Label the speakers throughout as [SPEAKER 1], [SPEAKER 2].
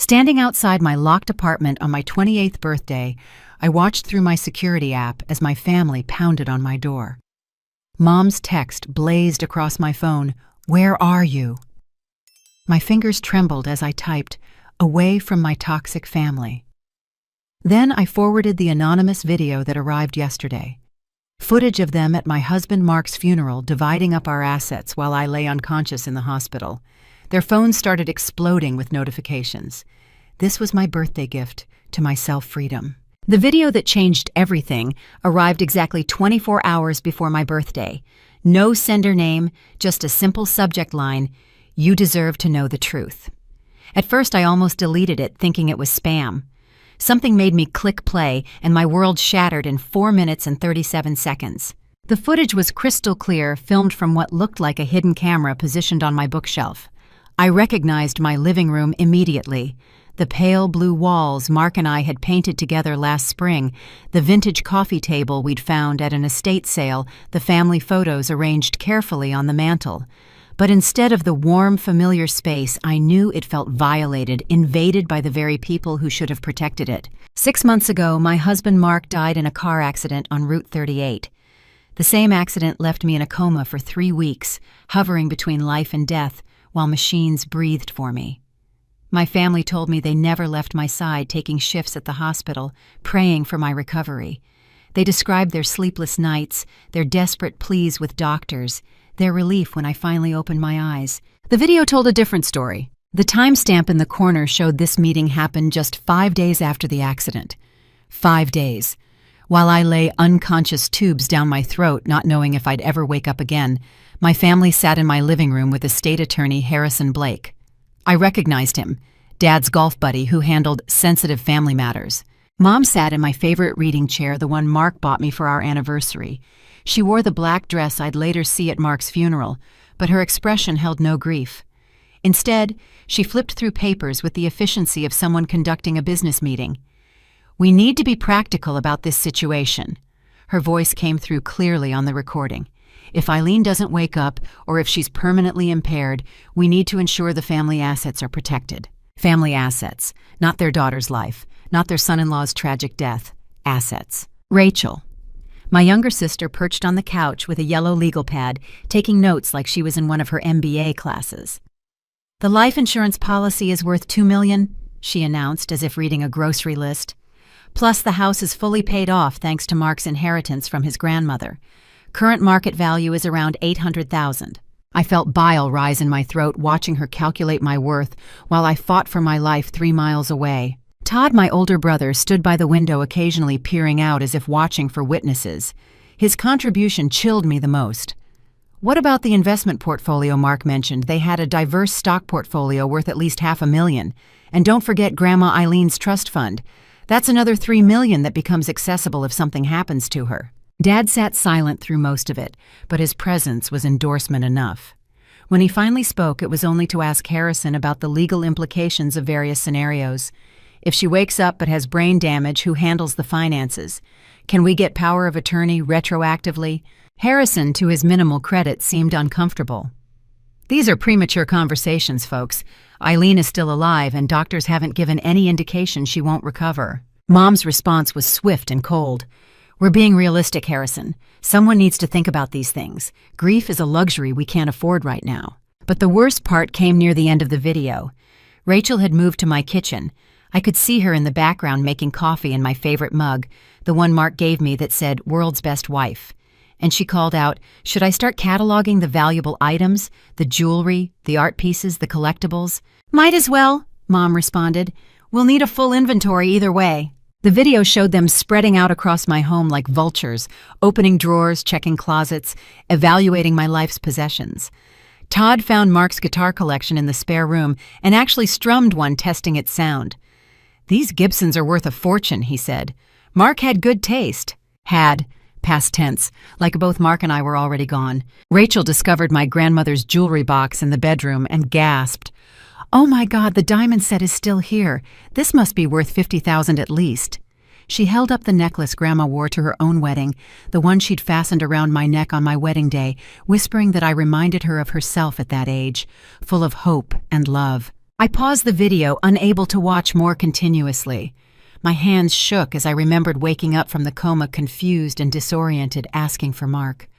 [SPEAKER 1] Standing outside my locked apartment on my 28th birthday, I watched through my security app as my family pounded on my door. Mom's text blazed across my phone, "Where are you?" My fingers trembled as I typed, "Away from my toxic family." Then I forwarded the anonymous video that arrived yesterday. Footage of them at my husband Mark's funeral dividing up our assets while I lay unconscious in the hospital. Their phones started exploding with notifications. This was my birthday gift to my self-freedom. The video that changed everything arrived exactly 24 hours before my birthday. No sender name, just a simple subject line, "You deserve to know the truth." At first I almost deleted it, thinking it was spam. Something made me click play, and my world shattered in 4 minutes and 37 seconds. The footage was crystal clear, filmed from what looked like a hidden camera positioned on my bookshelf. I recognized my living room immediately. The pale blue walls Mark and I had painted together last spring, the vintage coffee table we'd found at an estate sale, the family photos arranged carefully on the mantel. But instead of the warm, familiar space, I knew it felt violated, invaded by the very people who should have protected it. 6 months ago, my husband Mark died in a car accident on Route 38. The same accident left me in a coma for 3 weeks, hovering between life and death, while machines breathed for me. My family told me they never left my side, taking shifts at the hospital, praying for my recovery. They described their sleepless nights, their desperate pleas with doctors, their relief when I finally opened my eyes. The video told a different story. The timestamp in the corner showed this meeting happened just 5 days after the accident. 5 days. While I lay unconscious tubes down my throat, not knowing if I'd ever wake up again, my family sat in my living room with estate attorney Harrison Blake. I recognized him, Dad's golf buddy who handled sensitive family matters. Mom sat in my favorite reading chair, the one Mark bought me for our anniversary. She wore the black dress I'd later see at Mark's funeral, but her expression held no grief. Instead, she flipped through papers with the efficiency of someone conducting a business meeting. "We need to be practical about this situation." Her voice came through clearly on the recording. "If Eileen doesn't wake up, or if she's permanently impaired, we need to ensure the family assets are protected." Family assets, not their daughter's life, not their son-in-law's tragic death. Assets. Rachel. My younger sister perched on the couch with a yellow legal pad, taking notes like she was in one of her MBA classes. "The life insurance policy is worth $2 million, she announced as if reading a grocery list. "Plus the house is fully paid off thanks to Mark's inheritance from his grandmother. Current market value is around $800,000. I felt bile rise in my throat watching her calculate my worth while I fought for my life 3 miles away. Todd, my older brother, stood by the window occasionally peering out as if watching for witnesses. His contribution chilled me the most. "What about the investment portfolio Mark mentioned? They had a diverse stock portfolio worth at least $500,000. And don't forget Grandma Eileen's trust fund. That's another $3 million that becomes accessible if something happens to her." Dad sat silent through most of it, but his presence was endorsement enough. When he finally spoke, it was only to ask Harrison about the legal implications of various scenarios. If she wakes up but has brain damage, who handles the finances? Can we get power of attorney retroactively? Harrison, to his minimal credit, seemed uncomfortable. "These are premature conversations, folks. Eileen is still alive, and doctors haven't given any indication she won't recover." Mom's response was swift and cold. "We're being realistic, Harrison. Someone needs to think about these things. Grief is a luxury we can't afford right now." But the worst part came near the end of the video. Rachel had moved to my kitchen. I could see her in the background making coffee in my favorite mug, the one Mark gave me that said, "World's Best Wife." And she called out, "Should I start cataloging the valuable items, the jewelry, the art pieces, the collectibles?" "Might as well," Mom responded. "We'll need a full inventory either way." The video showed them spreading out across my home like vultures, opening drawers, checking closets, evaluating my life's possessions. Todd found Mark's guitar collection in the spare room and actually strummed one, testing its sound. "These Gibsons are worth a fortune," he said. "Mark had good taste." Had. Past tense, like both Mark and I were already gone. Rachel discovered my grandmother's jewelry box in the bedroom and gasped. "Oh my God, the diamond set is still here. This must be worth $50,000 at least." She held up the necklace Grandma wore to her own wedding, the one she'd fastened around my neck on my wedding day, whispering that I reminded her of herself at that age, full of hope and love. I paused the video, unable to watch more continuously. My hands shook as I remembered waking up from the coma confused and disoriented, asking for Mark.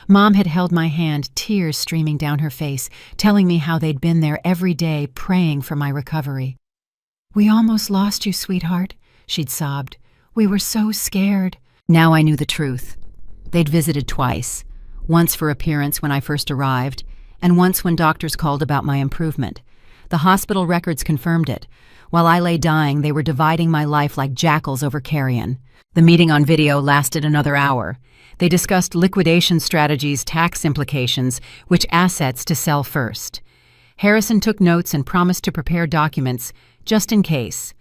[SPEAKER 1] Mom had held my hand, tears streaming down her face, telling me how they'd been there every day, praying for my recovery. "We almost lost you, sweetheart," she'd sobbed. "We were so scared." Now I knew the truth. They'd visited twice, once for appearance when I first arrived, and once when doctors called about my improvement. The hospital records confirmed it. While I lay dying, they were dividing my life like jackals over carrion. The meeting on video lasted another hour. They discussed liquidation strategies, tax implications, which assets to sell first. Harrison took notes and promised to prepare documents, just in case.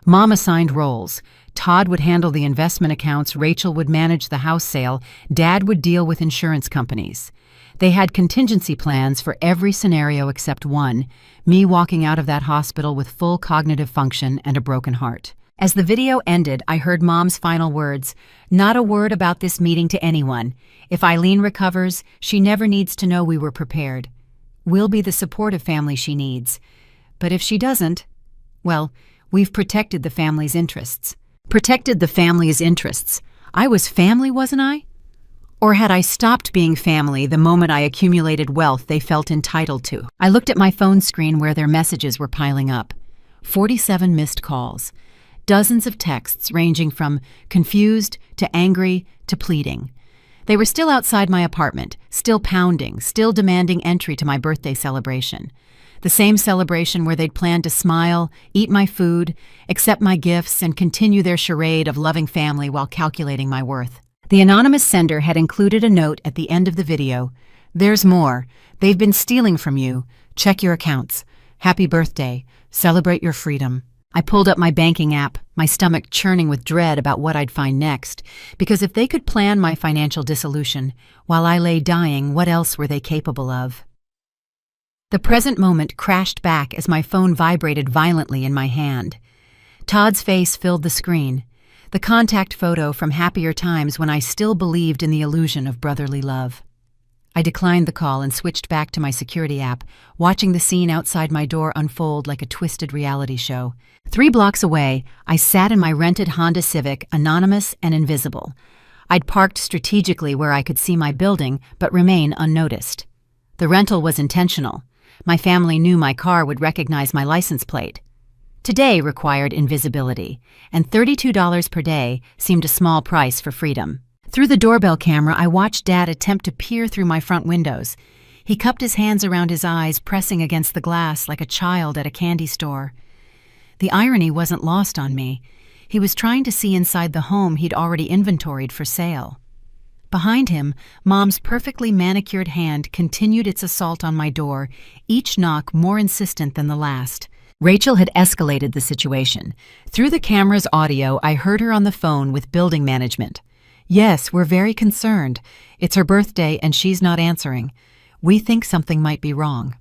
[SPEAKER 1] Mom assigned roles. Todd would handle the investment accounts, Rachel would manage the house sale, Dad would deal with insurance companies. They had contingency plans for every scenario except one, me walking out of that hospital with full cognitive function and a broken heart. As the video ended, I heard Mom's final words, "Not a word about this meeting to anyone. If Eileen recovers, she never needs to know we were prepared. We'll be the supportive family she needs. But if she doesn't, well, we've protected the family's interests." Protected the family's interests. I was family, wasn't I? Or had I stopped being family the moment I accumulated wealth they felt entitled to? I looked at my phone screen where their messages were piling up. 47 missed calls. Dozens of texts ranging from confused to angry to pleading. They were still outside my apartment, still pounding, still demanding entry to my birthday celebration. The same celebration where they'd planned to smile, eat my food, accept my gifts, and continue their charade of loving family while calculating my worth. The anonymous sender had included a note at the end of the video. "There's more. They've been stealing from you. Check your accounts. Happy birthday. Celebrate your freedom." I pulled up my banking app, my stomach churning with dread about what I'd find next, because if they could plan my financial dissolution while I lay dying, what else were they capable of? The present moment crashed back as my phone vibrated violently in my hand. Todd's face filled the screen. The contact photo from happier times when I still believed in the illusion of brotherly love. I declined the call and switched back to my security app, watching the scene outside my door unfold like a twisted reality show. 3 blocks away, I sat in my rented Honda Civic, anonymous and invisible. I'd parked strategically where I could see my building but remain unnoticed. The rental was intentional. My family knew my car would recognize my license plate. Today required invisibility, and $32 per day seemed a small price for freedom. Through the doorbell camera, I watched Dad attempt to peer through my front windows. He cupped his hands around his eyes, pressing against the glass like a child at a candy store. The irony wasn't lost on me. He was trying to see inside the home he'd already inventoried for sale. Behind him, Mom's perfectly manicured hand continued its assault on my door, each knock more insistent than the last. Rachel had escalated the situation. Through the camera's audio, I heard her on the phone with building management. "Yes, we're very concerned. It's her birthday and she's not answering. We think something might be wrong."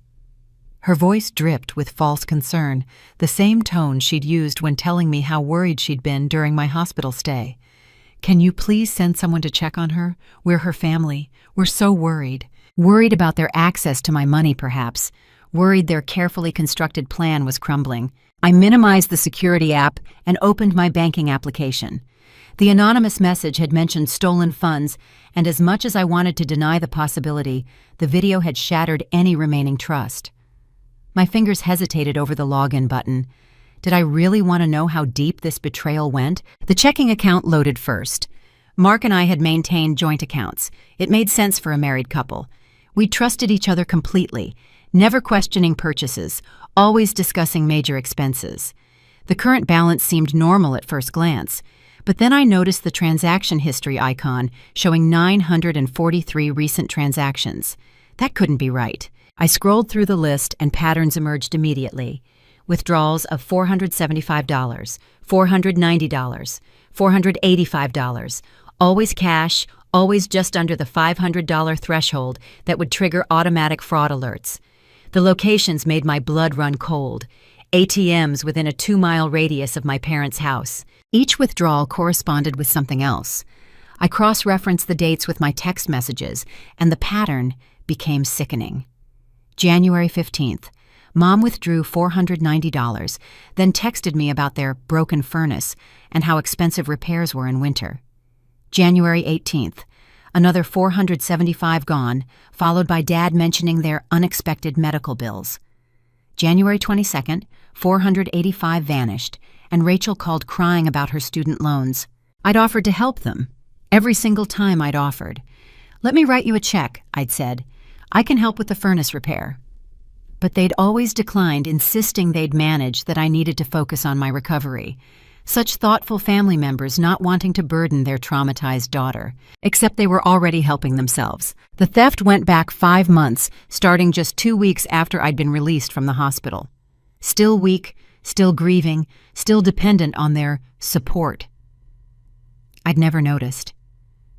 [SPEAKER 1] Her voice dripped with false concern, the same tone she'd used when telling me how worried she'd been during my hospital stay. "Can you please send someone to check on her? We're her family. We're so worried." Worried about their access to my money, perhaps. Worried their carefully constructed plan was crumbling. I minimized the security app and opened my banking application. The anonymous message had mentioned stolen funds, and as much as I wanted to deny the possibility, the video had shattered any remaining trust. My fingers hesitated over the login button. Did I really want to know how deep this betrayal went? The checking account loaded first. Mark and I had maintained joint accounts. It made sense for a married couple. We trusted each other completely, never questioning purchases, always discussing major expenses. The current balance seemed normal at first glance, but then I noticed the transaction history icon showing 943 recent transactions. That couldn't be right. I scrolled through the list and patterns emerged immediately. Withdrawals of $475, $490, $485, always cash, always just under the $500 threshold that would trigger automatic fraud alerts. The locations made my blood run cold. ATMs within a 2-mile radius of my parents' house. Each withdrawal corresponded with something else. I cross-referenced the dates with my text messages, and the pattern became sickening. January 15th. Mom withdrew $490, then texted me about their broken furnace and how expensive repairs were in winter. January 18th, another $475 gone, followed by Dad mentioning their unexpected medical bills. January 22nd, $485 vanished, and Rachel called crying about her student loans. I'd offered to help them. Every single time I'd offered. "Let me write you a check," I'd said. "I can help with the furnace repair." But they'd always declined, insisting they'd manage, that I needed to focus on my recovery. Such thoughtful family members not wanting to burden their traumatized daughter. Except they were already helping themselves. The theft went back 5 months, starting just 2 weeks after I'd been released from the hospital. Still weak, still grieving, still dependent on their support. I'd never noticed.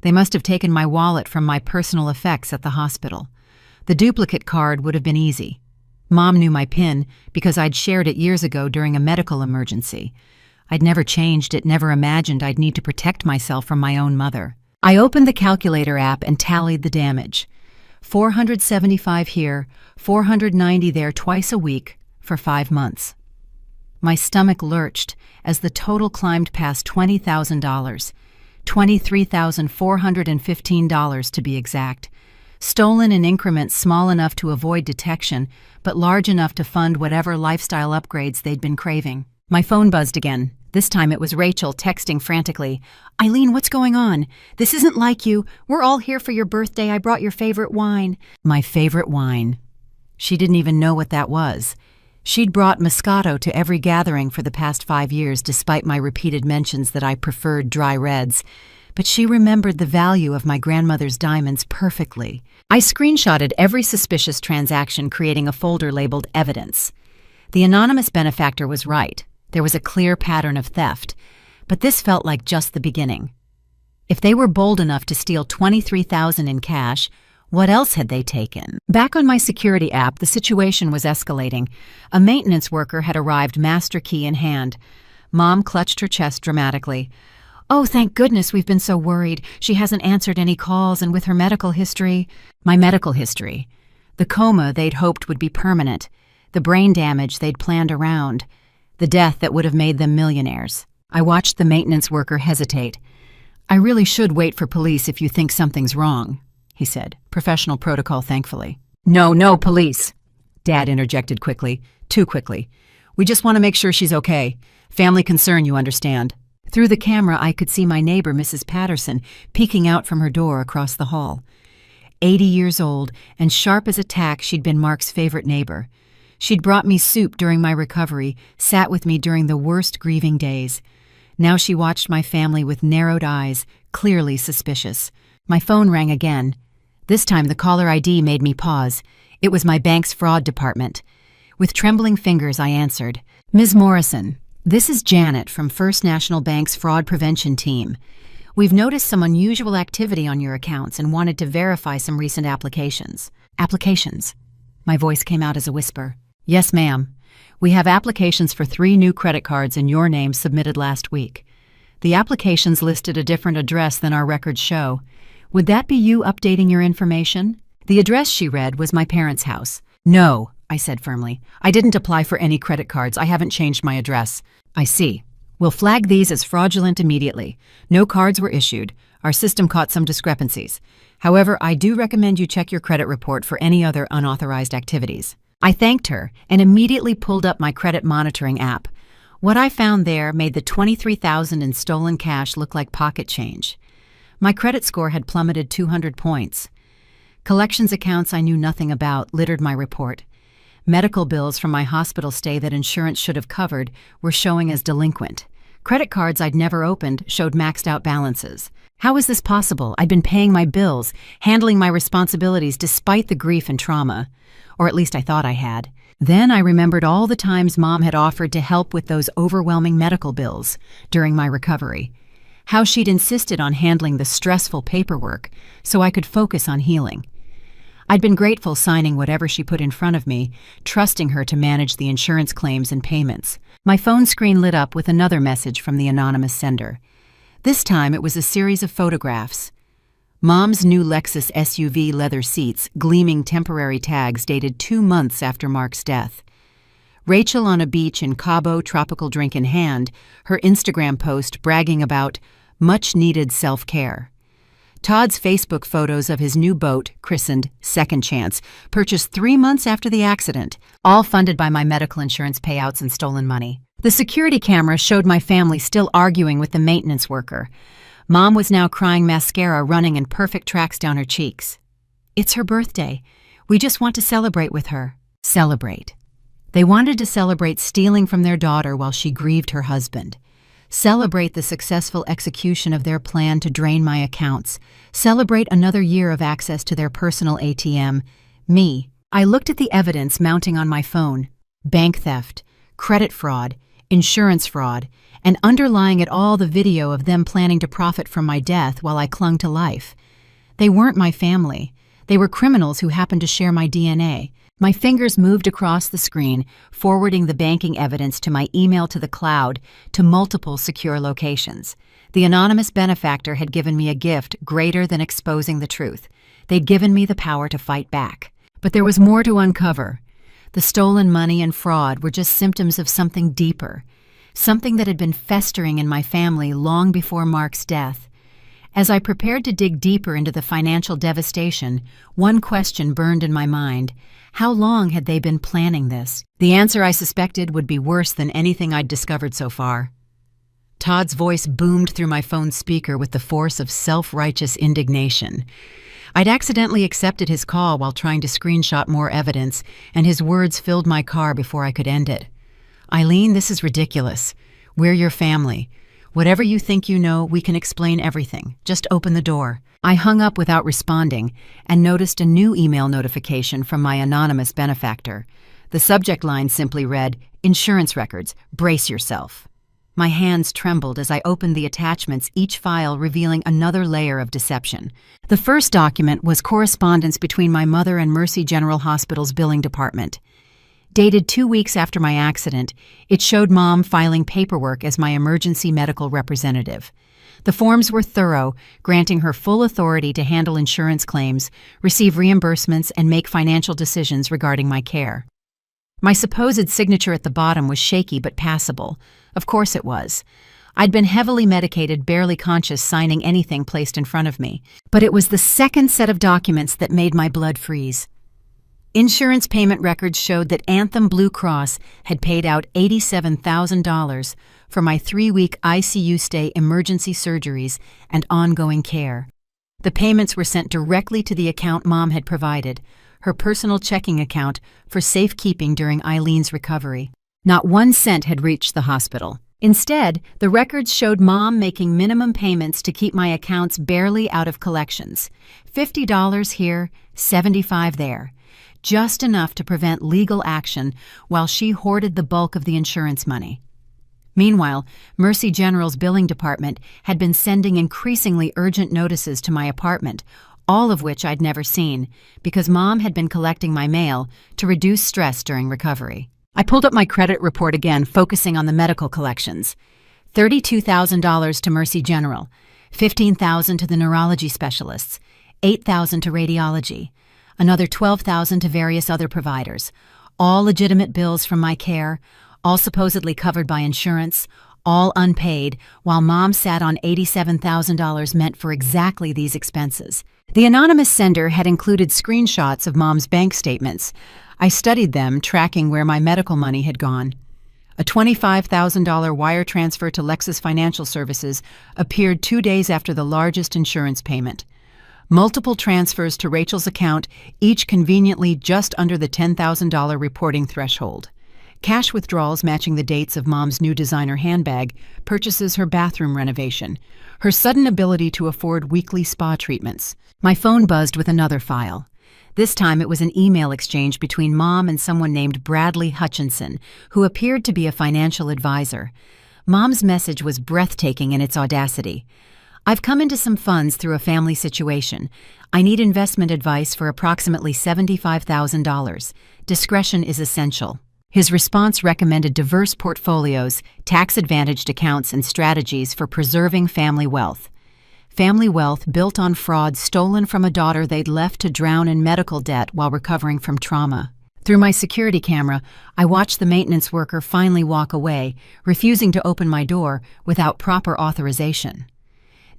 [SPEAKER 1] They must have taken my wallet from my personal effects at the hospital. The duplicate card would have been easy. Mom knew my PIN because I'd shared it years ago during a medical emergency. I'd never changed it, never imagined I'd need to protect myself from my own mother. I opened the calculator app and tallied the damage. $475 here, $490 there twice a week for 5 months. My stomach lurched as the total climbed past $20,000, $23,415 to be exact. Stolen in increments small enough to avoid detection, but large enough to fund whatever lifestyle upgrades they'd been craving. My phone buzzed again. This time it was Rachel texting frantically. "Eileen, what's going on? This isn't like you. We're all here for your birthday. I brought your favorite wine." My favorite wine. She didn't even know what that was. She'd brought Moscato to every gathering for the past 5 years, despite my repeated mentions that I preferred dry reds. But she remembered the value of my grandmother's diamonds perfectly. I screenshotted every suspicious transaction, creating a folder labeled Evidence. The anonymous benefactor was right. There was a clear pattern of theft. But this felt like just the beginning. If they were bold enough to steal $23,000 in cash, what else had they taken? Back on my security app, the situation was escalating. A maintenance worker had arrived, master key in hand. Mom clutched her chest dramatically. "Oh, thank goodness, we've been so worried. She hasn't answered any calls, and with her medical history..." My medical history. The coma they'd hoped would be permanent. The brain damage they'd planned around. The death that would have made them millionaires. I watched the maintenance worker hesitate. "I really should wait for police if you think something's wrong," he said. Professional protocol, thankfully. No, police," Dad interjected quickly. Too quickly. "We just want to make sure she's okay. Family concern, you understand." Through the camera, I could see my neighbor, Mrs. Patterson, peeking out from her door across the hall. 80 years old, and sharp as a tack, she'd been Mark's favorite neighbor. She'd brought me soup during my recovery, sat with me during the worst grieving days. Now she watched my family with narrowed eyes, clearly suspicious. My phone rang again. This time the caller ID made me pause. It was my bank's fraud department. With trembling fingers, I answered. "Ms. Morrison, this is Janet from First National Bank's fraud prevention team. We've noticed some unusual activity on your accounts and wanted to verify some recent applications." Applications? My voice came out as a whisper. "Yes, ma'am. We have applications for 3 new credit cards in your name submitted last week. The applications listed a different address than our records show. Would that be you updating your information?" The address she read was my parents' house. "No," I said firmly. "I didn't apply for any credit cards. I haven't changed my address." "I see. We'll flag these as fraudulent immediately. No cards were issued. Our system caught some discrepancies. However, I do recommend you check your credit report for any other unauthorized activities." I thanked her and immediately pulled up my credit monitoring app. What I found there made the $23,000 in stolen cash look like pocket change. My credit score had plummeted 200 points. Collections accounts I knew nothing about littered my report. Medical bills from my hospital stay that insurance should have covered were showing as delinquent. Credit cards I'd never opened showed maxed out balances. How was this possible? I'd been paying my bills, handling my responsibilities despite the grief and trauma. Or at least I thought I had. Then I remembered all the times Mom had offered to help with those overwhelming medical bills during my recovery. How she'd insisted on handling the stressful paperwork so I could focus on healing. I'd been grateful signing whatever she put in front of me, trusting her to manage the insurance claims and payments. My phone screen lit up with another message from the anonymous sender. This time it was a series of photographs. Mom's new Lexus SUV leather seats, gleaming temporary tags dated 2 months after Mark's death. Rachel on a beach in Cabo, tropical drink in hand, her Instagram post bragging about much-needed self-care. Todd's Facebook photos of his new boat, christened Second Chance, purchased 3 months after the accident, all funded by my medical insurance payouts and stolen money. The security camera showed my family still arguing with the maintenance worker. Mom was now crying mascara running in perfect tracks down her cheeks. It's her birthday. We just want to celebrate with her. Celebrate. They wanted to celebrate stealing from their daughter while she grieved her husband. Celebrate the successful execution of their plan to drain my accounts. Celebrate another year of access to their personal ATM. Me. I looked at the evidence mounting on my phone. Bank theft, credit fraud, insurance fraud, and underlying it all the video of them planning to profit from my death while I clung to life. They weren't my family. They were criminals who happened to share my DNA. My fingers moved across the screen, forwarding the banking evidence to my email to the cloud to multiple secure locations. The anonymous benefactor had given me a gift greater than exposing the truth. They'd given me the power to fight back. But there was more to uncover. The stolen money and fraud were just symptoms of something deeper, something that had been festering in my family long before Mark's death. As I prepared to dig deeper into the financial devastation, one question burned in my mind. How long had they been planning this? The answer I suspected would be worse than anything I'd discovered so far. Todd's voice boomed through my phone's speaker with the force of self-righteous indignation. I'd accidentally accepted his call while trying to screenshot more evidence, and his words filled my car before I could end it. Eileen, this is ridiculous. We're your family. Whatever you think you know, we can explain everything. Just open the door. I hung up without responding and noticed a new email notification from my anonymous benefactor. The subject line simply read, "Insurance records, brace yourself." My hands trembled as I opened the attachments, each file revealing another layer of deception. The first document was correspondence between my mother and Mercy General Hospital's billing department. Dated 2 weeks after my accident, it showed Mom filing paperwork as my emergency medical representative. The forms were thorough, granting her full authority to handle insurance claims, receive reimbursements, and make financial decisions regarding my care. My supposed signature at the bottom was shaky but passable. Of course it was. I'd been heavily medicated, barely conscious, signing anything placed in front of me. But it was the second set of documents that made my blood freeze. Insurance payment records showed that Anthem Blue Cross had paid out $87,000 for my 3-week ICU stay, emergency surgeries, and ongoing care. The payments were sent directly to the account Mom had provided, her personal checking account for safekeeping during Eileen's recovery. Not 1 cent had reached the hospital. Instead, the records showed Mom making minimum payments to keep my accounts barely out of collections. $50 here, $75 there. Just enough to prevent legal action while she hoarded the bulk of the insurance money. Meanwhile, Mercy General's billing department had been sending increasingly urgent notices to my apartment, all of which I'd never seen, because Mom had been collecting my mail to reduce stress during recovery. I pulled up my credit report again, focusing on the medical collections. $32,000 to Mercy General, $15,000 to the neurology specialists, $8,000 to radiology, another $12,000 to various other providers, all legitimate bills from my care, all supposedly covered by insurance, all unpaid, while Mom sat on $87,000 meant for exactly these expenses. The anonymous sender had included screenshots of Mom's bank statements. I studied them, tracking where my medical money had gone. A $25,000 wire transfer to Lexus Financial Services appeared 2 days after the largest insurance payment. Multiple transfers to Rachel's account, each conveniently just under the $10,000 reporting threshold. Cash withdrawals matching the dates of Mom's new designer handbag, purchases her bathroom renovation, her sudden ability to afford weekly spa treatments. My phone buzzed with another file. This time it was an email exchange between Mom and someone named Bradley Hutchinson, who appeared to be a financial advisor. Mom's message was breathtaking in its audacity. I've come into some funds through a family situation. I need investment advice for approximately $75,000. Discretion is essential. His response recommended diverse portfolios, tax-advantaged accounts, and strategies for preserving family wealth. Family wealth built on fraud stolen from a daughter they'd left to drown in medical debt while recovering from trauma. Through my security camera, I watched the maintenance worker finally walk away, refusing to open my door without proper authorization.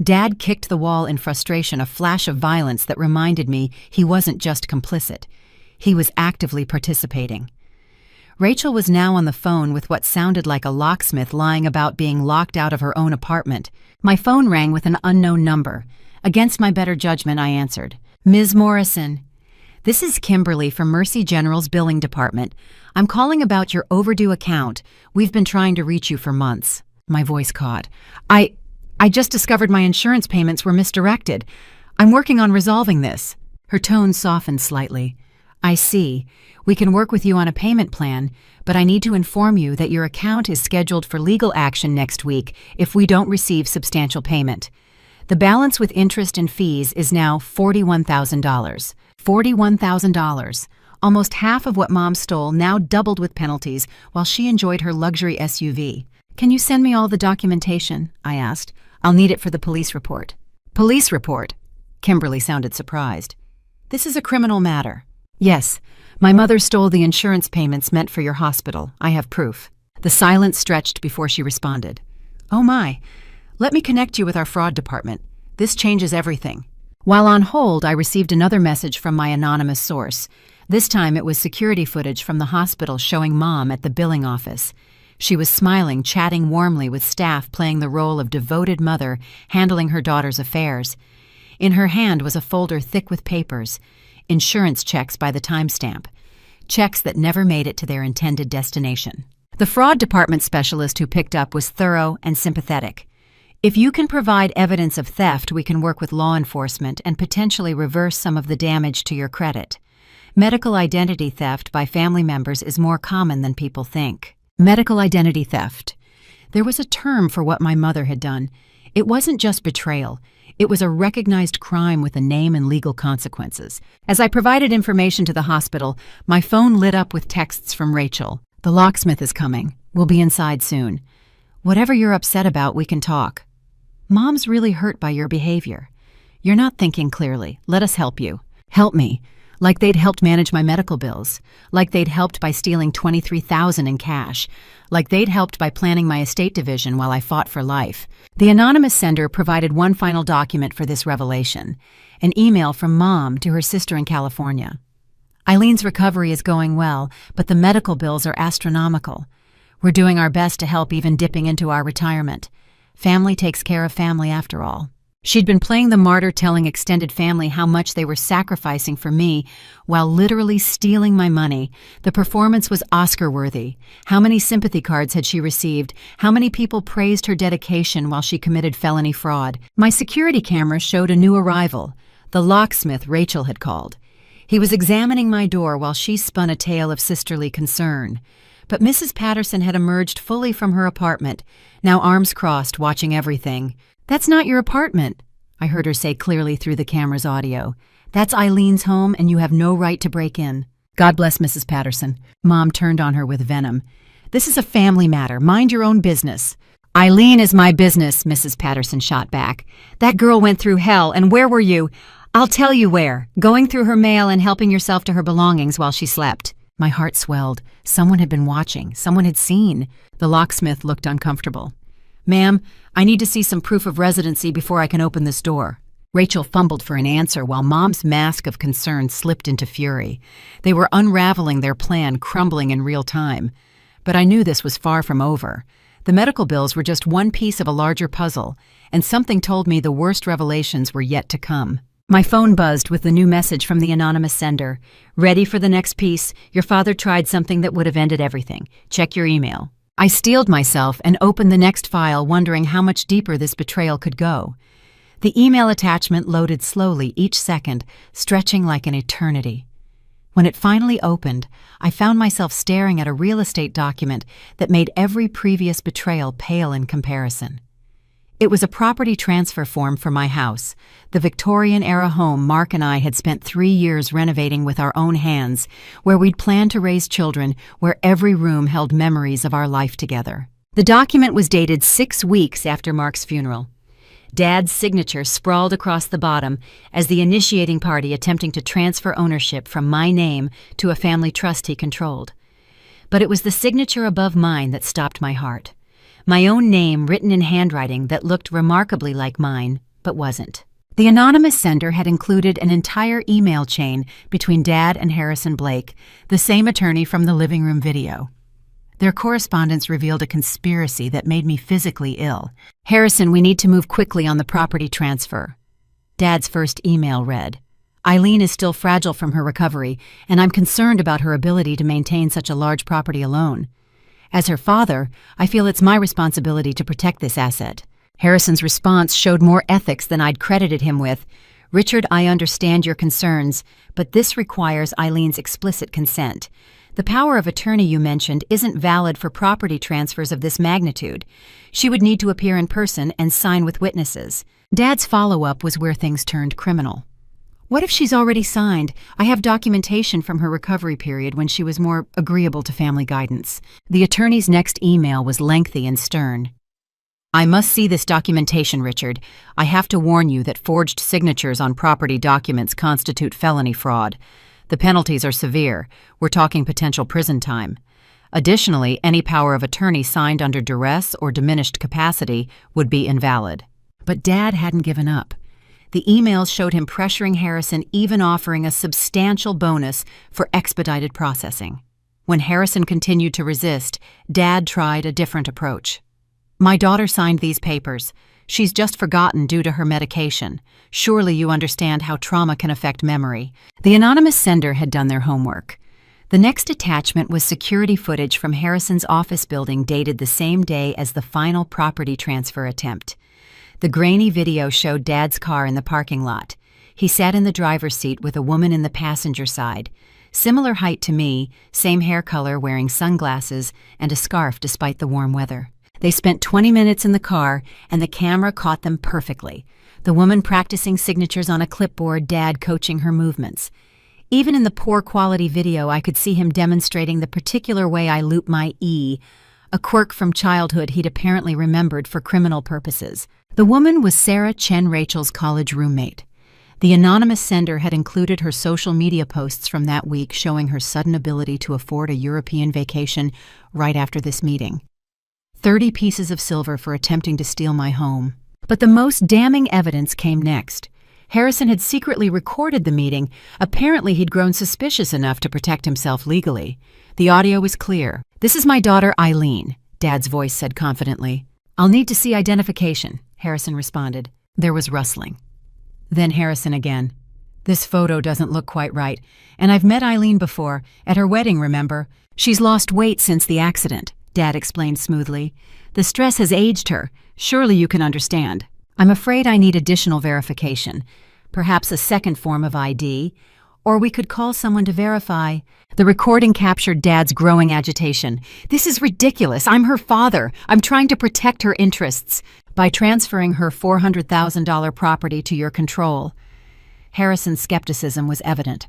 [SPEAKER 1] Dad kicked the wall in frustration, a flash of violence that reminded me he wasn't just complicit. He was actively participating. Rachel was now on the phone with what sounded like a locksmith lying about being locked out of her own apartment. My phone rang with an unknown number. Against my better judgment, I answered. "Ms. Morrison, this is Kimberly from Mercy General's billing department. I'm calling about your overdue account. We've been trying to reach you for months." My voice caught. I just discovered my insurance payments were misdirected. I'm working on resolving this." Her tone softened slightly. "I see. We can work with you on a payment plan, but I need to inform you that your account is scheduled for legal action next week if we don't receive substantial payment. The balance with interest and fees is now $41,000. $41,000. Almost half of what Mom stole, now doubled with penalties, while she enjoyed her luxury SUV. "Can you send me all the documentation?" I asked. "I'll need it for the police report." "Police report?" Kimberly sounded surprised. "This is a criminal matter." "Yes. My mother stole the insurance payments meant for your hospital. I have proof." The silence stretched before she responded. "Oh my. Let me connect you with our fraud department. This changes everything." While on hold, I received another message from my anonymous source. This time it was security footage from the hospital showing Mom at the billing office. She was smiling, chatting warmly with staff playing the role of devoted mother, handling her daughter's affairs. In her hand was a folder thick with papers, insurance checks by the timestamp, checks that never made it to their intended destination. The fraud department specialist who picked up was thorough and sympathetic. "If you can provide evidence of theft, we can work with law enforcement and potentially reverse some of the damage to your credit. Medical identity theft by family members is more common than people think." Medical identity theft. There was a term for what my mother had done. It wasn't just betrayal. It was a recognized crime with a name and legal consequences. As I provided information to the hospital, my phone lit up with texts from Rachel. "The locksmith is coming. We'll be inside soon. Whatever you're upset about, we can talk. Mom's really hurt by your behavior. You're not thinking clearly. Let us help you." Help me. Like they'd helped manage my medical bills. Like they'd helped by stealing $23,000 in cash. Like they'd helped by planning my estate division while I fought for life. The anonymous sender provided one final document for this revelation. An email from Mom to her sister in California. "Eileen's recovery is going well, but the medical bills are astronomical. We're doing our best to help, even dipping into our retirement. Family takes care of family after all." She'd been playing the martyr, telling extended family how much they were sacrificing for me while literally stealing my money. The performance was Oscar-worthy. How many sympathy cards had she received? How many people praised her dedication while she committed felony fraud? My security camera showed a new arrival, the locksmith Rachel had called. He was examining my door while she spun a tale of sisterly concern. But Mrs. Patterson had emerged fully from her apartment, now arms crossed, watching everything. "That's not your apartment," I heard her say clearly through the camera's audio. "That's Eileen's home, and you have no right to break in." "God bless Mrs. Patterson." Mom turned on her with venom. "This is a family matter. Mind your own business." "Eileen is my business," Mrs. Patterson shot back. "That girl went through hell, and where were you? I'll tell you where. Going through her mail and helping yourself to her belongings while she slept." My heart swelled. Someone had been watching. Someone had seen. The locksmith looked uncomfortable. "Ma'am, I need to see some proof of residency before I can open this door." Rachel fumbled for an answer while Mom's mask of concern slipped into fury. They were unraveling their plan, crumbling in real time. But I knew this was far from over. The medical bills were just one piece of a larger puzzle, and something told me the worst revelations were yet to come. My phone buzzed with the new message from the anonymous sender. "Ready for the next piece? Your father tried something that would have ended everything. Check your email." I steeled myself and opened the next file, wondering how much deeper this betrayal could go. The email attachment loaded slowly each second, stretching like an eternity. When it finally opened, I found myself staring at a real estate document that made every previous betrayal pale in comparison. It was a property transfer form for my house, the Victorian-era home Mark and I had spent 3 years renovating with our own hands, where we'd planned to raise children, where every room held memories of our life together. The document was dated 6 weeks after Mark's funeral. Dad's signature sprawled across the bottom as the initiating party attempting to transfer ownership from my name to a family trust he controlled. But it was the signature above mine that stopped my heart. My own name written in handwriting that looked remarkably like mine, but wasn't. The anonymous sender had included an entire email chain between Dad and Harrison Blake, the same attorney from the living room video. Their correspondence revealed a conspiracy that made me physically ill. "Harrison, we need to move quickly on the property transfer." Dad's first email read, "Eileen is still fragile from her recovery, and I'm concerned about her ability to maintain such a large property alone. As her father, I feel it's my responsibility to protect this asset." Harrison's response showed more ethics than I'd credited him with. "Richard, I understand your concerns, but this requires Eileen's explicit consent. The power of attorney you mentioned isn't valid for property transfers of this magnitude. She would need to appear in person and sign with witnesses." Dad's follow-up was where things turned criminal. "What if she's already signed? I have documentation from her recovery period when she was more agreeable to family guidance." The attorney's next email was lengthy and stern. "I must see this documentation, Richard. I have to warn you that forged signatures on property documents constitute felony fraud. The penalties are severe. We're talking potential prison time. Additionally, any power of attorney signed under duress or diminished capacity would be invalid." But Dad hadn't given up. The emails showed him pressuring Harrison, even offering a substantial bonus for expedited processing. When Harrison continued to resist, Dad tried a different approach. "My daughter signed these papers. She's just forgotten due to her medication. Surely you understand how trauma can affect memory." The anonymous sender had done their homework. The next attachment was security footage from Harrison's office building dated the same day as the final property transfer attempt. The grainy video showed Dad's car in the parking lot. He sat in the driver's seat with a woman in the passenger side. Similar height to me, same hair color, wearing sunglasses and a scarf despite the warm weather. They spent 20 minutes in the car, and the camera caught them perfectly. The woman practicing signatures on a clipboard, Dad coaching her movements. Even in the poor quality video, I could see him demonstrating the particular way I loop my E, a quirk from childhood he'd apparently remembered for criminal purposes. The woman was Sarah Chen Rachel's college roommate. The anonymous sender had included her social media posts from that week showing her sudden ability to afford a European vacation right after this meeting. 30 pieces of silver for attempting to steal my home. But the most damning evidence came next. Harrison had secretly recorded the meeting. Apparently he'd grown suspicious enough to protect himself legally. The audio was clear. "This is my daughter Eileen," Dad's voice said confidently. "I'll need to see identification," Harrison responded. There was rustling. Then Harrison again. "This photo doesn't look quite right. And I've met Eileen before, at her wedding, remember? She's lost weight since the accident," Dad explained smoothly. "The stress has aged her. Surely you can understand. I'm afraid I need additional verification. Perhaps a second form of ID. Or we could call someone to verify." The recording captured Dad's growing agitation. "This is ridiculous. I'm her father. I'm trying to protect her interests by transferring her $400,000 property to your control." Harrison's skepticism was evident.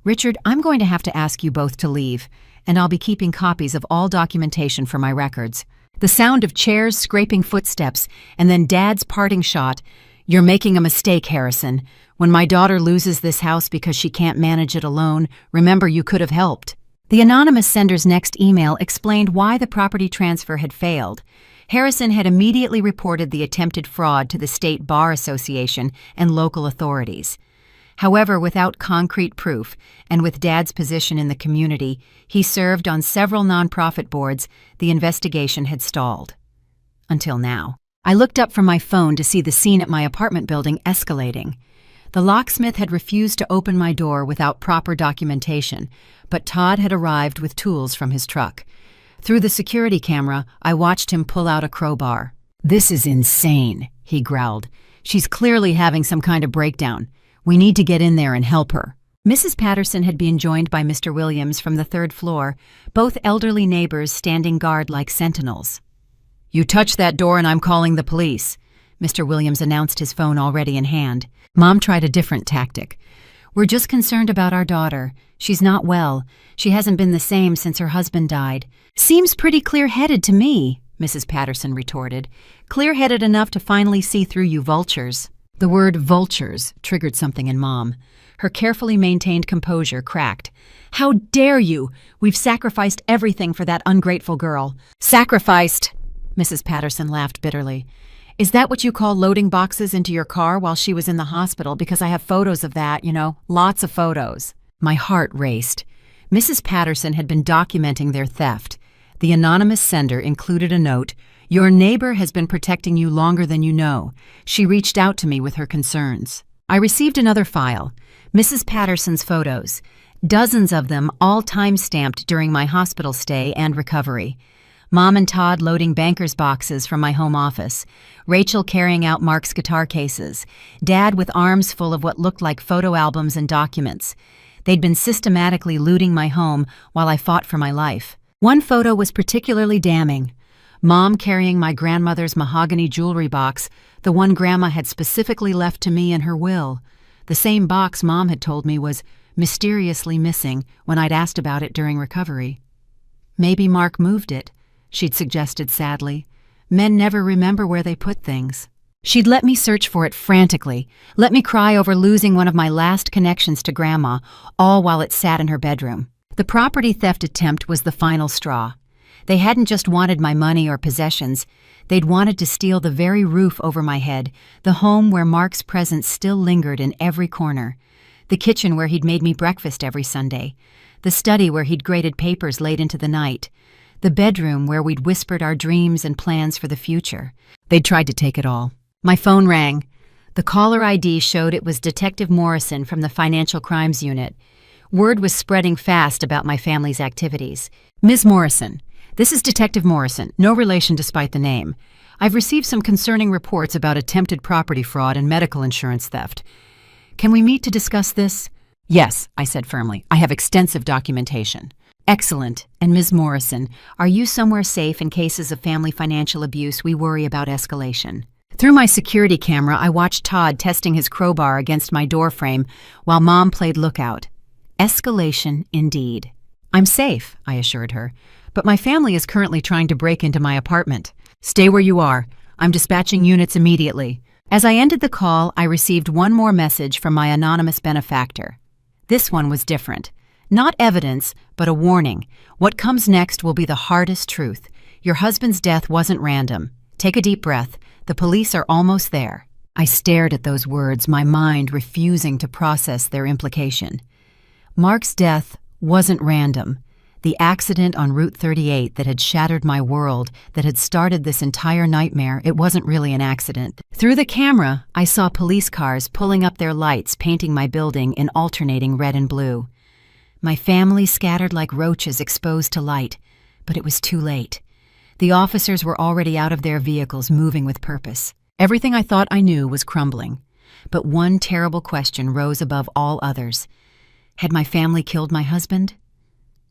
[SPEAKER 1] "Richard, I'm going to have to ask you both to leave, and I'll be keeping copies of all documentation for my records." The sound of chairs scraping footsteps, and then Dad's parting shot. "You're making a mistake, Harrison. When my daughter loses this house because she can't manage it alone, remember you could have helped." The anonymous sender's next email explained why the property transfer had failed. Harrison had immediately reported the attempted fraud to the State Bar Association and local authorities. However, without concrete proof, and with Dad's position in the community, he served on several nonprofit boards, the investigation had stalled. Until now. I looked up from my phone to see the scene at my apartment building escalating. The locksmith had refused to open my door without proper documentation, but Todd had arrived with tools from his truck. Through the security camera, I watched him pull out a crowbar. "This is insane," he growled. "She's clearly having some kind of breakdown. We need to get in there and help her." Mrs. Patterson had been joined by Mr. Williams from the third floor, both elderly neighbors standing guard like sentinels. "You touch that door and I'm calling the police," Mr. Williams announced, his phone already in hand. Mom tried a different tactic. "We're just concerned about our daughter. She's not well. She hasn't been the same since her husband died." "Seems pretty clear-headed to me," Mrs. Patterson retorted, clear-headed enough to finally see through you vultures. The word vultures triggered something in Mom. Her carefully maintained composure cracked. How dare you? We've sacrificed everything for that ungrateful girl. Sacrificed? Mrs. Patterson laughed bitterly. Is that what you call loading boxes into your car while she was in the hospital? Because I have photos of that, lots of photos. My heart raced. Mrs. Patterson had been documenting their theft. The anonymous sender included a note, "Your neighbor has been protecting you longer than you know. She reached out to me with her concerns." I received another file, Mrs. Patterson's photos, dozens of them all time-stamped during my hospital stay and recovery. Mom and Todd loading banker's boxes from my home office, Rachel carrying out Mark's guitar cases, Dad with arms full of what looked like photo albums and documents. They'd been systematically looting my home while I fought for my life. One photo was particularly damning. Mom carrying my grandmother's mahogany jewelry box, the one Grandma had specifically left to me in her will. The same box Mom had told me was mysteriously missing when I'd asked about it during recovery. Maybe Mark moved it, she'd suggested sadly. Men never remember where they put things. She'd let me search for it frantically, let me cry over losing one of my last connections to Grandma, all while it sat in her bedroom. The property theft attempt was the final straw. They hadn't just wanted my money or possessions, they'd wanted to steal the very roof over my head, the home where Mark's presence still lingered in every corner, the kitchen where he'd made me breakfast every Sunday, the study where he'd graded papers late into the night, the bedroom where we'd whispered our dreams and plans for the future. They'd tried to take it all. My phone rang. The caller ID showed it was Detective Morrison from the Financial Crimes Unit. Word was spreading fast about my family's activities. Ms. Morrison, this is Detective Morrison, no relation despite the name. I've received some concerning reports about attempted property fraud and medical insurance theft. Can we meet to discuss this? Yes, I said firmly. I have extensive documentation. Excellent. And Ms. Morrison, are you somewhere safe in cases of family financial abuse we worry about escalation? Through my security camera, I watched Todd testing his crowbar against my doorframe while Mom played lookout. Escalation, indeed. I'm safe, I assured her, but my family is currently trying to break into my apartment. Stay where you are. I'm dispatching units immediately. As I ended the call, I received one more message from my anonymous benefactor. This one was different. Not evidence, but a warning. What comes next will be the hardest truth. Your husband's death wasn't random. Take a deep breath. The police are almost there. I stared at those words, my mind refusing to process their implication. Mark's death wasn't random. The accident on Route 38 that had shattered my world, that had started this entire nightmare, it wasn't really an accident. Through the camera, I saw police cars pulling up their lights, painting my building in alternating red and blue. My family scattered like roaches exposed to light, but it was too late. The officers were already out of their vehicles, moving with purpose. Everything I thought I knew was crumbling, but one terrible question rose above all others. Had my family killed my husband?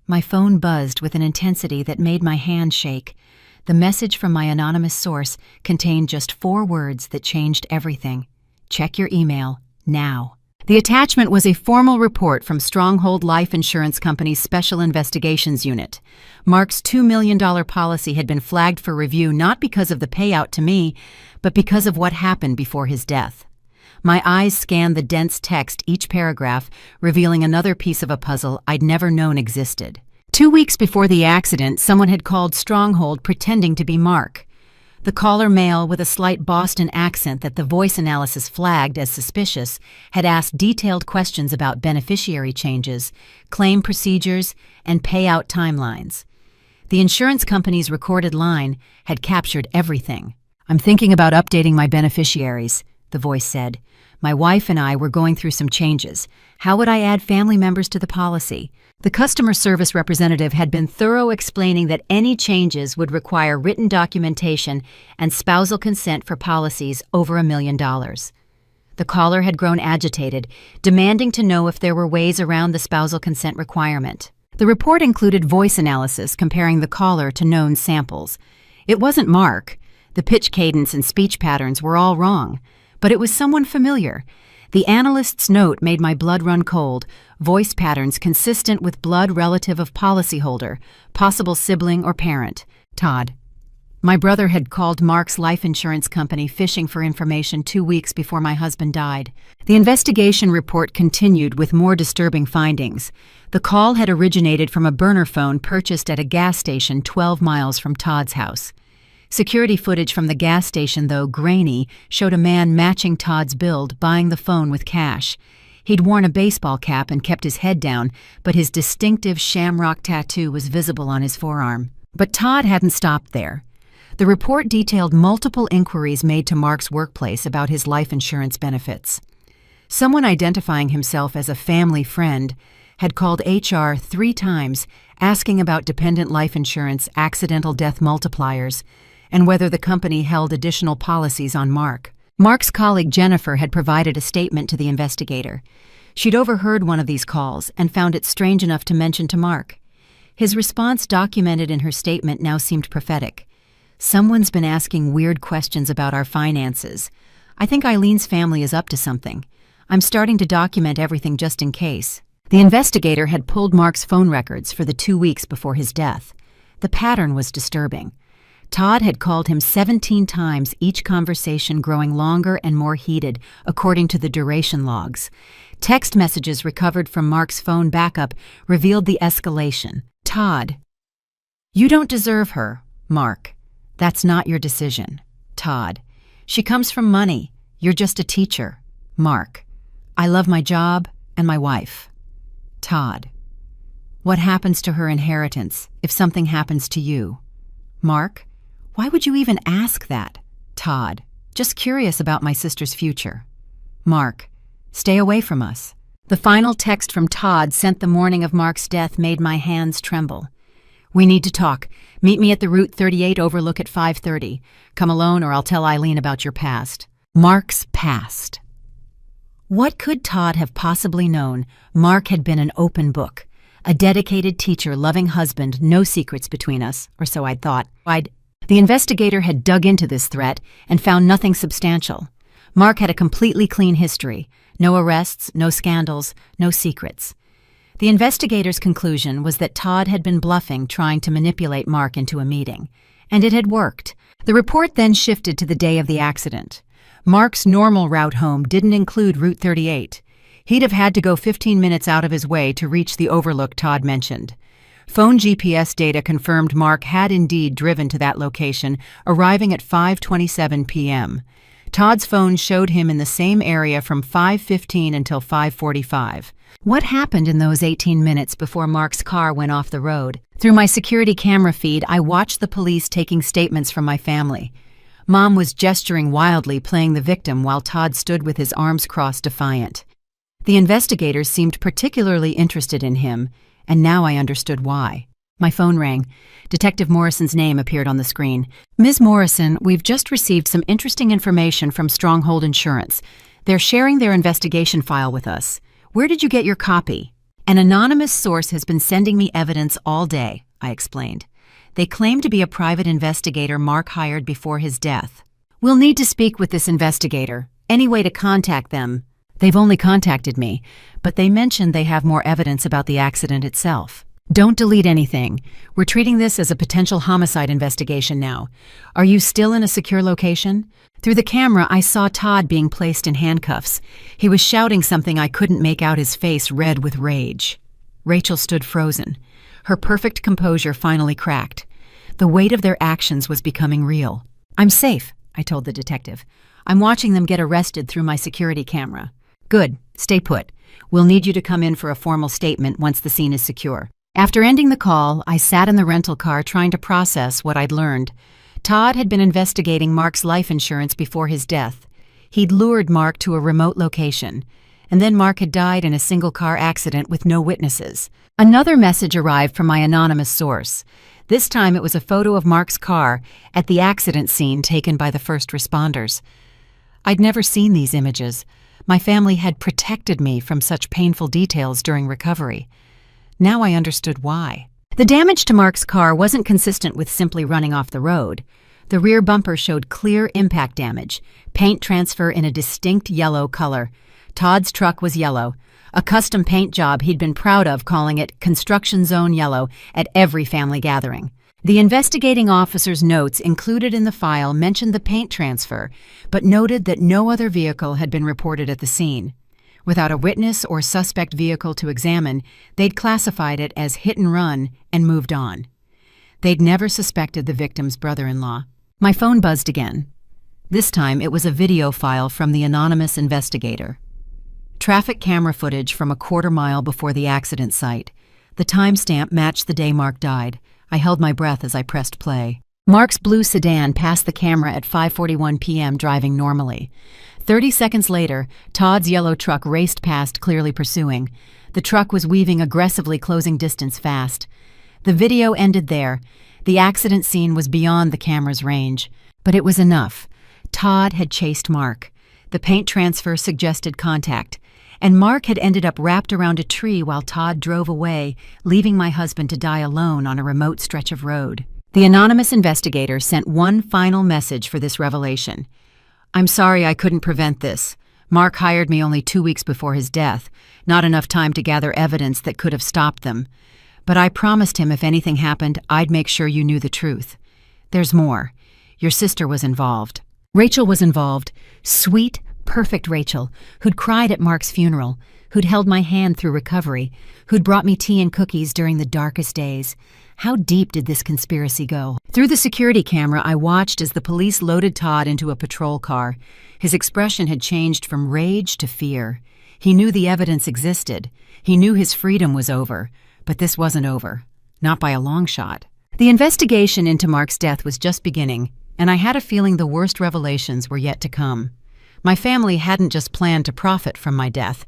[SPEAKER 1] My phone buzzed with an intensity that made my hand shake. The message from my anonymous source contained just 4 words that changed everything. Check your email, now. The attachment was a formal report from Stronghold Life Insurance Company's Special Investigations Unit. Mark's $2 million policy had been flagged for review not because of the payout to me, but because of what happened before his death. My eyes scanned the dense text, each paragraph revealing another piece of a puzzle I'd never known existed. 2 weeks before the accident, someone had called Stronghold pretending to be Mark. The caller, male with a slight Boston accent that the voice analysis flagged as suspicious, had asked detailed questions about beneficiary changes, claim procedures, and payout timelines. The insurance company's recorded line had captured everything. "I'm thinking about updating my beneficiaries," the voice said. "My wife and I were going through some changes. How would I add family members to the policy?" The customer service representative had been thorough, explaining that any changes would require written documentation and spousal consent for policies over $1 million. The caller had grown agitated, demanding to know if there were ways around the spousal consent requirement. The report included voice analysis comparing the caller to known samples. It wasn't Mark. The pitch cadence and speech patterns were all wrong. But it was someone familiar. The analyst's note made my blood run cold, voice patterns consistent with blood relative of policyholder, possible sibling or parent. Todd. My brother had called Mark's life insurance company fishing for information 2 weeks before my husband died. The investigation report continued with more disturbing findings. The call had originated from a burner phone purchased at a gas station 12 miles from Todd's house. Security footage from the gas station, though grainy, showed a man matching Todd's build buying the phone with cash. He'd worn a baseball cap and kept his head down, but his distinctive shamrock tattoo was visible on his forearm. But Todd hadn't stopped there. The report detailed multiple inquiries made to Mark's workplace about his life insurance benefits. Someone identifying himself as a family friend had called HR 3 times asking about dependent life insurance accidental death multipliers and whether the company held additional policies on Mark. Mark's colleague Jennifer had provided a statement to the investigator. She'd overheard one of these calls and found it strange enough to mention to Mark. His response, documented in her statement, now seemed prophetic. "Someone's been asking weird questions about our finances. I think Eileen's family is up to something. I'm starting to document everything just in case." The investigator had pulled Mark's phone records for the 2 weeks before his death. The pattern was disturbing. Todd had called him 17 times, each conversation growing longer and more heated, according to the duration logs. Text messages recovered from Mark's phone backup revealed the escalation. Todd: "You don't deserve her." Mark: "That's not your decision." Todd: "She comes from money. You're just a teacher." Mark: "I love my job and my wife." Todd: "What happens to her inheritance if something happens to you?" Mark: "Why would you even ask that?" Todd: "Just curious about my sister's future." Mark: "Stay away from us." The final text from Todd, sent the morning of Mark's death, made my hands tremble. "We need to talk. Meet me at the Route 38 overlook at 5:30. Come alone or I'll tell Eileen about your past." Mark's past. What could Todd have possibly known? Mark had been an open book. A dedicated teacher, loving husband, no secrets between us, or so I'd thought. The investigator had dug into this threat and found nothing substantial. Mark had a completely clean history. No arrests, no scandals, no secrets. The investigator's conclusion was that Todd had been bluffing, trying to manipulate Mark into a meeting. And it had worked. The report then shifted to the day of the accident. Mark's normal route home didn't include Route 38. He'd have had to go 15 minutes out of his way to reach the overlook Todd mentioned. Phone GPS data confirmed Mark had indeed driven to that location, arriving at 5:27 p.m. Todd's phone showed him in the same area from 5:15 until 5:45. What happened in those 18 minutes before Mark's car went off the road? Through my security camera feed, I watched the police taking statements from my family. Mom was gesturing wildly, playing the victim, while Todd stood with his arms crossed, defiant. The investigators seemed particularly interested in him, and now I understood why. My phone rang. Detective Morrison's name appeared on the screen. "Ms. Morrison, we've just received some interesting information from Stronghold Insurance. They're sharing their investigation file with us. Where did you get your copy?" "An anonymous source has been sending me evidence all day," I explained. "They claim to be a private investigator Mark hired before his death." "We'll need to speak with this investigator. Any way to contact them?" "They've only contacted me, but they mentioned they have more evidence about the accident itself." "Don't delete anything. We're treating this as a potential homicide investigation now. Are you still in a secure location?" Through the camera, I saw Todd being placed in handcuffs. He was shouting something I couldn't make out, his face red with rage. Rachel stood frozen. Her perfect composure finally cracked. The weight of their actions was becoming real. "I'm safe," I told the detective. "I'm watching them get arrested through my security camera." "Good. Stay put. We'll need you to come in for a formal statement once the scene is secure." After ending the call, I sat in the rental car trying to process what I'd learned. Todd had been investigating Mark's life insurance before his death. He'd lured Mark to a remote location, and then Mark had died in a single-car accident with no witnesses. Another message arrived from my anonymous source. This time it was a photo of Mark's car at the accident scene taken by the first responders. I'd never seen these images. My family had protected me from such painful details during recovery. Now I understood why. The damage to Mark's car wasn't consistent with simply running off the road. The rear bumper showed clear impact damage, paint transfer in a distinct yellow color. Todd's truck was yellow, a custom paint job he'd been proud of, calling it Construction Zone Yellow at every family gathering. The investigating officer's notes included in the file mentioned the paint transfer, but noted that no other vehicle had been reported at the scene. Without a witness or suspect vehicle to examine, they'd classified it as hit and run and moved on. They'd never suspected the victim's brother-in-law. My phone buzzed again. This time it was a video file from the anonymous investigator. Traffic camera footage from a quarter-mile before the accident site. The timestamp matched the day Mark died. I held my breath as I pressed play. Mark's blue sedan passed the camera at 5:41 p.m. driving normally. 30 seconds later, Todd's yellow truck raced past, clearly pursuing. The truck was weaving aggressively, closing distance fast. The video ended there. The accident scene was beyond the camera's range. But it was enough. Todd had chased Mark. The paint transfer suggested contact. And Mark had ended up wrapped around a tree while Todd drove away, leaving my husband to die alone on a remote stretch of road. The anonymous investigator sent one final message for this revelation. "I'm sorry I couldn't prevent this. Mark hired me only 2 weeks before his death, not enough time to gather evidence that could have stopped them. But I promised him if anything happened, I'd make sure you knew the truth. There's more. Your sister was involved." Rachel was involved. Sweet, perfect Rachel, who'd cried at Mark's funeral, who'd held my hand through recovery, who'd brought me tea and cookies during the darkest days. How deep did this conspiracy go? Through the security camera, I watched as the police loaded Todd into a patrol car. His expression had changed from rage to fear. He knew the evidence existed. He knew his freedom was over. But this wasn't over. Not by a long shot. The investigation into Mark's death was just beginning, and I had a feeling the worst revelations were yet to come. My family hadn't just planned to profit from my death.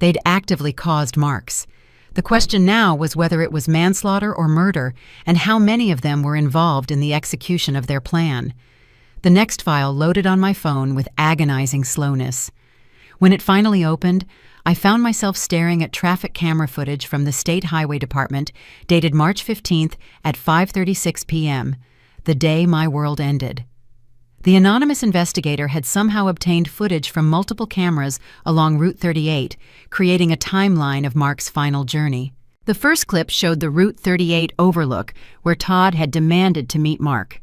[SPEAKER 1] They'd actively caused Mark's. The question now was whether it was manslaughter or murder, and how many of them were involved in the execution of their plan. The next file loaded on my phone with agonizing slowness. When it finally opened, I found myself staring at traffic camera footage from the State Highway Department, dated March 15th at 5:36 p.m., the day my world ended. The anonymous investigator had somehow obtained footage from multiple cameras along Route 38, creating a timeline of Mark's final journey. The first clip showed the Route 38 overlook, where Todd had demanded to meet Mark.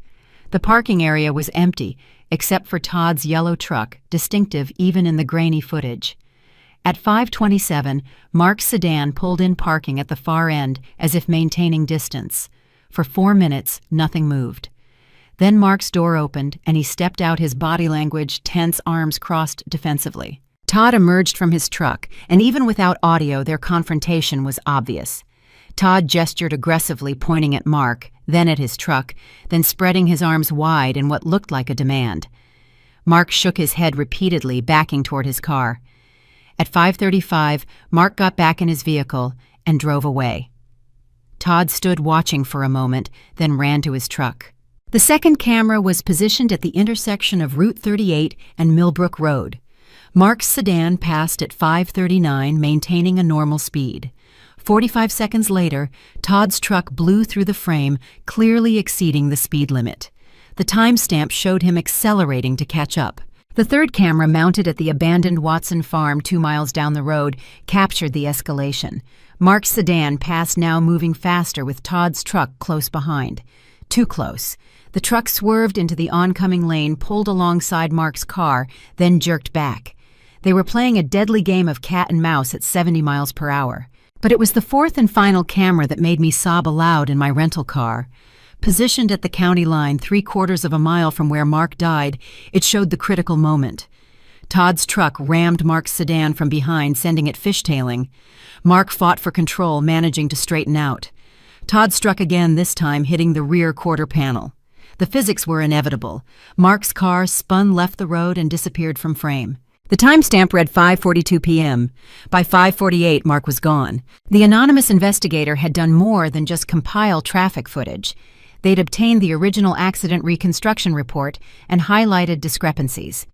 [SPEAKER 1] The parking area was empty, except for Todd's yellow truck, distinctive even in the grainy footage. At 5:27, Mark's sedan pulled in parking at the far end as if maintaining distance. For 4 minutes, nothing moved. Then Mark's door opened, and he stepped out, his body language tense, arms crossed defensively. Todd emerged from his truck, and even without audio, their confrontation was obvious. Todd gestured aggressively, pointing at Mark, then at his truck, then spreading his arms wide in what looked like a demand. Mark shook his head repeatedly, backing toward his car. At 5:35, Mark got back in his vehicle and drove away. Todd stood watching for a moment, then ran to his truck. The second camera was positioned at the intersection of Route 38 and Millbrook Road. Mark's sedan passed at 5:39, maintaining a normal speed. 45 seconds later, Todd's truck blew through the frame, clearly exceeding the speed limit. The timestamp showed him accelerating to catch up. The third camera, mounted at the abandoned Watson farm 2 miles down the road, captured the escalation. Mark's sedan passed, now moving faster, with Todd's truck close behind. Too close. The truck swerved into the oncoming lane, pulled alongside Mark's car, then jerked back. They were playing a deadly game of cat and mouse at 70 miles per hour. But it was the fourth and final camera that made me sob aloud in my rental car. Positioned at the county line 3/4 of a mile from where Mark died, it showed the critical moment. Todd's truck rammed Mark's sedan from behind, sending it fishtailing. Mark fought for control, managing to straighten out. Todd struck again, this time hitting the rear quarter panel. The physics were inevitable. Mark's car spun left the road and disappeared from frame. The timestamp read 5:42 p.m. By 5:48, Mark was gone. The anonymous investigator had done more than just compile traffic footage. They'd obtained the original accident reconstruction report and highlighted discrepancies.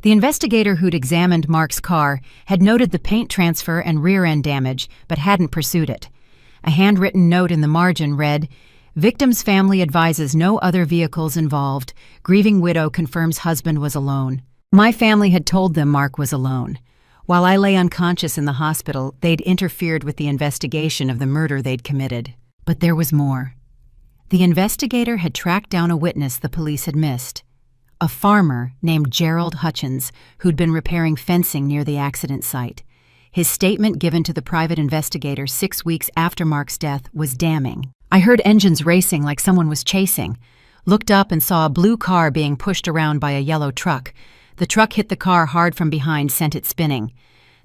[SPEAKER 1] The investigator who'd examined Mark's car had noted the paint transfer and rear-end damage, but hadn't pursued it. A handwritten note in the margin read, "Victim's family advises no other vehicles involved. Grieving widow confirms husband was alone." My family had told them Mark was alone. While I lay unconscious in the hospital, they'd interfered with the investigation of the murder they'd committed. But there was more. The investigator had tracked down a witness the police had missed. A farmer named Gerald Hutchins, who'd been repairing fencing near the accident site. His statement given to the private investigator 6 weeks after Mark's death was damning. I heard engines racing like someone was chasing. Looked up and saw a blue car being pushed around by a yellow truck. The truck hit the car hard from behind, sent it spinning.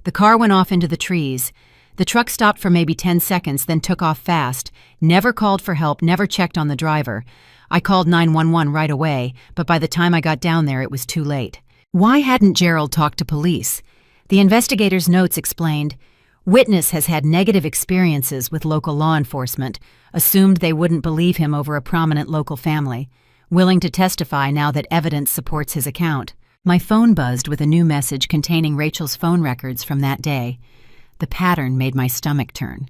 [SPEAKER 1] The car went off into the trees. The truck stopped for maybe 10 seconds, then took off fast. Never called for help, never checked on the driver. I called 911 right away, but by the time I got down there, it was too late. Why hadn't Gerald talked to police? The investigator's notes explained, witness has had negative experiences with local law enforcement, assumed they wouldn't believe him over a prominent local family, willing to testify now that evidence supports his account. My phone buzzed with a new message containing Rachel's phone records from that day. The pattern made my stomach turn.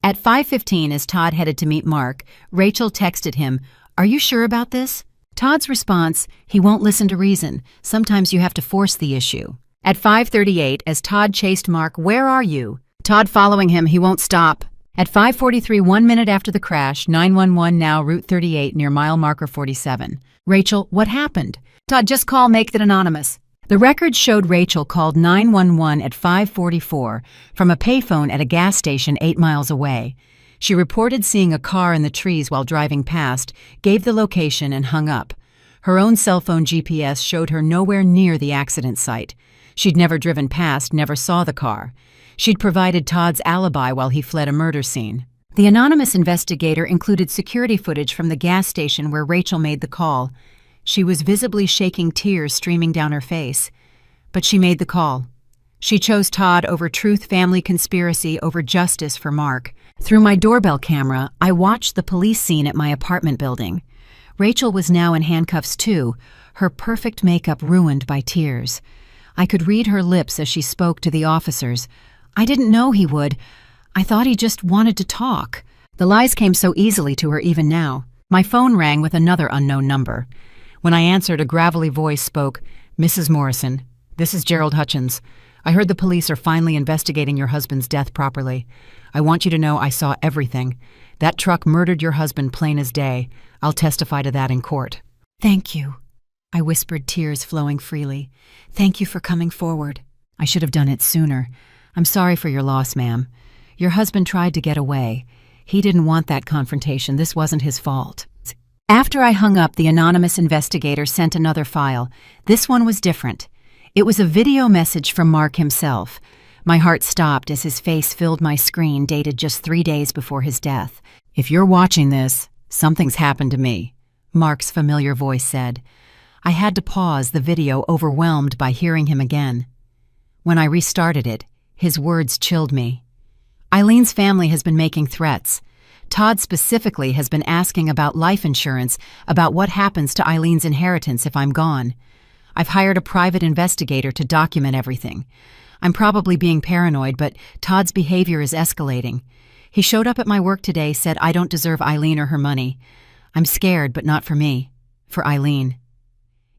[SPEAKER 1] At 5:15, as Todd headed to meet Mark, Rachel texted him, "Are you sure about this?" Todd's response, "He won't listen to reason. Sometimes you have to force the issue." At 5:38, as Todd chased Mark, "Where are you?" Todd following him, "He won't stop." At 5:43, 1 minute after the crash, 911 now, Route 38 near mile marker 47. "Rachel, what happened?" Todd, "Just call, make it anonymous." The records showed Rachel called 911 at 5:44 from a payphone at a gas station 8 miles away. She reported seeing a car in the trees while driving past, gave the location, and hung up. Her own cell phone GPS showed her nowhere near the accident site. She'd never driven past, never saw the car. She'd provided Todd's alibi while he fled a murder scene. The anonymous investigator included security footage from the gas station where Rachel made the call. She was visibly shaking, tears streaming down her face. But she made the call. She chose Todd over truth, family conspiracy, over justice for Mark. Through my doorbell camera, I watched the police scene at my apartment building. Rachel was now in handcuffs too, her perfect makeup ruined by tears. I could read her lips as she spoke to the officers. "I didn't know he would. I thought he just wanted to talk." The lies came so easily to her even now. My phone rang with another unknown number. When I answered, a gravelly voice spoke, "Mrs. Morrison, this is Gerald Hutchins. I heard the police are finally investigating your husband's death properly. I want you to know I saw everything. That truck murdered your husband plain as day. I'll testify to that in court." "Thank you," I whispered, tears flowing freely. "Thank you for coming forward. I should have done it sooner. I'm sorry for your loss, ma'am. Your husband tried to get away. He didn't want that confrontation. This wasn't his fault." After I hung up, the anonymous investigator sent another file. This one was different. It was a video message from Mark himself. My heart stopped as his face filled my screen, dated just 3 days before his death. "If you're watching this, something's happened to me," Mark's familiar voice said. I had to pause the video, overwhelmed by hearing him again. When I restarted it, his words chilled me. "Eileen's family has been making threats. Todd specifically has been asking about life insurance, about what happens to Eileen's inheritance if I'm gone. I've hired a private investigator to document everything. I'm probably being paranoid, but Todd's behavior is escalating. He showed up at my work today, said I don't deserve Eileen or her money. I'm scared, but not for me, for Eileen.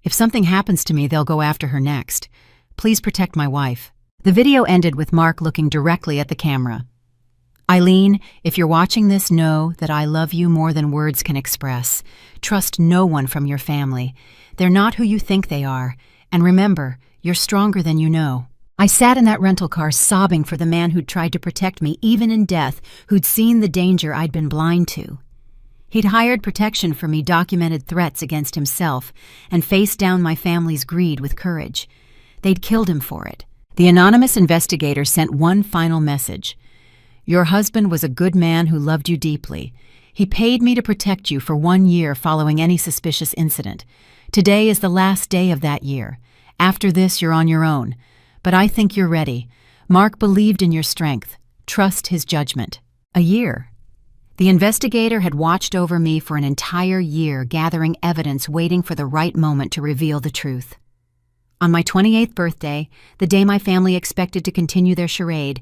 [SPEAKER 1] If something happens to me, they'll go after her next. Please protect my wife." The video ended with Mark looking directly at the camera. "Eileen, if you're watching this, know that I love you more than words can express. Trust no one from your family. They're not who you think they are. And remember, you're stronger than you know." I sat in that rental car sobbing for the man who'd tried to protect me, even in death, who'd seen the danger I'd been blind to. He'd hired protection for me, documented threats against himself, and faced down my family's greed with courage. They'd killed him for it. The anonymous investigator sent one final message. "Your husband was a good man who loved you deeply. He paid me to protect you for 1 year following any suspicious incident. Today is the last day of that year. After this, you're on your own. But I think you're ready. Mark believed in your strength. Trust his judgment." A year. The investigator had watched over me for an entire year, gathering evidence, waiting for the right moment to reveal the truth. On my 28th birthday, the day my family expected to continue their charade,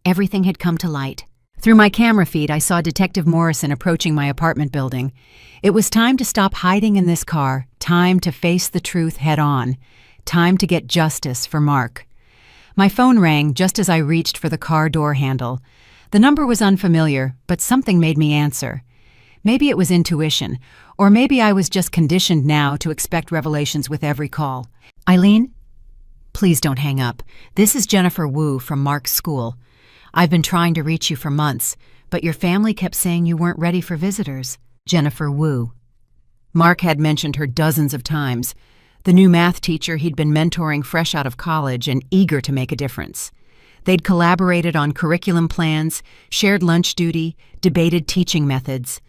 [SPEAKER 1] everything had come to light. Through my camera feed, I saw Detective Morrison approaching my apartment building. It was time to stop hiding in this car, time to face the truth head on, time to get justice for Mark. My phone rang just as I reached for the car door handle. The number was unfamiliar, but something made me answer. Maybe it was intuition, or maybe I was just conditioned now to expect revelations with every call. Eileen? Please don't hang up. This is Jennifer Wu from Mark's school. I've been trying to reach you for months, but your family kept saying you weren't ready for visitors. Jennifer Wu. Mark had mentioned her dozens of times. The new math teacher he'd been mentoring fresh out of college and eager to make a difference. They'd collaborated on curriculum plans, shared lunch duty, debated teaching methods.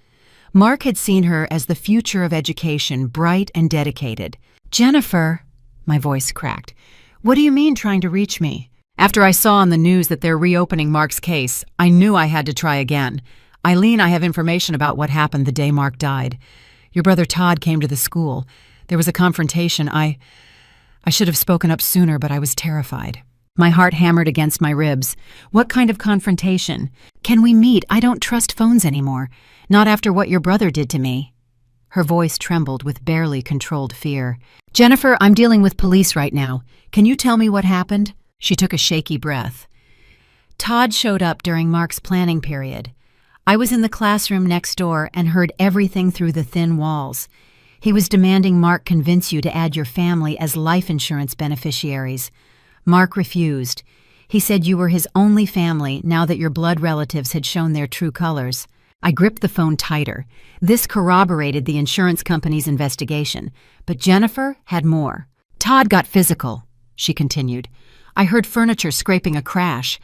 [SPEAKER 1] Mark had seen her as the future of education, bright and dedicated. Jennifer, my voice cracked. What do you mean trying to reach me? After I saw on the news that they're reopening Mark's case, I knew I had to try again. Eileen, I have information about what happened the day Mark died. Your brother Todd came to the school. There was a confrontation. I should have spoken up sooner, but I was terrified. My heart hammered against my ribs. What kind of confrontation? Can we meet? I don't trust phones anymore. Not after what your brother did to me. Her voice trembled with barely controlled fear. Jennifer, I'm dealing with police right now. Can you tell me what happened? She took a shaky breath. Todd showed up during Mark's planning period. I was in the classroom next door and heard everything through the thin walls. He was demanding Mark convince you to add your family as life insurance beneficiaries. Mark refused. He said you were his only family now that your blood relatives had shown their true colors. I gripped the phone tighter. This corroborated the insurance company's investigation, but Jennifer had more. Todd got physical, she continued. I heard furniture scraping a crash.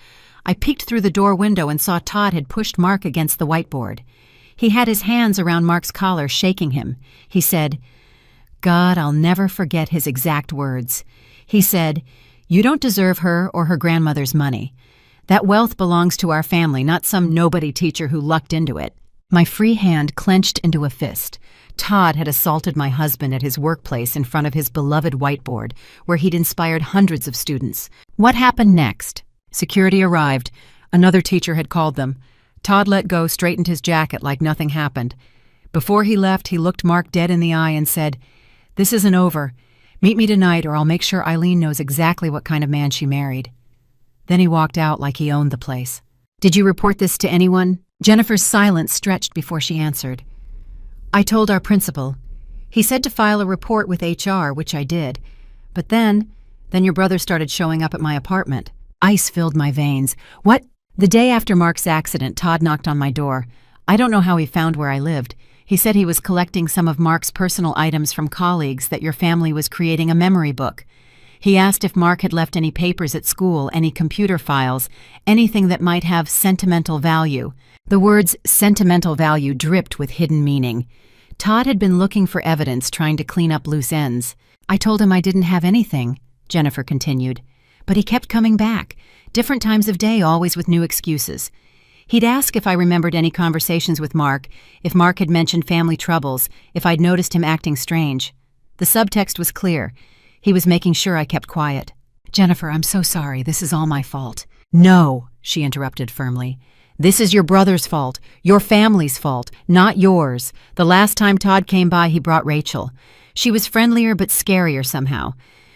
[SPEAKER 1] I peeked through the door window and saw Todd had pushed Mark against the whiteboard. He had his hands around Mark's collar, shaking him. He said, God, I'll never forget his exact words. He said, you don't deserve her or her grandmother's money. That wealth belongs to our family, not some nobody teacher who lucked into it. My free hand clenched into a fist. Todd had assaulted my husband at his workplace in front of his beloved whiteboard, where he'd inspired hundreds of students. What happened next? Security arrived. Another teacher had called them. Todd let go, straightened his jacket like nothing happened. Before he left, he looked Mark dead in the eye and said, This isn't over. Meet me tonight or I'll make sure Eileen knows exactly what kind of man she married. Then he walked out like he owned the place. Did you report this to anyone? Jennifer's silence stretched before she answered. I told our principal. He said to file a report with HR, which I did. But then your brother started showing up at my apartment. Ice filled my veins. What? The day after Mark's accident, Todd knocked on my door. I don't know how he found where I lived. He said he was collecting some of Mark's personal items from colleagues, that your family was creating a memory book. He asked if Mark had left any papers at school, any computer files, anything that might have sentimental value. The words sentimental value dripped with hidden meaning. Todd had been looking for evidence, trying to clean up loose ends. I told him I didn't have anything, Jennifer continued. But he kept coming back, different times of day, always with new excuses. He'd ask if I remembered any conversations with Mark, if Mark had mentioned family troubles, if I'd noticed him acting strange. The subtext was clear. He was making sure I kept quiet. Jennifer, I'm so sorry. This is all my fault. No, she interrupted firmly. This is your brother's fault, your family's fault, not yours. The last time Todd came by, he brought Rachel. She was friendlier but scarier somehow.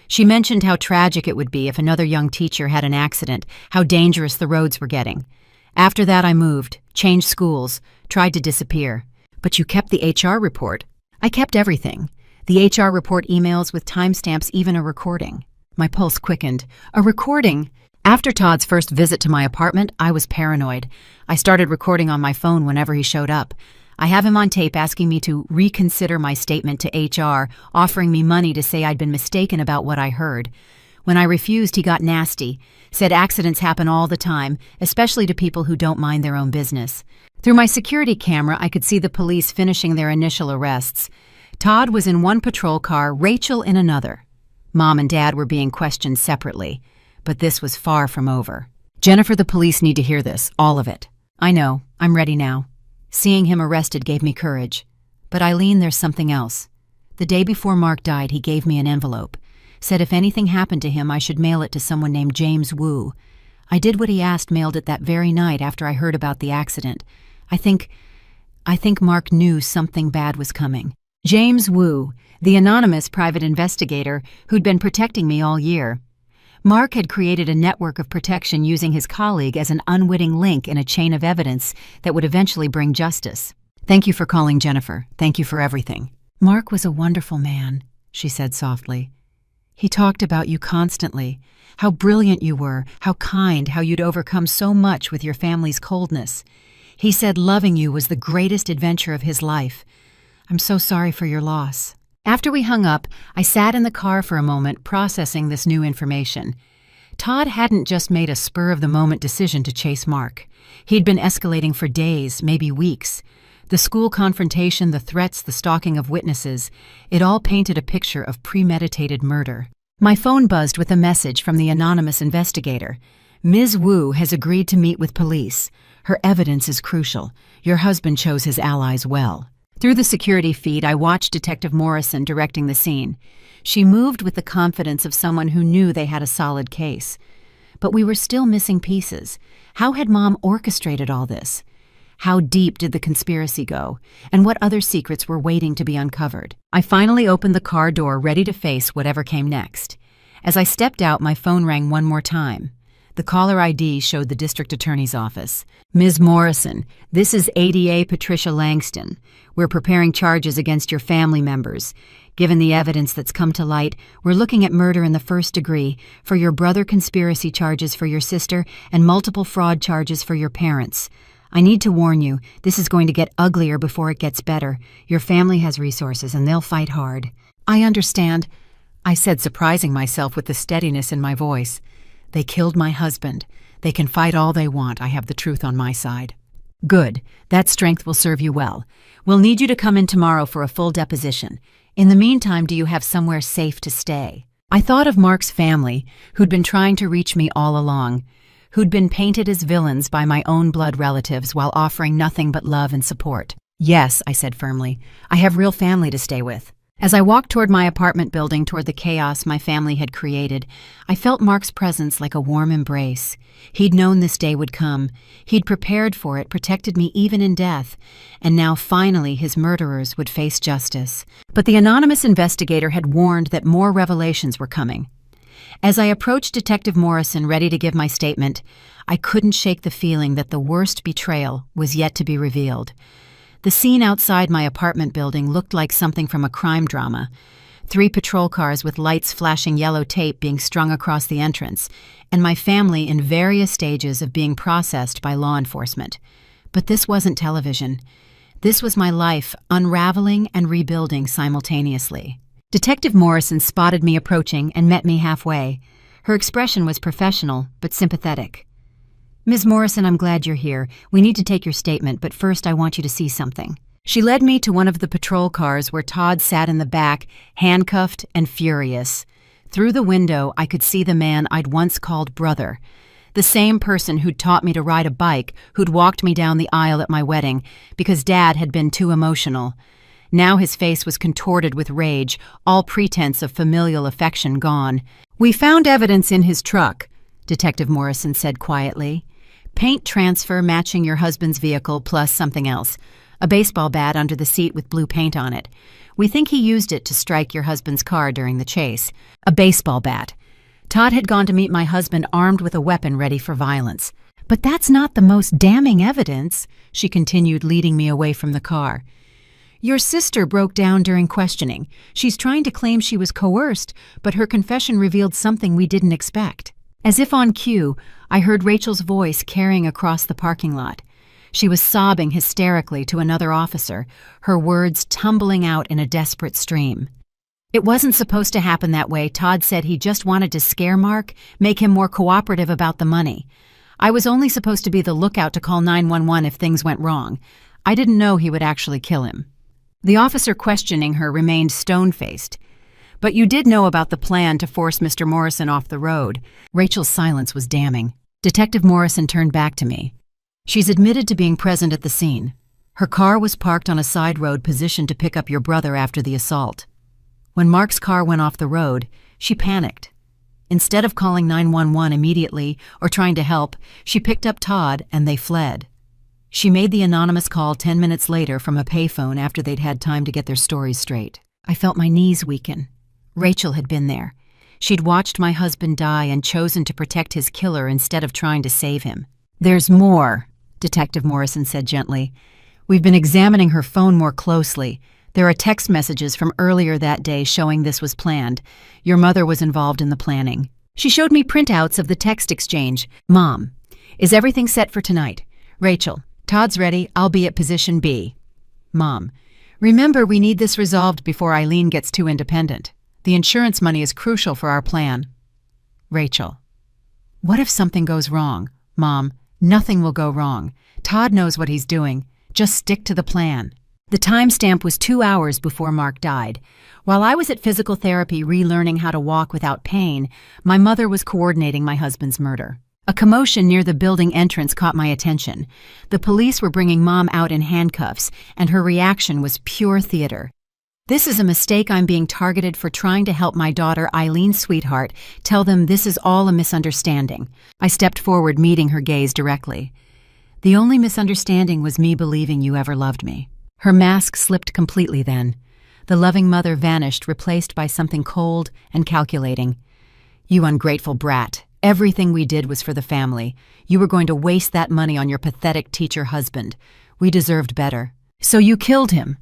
[SPEAKER 1] She mentioned how tragic it would be if another young teacher had an accident, how dangerous the roads were getting. After that, I moved, changed schools, tried to disappear. But you kept the HR report. I kept everything. The HR report emails with timestamps, even a recording. My pulse quickened. A recording? After Todd's first visit to my apartment, I was paranoid. I started recording on my phone whenever he showed up. I have him on tape asking me to reconsider my statement to HR, offering me money to say I'd been mistaken about what I heard. When I refused, he got nasty, said accidents happen all the time, especially to people who don't mind their own business. Through my security camera, I could see the police finishing their initial arrests. Todd was in one patrol car, Rachel in another. Mom and Dad were being questioned separately, but this was far from over. Jennifer, the police need to hear this, all of it. I know, I'm ready now. Seeing him arrested gave me courage. But Eileen, there's something else. The day before Mark died, he gave me an envelope. Said if anything happened to him, I should mail it to someone named James Wu. I did what he asked, mailed it that very night after I heard about the accident. I think Mark knew something bad was coming. James Wu, the anonymous private investigator who'd been protecting me all year. Mark had created a network of protection using his colleague as an unwitting link in a chain of evidence that would eventually bring justice. Thank you for calling, Jennifer. Thank you for everything. Mark was a wonderful man, she said softly. He talked about you constantly, how brilliant you were, how kind, how you'd overcome so much with your family's coldness. He said loving you was the greatest adventure of his life. I'm so sorry for your loss. After we hung up, I sat in the car for a moment processing this new information. Todd hadn't just made a spur-of-the-moment decision to chase Mark. He'd been escalating for days, maybe weeks. The school confrontation, the threats, the stalking of witnesses, it all painted a picture of premeditated murder. My phone buzzed with a message from the anonymous investigator. Ms. Wu has agreed to meet with police. Her evidence is crucial. Your husband chose his allies well. Through the security feed, I watched Detective Morrison directing the scene. She moved with the confidence of someone who knew they had a solid case. But we were still missing pieces. How had Mom orchestrated all this? How deep did the conspiracy go? And what other secrets were waiting to be uncovered? I finally opened the car door, ready to face whatever came next. As I stepped out, my phone rang one more time. The caller ID showed the district attorney's office. Ms. Morrison, this is ADA Patricia Langston. We're preparing charges against your family members. Given the evidence that's come to light, we're looking at murder in the first degree, for your brother, conspiracy charges for your sister, and multiple fraud charges for your parents. I need to warn you, this is going to get uglier before it gets better. Your family has resources and they'll fight hard. I understand, I said, surprising myself with the steadiness in my voice. They killed my husband. They can fight all they want. I have the truth on my side. Good. That strength will serve you well. We'll need you to come in tomorrow for a full deposition. In the meantime, do you have somewhere safe to stay? I thought of Mark's family, who'd been trying to reach me all along, who'd been painted as villains by my own blood relatives while offering nothing but love and support. Yes, I said firmly. I have real family to stay with. As I walked toward my apartment building, toward the chaos my family had created, I felt Mark's presence like a warm embrace. He'd known this day would come. He'd prepared for it, protected me even in death. And now, finally, his murderers would face justice. But the anonymous investigator had warned that more revelations were coming. As I approached Detective Morrison, ready to give my statement, I couldn't shake the feeling that the worst betrayal was yet to be revealed. The scene outside my apartment building looked like something from a crime drama. 3 patrol cars with lights flashing yellow tape being strung across the entrance, and my family in various stages of being processed by law enforcement. But this wasn't television. This was my life, unraveling and rebuilding simultaneously. Detective Morrison spotted me approaching and met me halfway. Her expression was professional, but sympathetic. Ms. Morrison, I'm glad you're here. We need to take your statement, but first I want you to see something. She led me to one of the patrol cars where Todd sat in the back, handcuffed and furious. Through the window, I could see the man I'd once called brother. The same person who'd taught me to ride a bike, who'd walked me down the aisle at my wedding, because Dad had been too emotional. Now his face was contorted with rage, all pretense of familial affection gone. We found evidence in his truck, Detective Morrison said quietly. Paint transfer matching your husband's vehicle plus something else. A baseball bat under the seat with blue paint on it. We think he used it to strike your husband's car during the chase. A baseball bat. Todd had gone to meet my husband armed with a weapon ready for violence. But that's not the most damning evidence, she continued, leading me away from the car. Your sister broke down during questioning. She's trying to claim she was coerced, but her confession revealed something we didn't expect. As if on cue, I heard Rachel's voice carrying across the parking lot. She was sobbing hysterically to another officer, her words tumbling out in a desperate stream. It wasn't supposed to happen that way. Todd said he just wanted to scare Mark, make him more cooperative about the money. I was only supposed to be the lookout to call 911 if things went wrong. I didn't know he would actually kill him. The officer questioning her remained stone-faced. But you did know about the plan to force Mr. Morrison off the road. Rachel's silence was damning. Detective Morrison turned back to me. She's admitted to being present at the scene. Her car was parked on a side road positioned to pick up your brother after the assault. When Mark's car went off the road, she panicked. Instead of calling 911 immediately or trying to help, she picked up Todd and they fled. She made the anonymous call 10 minutes later from a payphone after they'd had time to get their stories straight. I felt my knees weaken. Rachel had been there. She'd watched my husband die and chosen to protect his killer instead of trying to save him. There's more, Detective Morrison said gently. We've been examining her phone more closely. There are text messages from earlier that day showing this was planned. Your mother was involved in the planning. She showed me printouts of the text exchange. Mom, is everything set for tonight? Rachel, Todd's ready. I'll be at position B. Mom, remember we need this resolved before Eileen gets too independent. The insurance money is crucial for our plan. Rachel, what if something goes wrong? Mom, nothing will go wrong. Todd knows what he's doing. Just stick to the plan. The timestamp was 2 hours before Mark died. While I was at physical therapy relearning how to walk without pain, my mother was coordinating my husband's murder. A commotion near the building entrance caught my attention. The police were bringing Mom out in handcuffs, and her reaction was pure theater. This is a mistake. I'm being targeted for trying to help my daughter, Eileen's sweetheart, tell them this is all a misunderstanding. I stepped forward, meeting her gaze directly. The only misunderstanding was me believing you ever loved me. Her mask slipped completely then. The loving mother vanished, replaced by something cold and calculating. You ungrateful brat. Everything we did was for the family. You were going to waste that money on your pathetic teacher husband. We deserved better. So you killed him.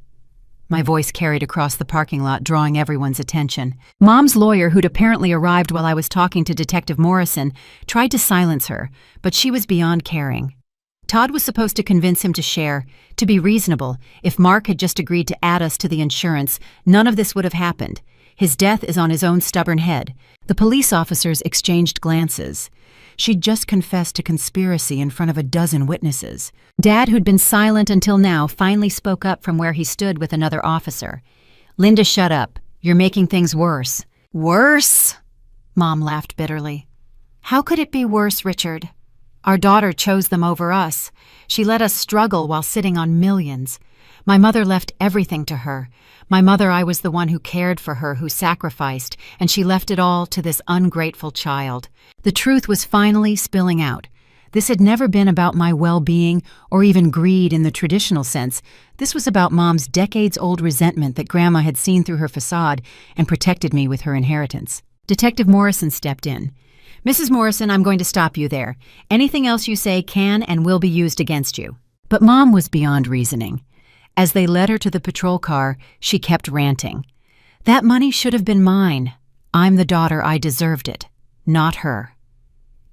[SPEAKER 1] My voice carried across the parking lot, drawing everyone's attention. Mom's lawyer, who'd apparently arrived while I was talking to Detective Morrison, tried to silence her, but she was beyond caring. Todd was supposed to convince him to share, to be reasonable. If Mark had just agreed to add us to the insurance, none of this would have happened. His death is on his own stubborn head. The police officers exchanged glances. She'd just confessed to conspiracy in front of a dozen witnesses. Dad, who'd been silent until now, finally spoke up from where he stood with another officer. Linda, shut up. You're making things worse. Worse? Mom laughed bitterly. How could it be worse, Richard? Our daughter chose them over us. She let us struggle while sitting on millions. My mother left everything to her. My mother, I was the one who cared for her, who sacrificed, and she left it all to this ungrateful child. The truth was finally spilling out. This had never been about my well-being or even greed in the traditional sense. This was about Mom's decades-old resentment that Grandma had seen through her facade and protected me with her inheritance. Detective Morrison stepped in. Mrs. Morrison, I'm going to stop you there. Anything else you say can and will be used against you. But Mom was beyond reasoning. As they led her to the patrol car, she kept ranting. That money should have been mine. I'm the daughter. I deserved it, not her.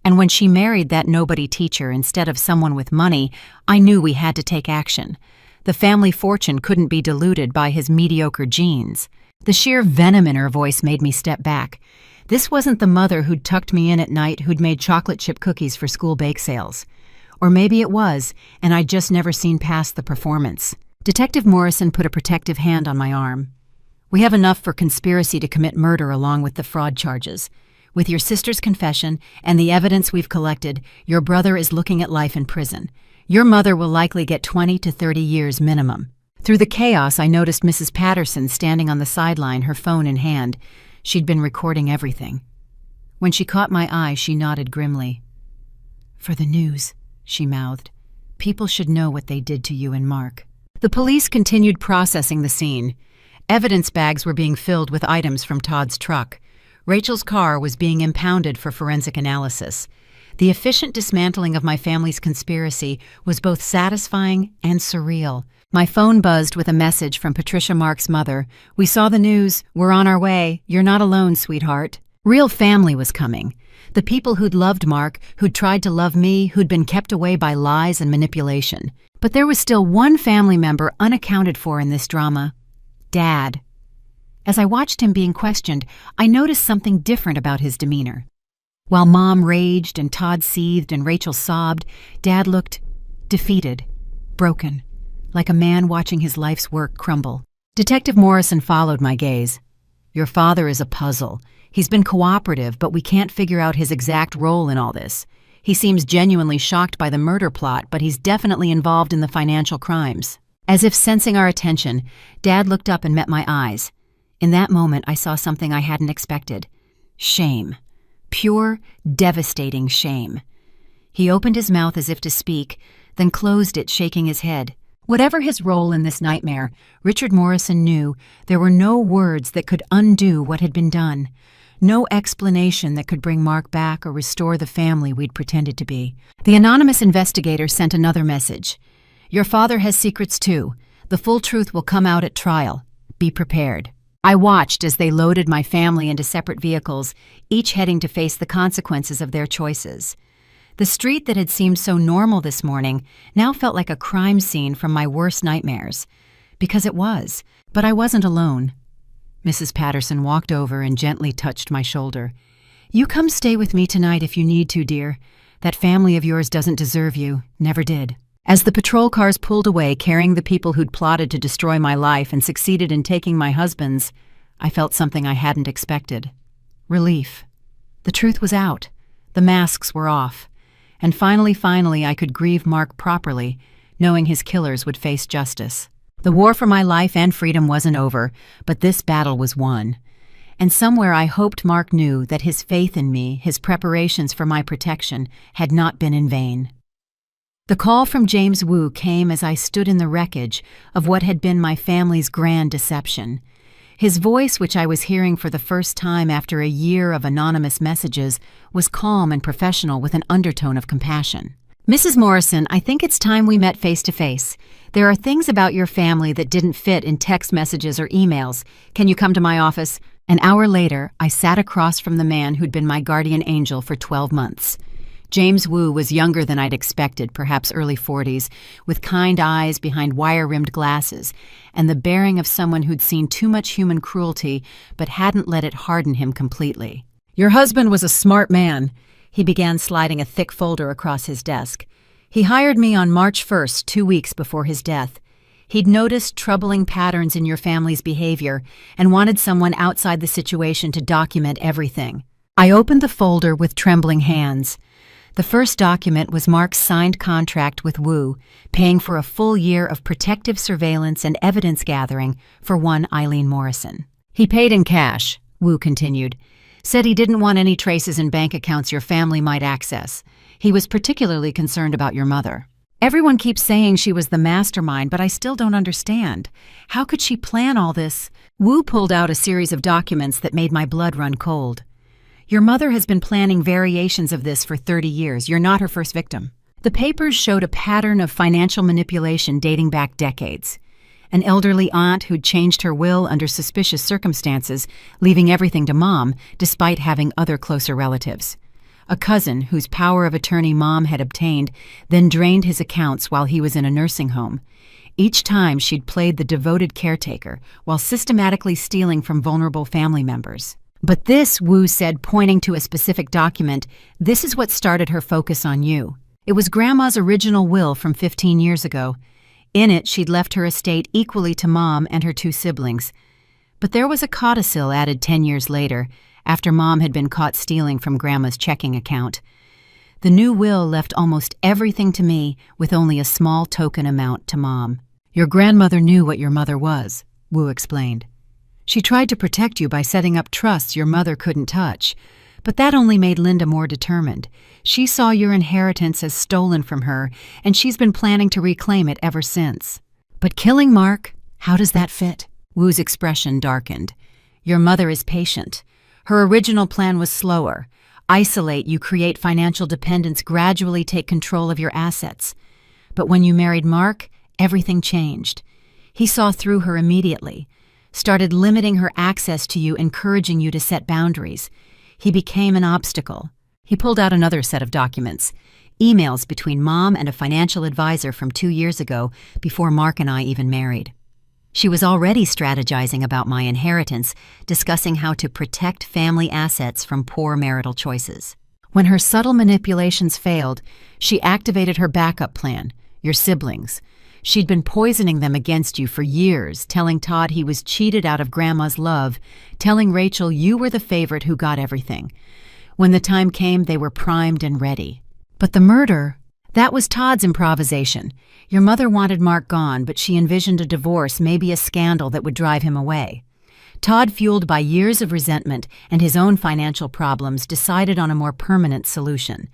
[SPEAKER 1] And when she married that nobody teacher instead of someone with money, I knew we had to take action. The family fortune couldn't be diluted by his mediocre genes. The sheer venom in her voice made me step back. This wasn't the mother who'd tucked me in at night, who'd made chocolate chip cookies for school bake sales. Or maybe it was, and I'd just never seen past the performance. Detective Morrison put a protective hand on my arm. We have enough for conspiracy to commit murder along with the fraud charges. With your sister's confession and the evidence we've collected, your brother is looking at life in prison. Your mother will likely get 20 to 30 years minimum. Through the chaos, I noticed Mrs. Patterson standing on the sideline, her phone in hand. She'd been recording everything. When she caught my eye, she nodded grimly. For the news, she mouthed. People should know what they did to you and Mark. The police continued processing the scene. Evidence bags were being filled with items from Todd's truck. Rachel's car was being impounded for forensic analysis. The efficient dismantling of my family's conspiracy was both satisfying and surreal. My phone buzzed with a message from Patricia Mark's mother. We saw the news. We're on our way. You're not alone, sweetheart. Real family was coming. The people who'd loved Mark, who'd tried to love me, who'd been kept away by lies and manipulation. But there was still one family member unaccounted for in this drama. Dad. As I watched him being questioned, I noticed something different about his demeanor. While Mom raged and Todd seethed and Rachel sobbed, Dad looked defeated, broken, like a man watching his life's work crumble. Detective Morrison followed my gaze. Your father is a puzzle. He's been cooperative, but we can't figure out his exact role in all this. He seems genuinely shocked by the murder plot, but he's definitely involved in the financial crimes. As if sensing our attention, Dad looked up and met my eyes. In that moment, I saw something I hadn't expected. Shame. Pure, devastating shame. He opened his mouth as if to speak, then closed it, shaking his head. Whatever his role in this nightmare, Richard Morrison knew there were no words that could undo what had been done. No explanation that could bring Mark back or restore the family we'd pretended to be. The anonymous investigator sent another message. Your father has secrets too. The full truth will come out at trial. Be prepared. I watched as they loaded my family into separate vehicles, each heading to face the consequences of their choices. The street that had seemed so normal this morning now felt like a crime scene from my worst nightmares. Because it was, but I wasn't alone. Mrs. Patterson walked over and gently touched my shoulder. You come stay with me tonight if you need to, dear. That family of yours doesn't deserve you, never did. As the patrol cars pulled away carrying the people who'd plotted to destroy my life and succeeded in taking my husband's, I felt something I hadn't expected. Relief. The truth was out. The masks were off. And finally, I could grieve Mark properly, knowing his killers would face justice. The war for my life and freedom wasn't over, but this battle was won. And somewhere I hoped Mark knew that his faith in me, his preparations for my protection, had not been in vain. The call from James Wu came as I stood in the wreckage of what had been my family's grand deception. His voice, which I was hearing for the first time after a year of anonymous messages, was calm and professional with an undertone of compassion. Mrs. Morrison, I think it's time we met face to face. There are things about your family that didn't fit in text messages or emails. Can you come to my office? An hour later, I sat across from the man who'd been my guardian angel for 12 months. James Wu was younger than I'd expected, perhaps early 40s, with kind eyes behind wire-rimmed glasses, and the bearing of someone who'd seen too much human cruelty but hadn't let it harden him completely. Your husband was a smart man. He began sliding a thick folder across his desk. He hired me on March 1st, 2 weeks before his death. He'd noticed troubling patterns in your family's behavior and wanted someone outside the situation to document everything. I opened the folder with trembling hands. The first document was Mark's signed contract with Wu, paying for a full year of protective surveillance and evidence gathering for one Eileen Morrison. He paid in cash, Wu continued. Said he didn't want any traces in bank accounts your family might access. He was particularly concerned about your mother. Everyone keeps saying she was the mastermind, but I still don't understand. How could she plan all this? Wu pulled out a series of documents that made my blood run cold. Your mother has been planning variations of this for 30 years. You're not her first victim. The papers showed a pattern of financial manipulation dating back decades. An elderly aunt who'd changed her will under suspicious circumstances, leaving everything to Mom, despite having other closer relatives. A cousin whose power of attorney Mom had obtained, then drained his accounts while he was in a nursing home. Each time she'd played the devoted caretaker, while systematically stealing from vulnerable family members. But this, Wu said, pointing to a specific document, this is what started her focus on you. It was Grandma's original will from 15 years ago. In it, she'd left her estate equally to Mom and her 2 siblings. But there was a codicil added 10 years later, after Mom had been caught stealing from Grandma's checking account. The new will left almost everything to me, with only a small token amount to Mom. Your grandmother knew what your mother was, Wu explained. She tried to protect you by setting up trusts your mother couldn't touch, but that only made Linda more determined. She saw your inheritance as stolen from her, and she's been planning to reclaim it ever since. But killing Mark, how does that fit? Wu's expression darkened. Your mother is patient. Her original plan was slower. Isolate you, create financial dependence, gradually take control of your assets. But when you married Mark, everything changed. He saw through her immediately. Started limiting her access to you, encouraging you to set boundaries. He became an obstacle. He pulled out another set of documents, emails between Mom and a financial advisor from 2 years ago, before Mark and I even married. She was already strategizing about my inheritance, discussing how to protect family assets from poor marital choices. When her subtle manipulations failed, she activated her backup plan, your siblings. She'd been poisoning them against you for years, telling Todd he was cheated out of Grandma's love, telling Rachel you were the favorite who got everything. When the time came, they were primed and ready. But the murder, that was Todd's improvisation. Your mother wanted Mark gone, but she envisioned a divorce, maybe a scandal that would drive him away. Todd, fueled by years of resentment and his own financial problems, decided on a more permanent solution.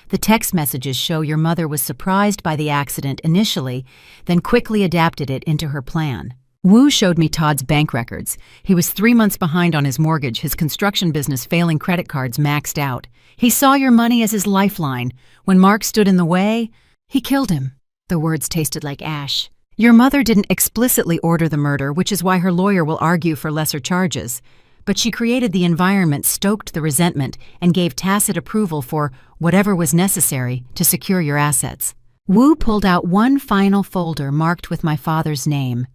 [SPEAKER 1] The text messages show your mother was surprised by the accident initially, then quickly adapted it into her plan. Wu showed me Todd's bank records. He was 3 months behind on his mortgage, his construction business failing, credit cards maxed out. He saw your money as his lifeline. When Mark stood in the way, he killed him. The words tasted like ash. Your mother didn't explicitly order the murder, which is why her lawyer will argue for lesser charges. But she created the environment, stoked the resentment, and gave tacit approval for whatever was necessary to secure your assets. Wu pulled out one final folder marked with my father's name.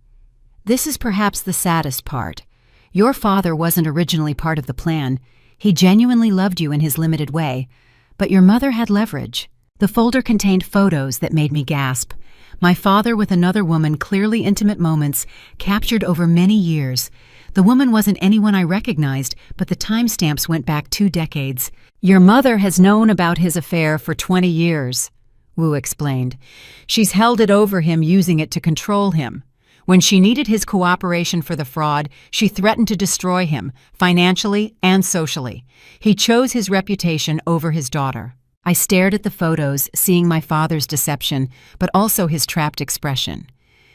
[SPEAKER 1] This is perhaps the saddest part. Your father wasn't originally part of the plan. He genuinely loved you in his limited way. But your mother had leverage. The folder contained photos that made me gasp. My father with another woman, clearly intimate moments, captured over many years. The woman wasn't anyone I recognized, but the timestamps went back 2 decades. Your mother has known about his affair for 20 years, Wu explained. She's held it over him, using it to control him. When she needed his cooperation for the fraud, she threatened to destroy him, financially and socially. He chose his reputation over his daughter. I stared at the photos, seeing my father's deception, but also his trapped expression.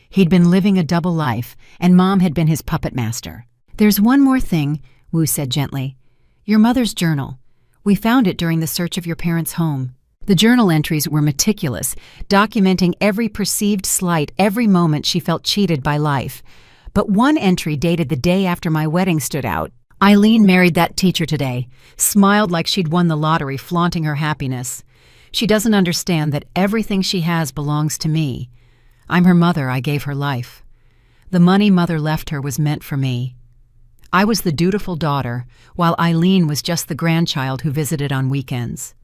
[SPEAKER 1] He'd been living a double life, and Mom had been his puppet master. There's one more thing, Wu said gently. Your mother's journal. We found it during the search of your parents' home. The journal entries were meticulous, documenting every perceived slight, every moment she felt cheated by life. But one entry dated the day after my wedding stood out. Eileen married that teacher today, smiled like she'd won the lottery, flaunting her happiness. She doesn't understand that everything she has belongs to me. I'm her mother, I gave her life. The money Mother left her was meant for me. I was the dutiful daughter, while Eileen was just the grandchild who visited on weekends.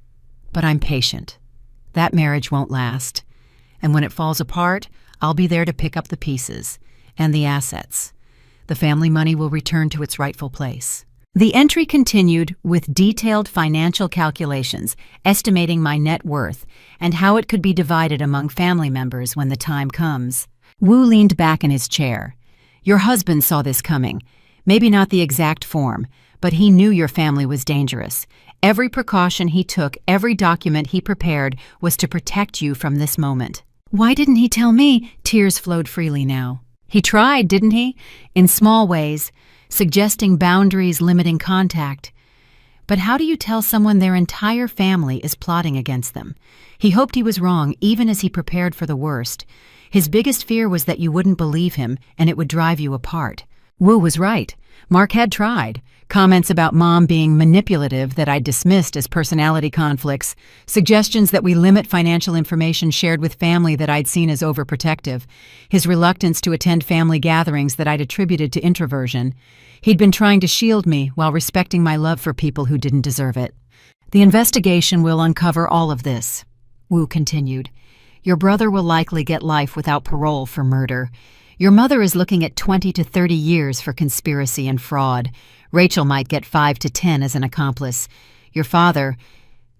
[SPEAKER 1] But I'm patient. That marriage won't last. And when it falls apart, I'll be there to pick up the pieces and the assets. The family money will return to its rightful place. The entry continued with detailed financial calculations, estimating my net worth and how it could be divided among family members when the time comes. Wu leaned back in his chair. Your husband saw this coming. Maybe not the exact form, but he knew your family was dangerous. Every precaution he took, every document he prepared was to protect you from this moment. Why didn't he tell me? Tears flowed freely now. He tried, didn't he? In small ways, suggesting boundaries, limiting contact. But how do you tell someone their entire family is plotting against them? He hoped he was wrong, even as he prepared for the worst. His biggest fear was that you wouldn't believe him, and it would drive you apart. Wu was right. Mark had tried. Comments about Mom being manipulative that I dismissed as personality conflicts, suggestions that we limit financial information shared with family that I'd seen as overprotective, his reluctance to attend family gatherings that I'd attributed to introversion. He'd been trying to shield me while respecting my love for people who didn't deserve it. The investigation will uncover all of this, Wu continued. Your brother will likely get life without parole for murder. Your mother is looking at 20 to 30 years for conspiracy and fraud. Rachel might get 5 to 10 as an accomplice. Your father,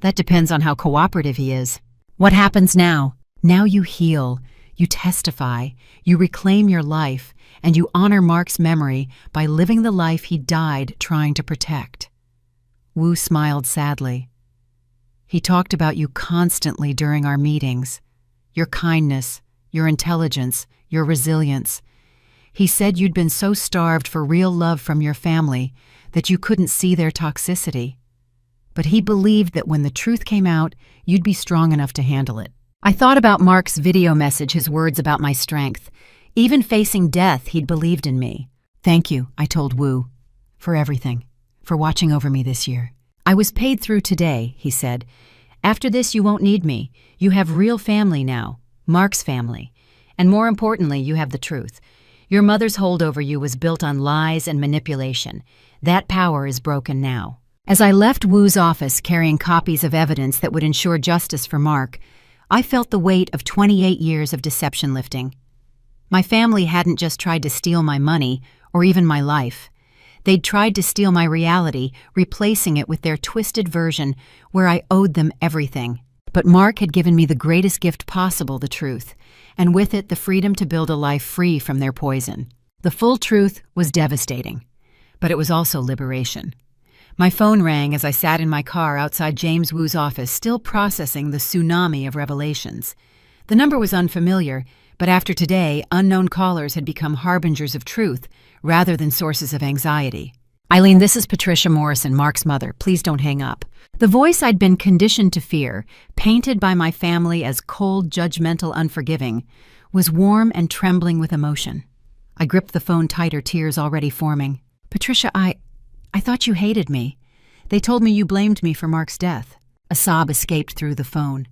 [SPEAKER 1] that depends on how cooperative he is. What happens now? Now you heal, you testify, you reclaim your life, and you honor Mark's memory by living the life he died trying to protect. Wu smiled sadly. He talked about you constantly during our meetings. Your kindness, your intelligence, your resilience. He said you'd been so starved for real love from your family that you couldn't see their toxicity. But he believed that when the truth came out, you'd be strong enough to handle it. I thought about Mark's video message, his words about my strength. Even facing death, he'd believed in me. Thank you, I told Wu, for everything, for watching over me this year. I was paid through today, he said. After this, you won't need me. You have real family now, Mark's family. And more importantly, you have the truth. Your mother's hold over you was built on lies and manipulation. That power is broken now. As I left Wu's office carrying copies of evidence that would ensure justice for Mark, I felt the weight of 28 years of deception lifting. My family hadn't just tried to steal my money or even my life. They'd tried to steal my reality, replacing it with their twisted version where I owed them everything. But Mark had given me the greatest gift possible, the truth, and with it the freedom to build a life free from their poison. The full truth was devastating, but it was also liberation. My phone rang as I sat in my car outside James Wu's office, still processing the tsunami of revelations. The number was unfamiliar, but after today, unknown callers had become harbingers of truth rather than sources of anxiety. Eileen, this is Patricia Morrison, Mark's mother. Please don't hang up. The voice I'd been conditioned to fear, painted by my family as cold, judgmental, unforgiving, was warm and trembling with emotion. I gripped the phone tighter, tears already forming. Patricia, I thought you hated me. They told me you blamed me for Mark's death. A sob escaped through the phone.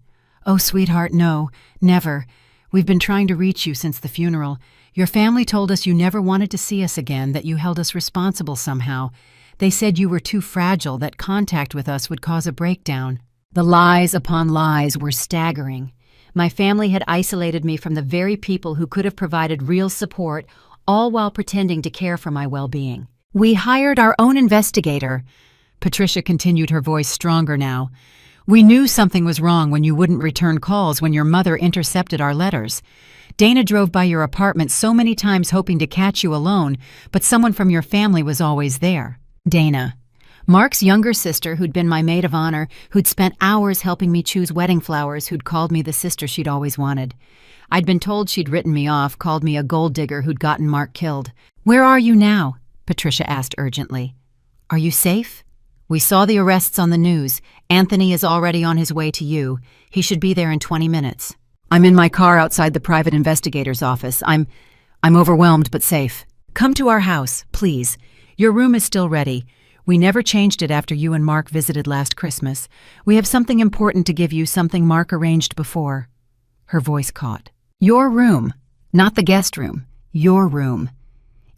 [SPEAKER 1] Oh, sweetheart, no, never. We've been trying to reach you since the funeral. Your family told us you never wanted to see us again, that you held us responsible somehow. They said you were too fragile, that contact with us would cause a breakdown. The lies upon lies were staggering. My family had isolated me from the very people who could have provided real support, all while pretending to care for my well-being. We hired our own investigator. Patricia continued, her voice stronger now. We knew something was wrong when you wouldn't return calls when your mother intercepted our letters. Dana drove by your apartment so many times hoping to catch you alone, but someone from your family was always there. Dana, Mark's younger sister, who'd been my maid of honor, who'd spent hours helping me choose wedding flowers, who'd called me the sister she'd always wanted. I'd been told she'd written me off, called me a gold digger who'd gotten Mark killed. Where are you now? Patricia asked urgently. Are you safe? We saw the arrests on the news. Anthony is already on his way to you. He should be there in 20 minutes. I'm in my car outside the private investigator's office. I'm overwhelmed but safe. Come to our house, please. Your room is still ready. We never changed it after you and Mark visited last Christmas. We have something important to give you, something Mark arranged before. Her voice caught. Your room, not the guest room. Your room.